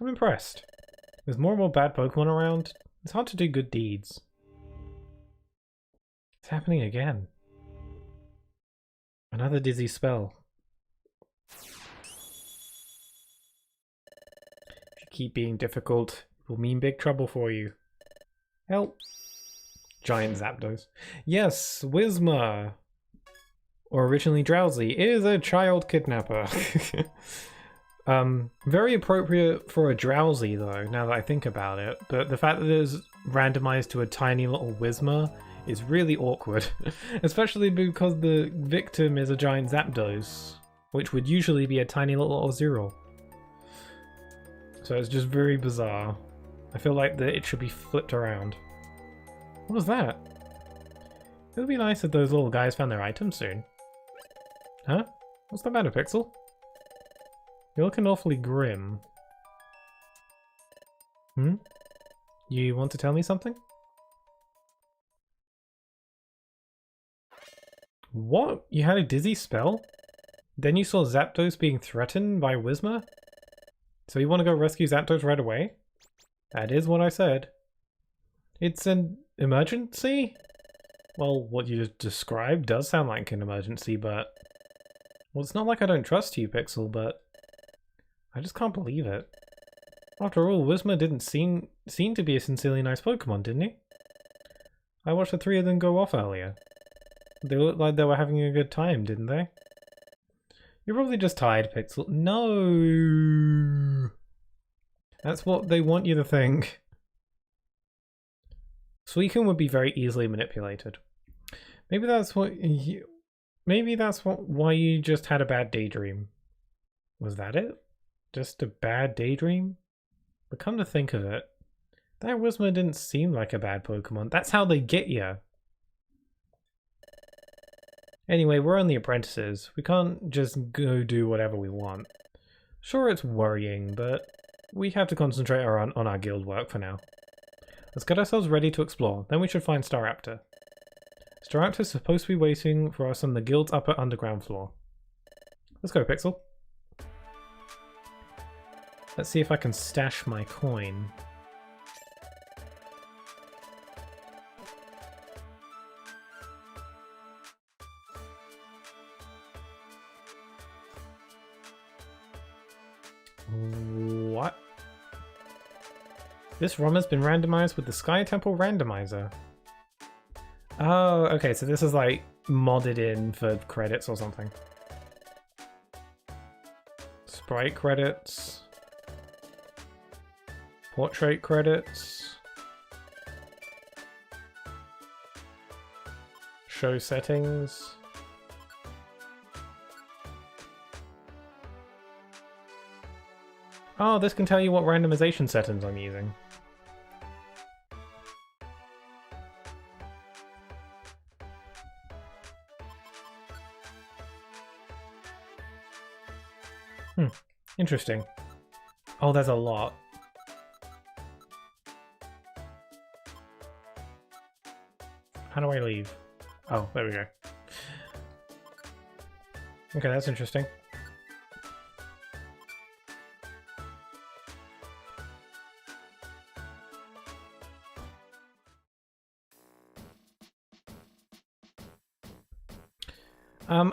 I'm impressed. There's more and more bad Pokemon around. It's hard to do good deeds. It's happening again. Another dizzy spell. If you keep being difficult, it will mean big trouble for you. Help! Giant Zapdos. Yes, Whismer! Or originally Drowsy, is a child kidnapper. Very appropriate for a Drowsy though, now that I think about it, but the fact that it's randomized to a tiny little Whismer is really awkward, especially because the victim is a giant Zapdos, which would usually be a tiny little Ozyril. So it's just very bizarre. I feel like it should be flipped around. What was that? It would be nice if those little guys found their items soon. Huh? What's the matter, Pixel? You're looking awfully grim. Hmm? You want to tell me something? What? You had a dizzy spell? Then you saw Zapdos being threatened by Whismer? So you want to go rescue Zapdos right away? That is what I said. It's an emergency? Well, what you just described does sound like an emergency, but... Well, it's not like I don't trust you, Pixel, but... I just can't believe it. After all, Whismur didn't seem to be a sincerely nice Pokemon, didn't he? I watched the three of them go off earlier. They looked like they were having a good time, didn't they? You're probably just tired, Pixel. No! That's what they want you to think. Suicune would be very easily manipulated. Maybe that's why you just had a bad daydream. Was that it? Just a bad daydream? But come to think of it, that Whismur didn't seem like a bad Pokemon. That's how they get you. Anyway, we're only apprentices. We can't just go do whatever we want. Sure, it's worrying, but we have to concentrate on our guild work for now. Let's get ourselves ready to explore, then we should find Staraptor. Staraptor's supposed to be waiting for us on the guild's upper underground floor. Let's go, Pixel. Let's see if I can stash my coin. What? This ROM has been randomized with the Sky Temple Randomizer. Oh, okay, so this is like modded in for credits or something. Sprite credits. Portrait credits. Show settings. Oh, this can tell you what randomization settings I'm using. Interesting. Oh, there's a lot. How do I leave? Oh, there we go. Okay, that's interesting.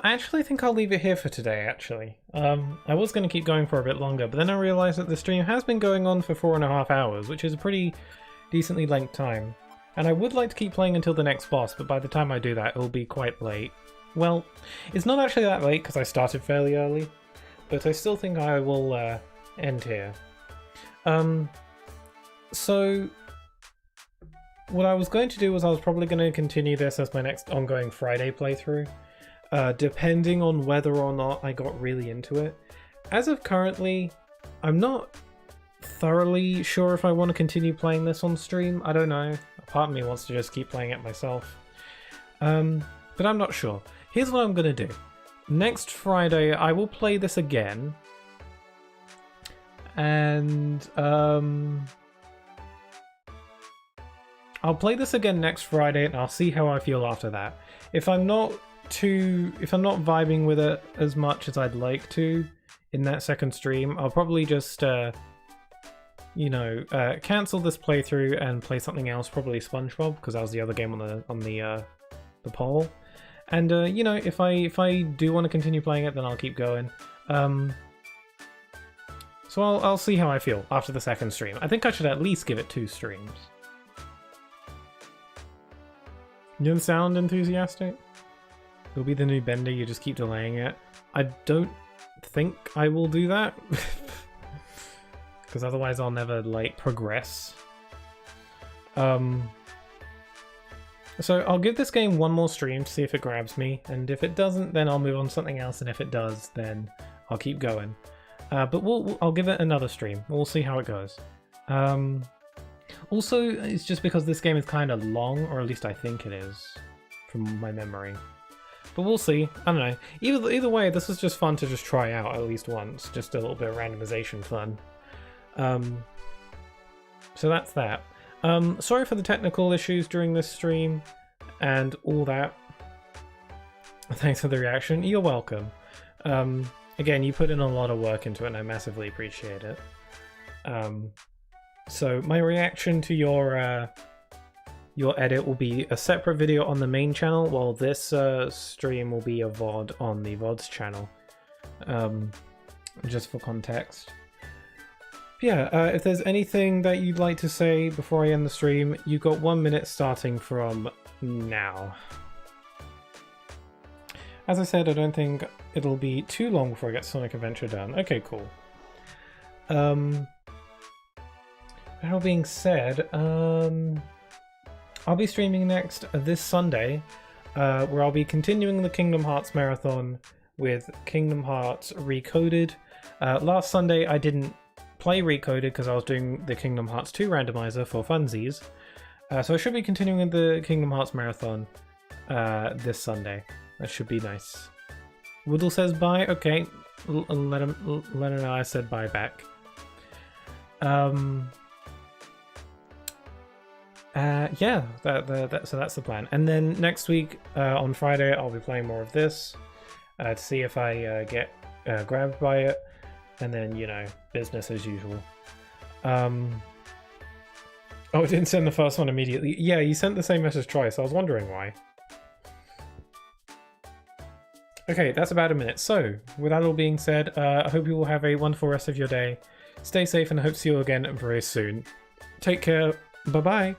I actually think I'll leave it here for today, actually. I was going to keep going for a bit longer, but then I realised that the stream has been going on for 4.5 hours, which is a pretty decently length time. And I would like to keep playing until the next boss, but by the time I do that, it'll be quite late. Well, it's not actually that late because I started fairly early, but I still think I will end here. So what I was going to do was I was probably going to continue this as my next ongoing Friday playthrough. Depending on whether or not I got really into it. As of currently, I'm not thoroughly sure if I want to continue playing this on stream. I don't know. A part of me wants to just keep playing it myself. But I'm not sure. Here's what I'm going to do. Next Friday, I will play this again. And I'll play this again next Friday and I'll see how I feel after that. If I'm not vibing with it as much as I'd like to in that second stream, I'll probably just cancel this playthrough and play something else, probably SpongeBob, because that was the other game on the poll. And if I do want to continue playing it, then I'll keep going. So I'll see how I feel after the second stream. I think I should at least give it 2 streams. You don't sound enthusiastic? It'll be the new Bender, you just keep delaying it. I don't think I will do that. Because otherwise I'll never, progress. So I'll give this game 1 more stream to see if it grabs me. And if it doesn't, then I'll move on to something else. And if it does, then I'll keep going. But I'll give it another stream. We'll see how it goes. Also, it's just because this game is kind of long, or at least I think it is, from my memory. But we'll see. I don't know. Either way, this is just fun to just try out at least once. Just a little bit of randomization fun. So that's that. Sorry for the technical issues during this stream and all that. Thanks for the reaction. You're welcome. Again, you put in a lot of work into it and I massively appreciate it. So my reaction to your your edit will be a separate video on the main channel, while this stream will be a VOD on the VODs channel. Just for context. Yeah, if there's anything that you'd like to say before I end the stream, you've got 1 minute starting from now. As I said, I don't think it'll be too long before I get Sonic Adventure done. Okay, cool. That all being said, I'll be streaming next this Sunday, where I'll be continuing the Kingdom Hearts marathon with Kingdom Hearts Recoded. Last Sunday I didn't play Recoded because I was doing the Kingdom Hearts 2 randomizer for funsies. So I should be continuing the Kingdom Hearts marathon this Sunday. That should be nice. Woodle says bye. Okay, let him know I said bye back. Yeah, so that's the plan. And then next week on Friday, I'll be playing more of this to see if I get grabbed by it, and then, you know, business as usual. Oh, it didn't send the first one immediately. Yeah, you sent the same message twice. I was wondering why. Okay, that's about a minute. So, with that all being said, I hope you all have a wonderful rest of your day. Stay safe, and I hope to see you again very soon. Take care. Bye-bye.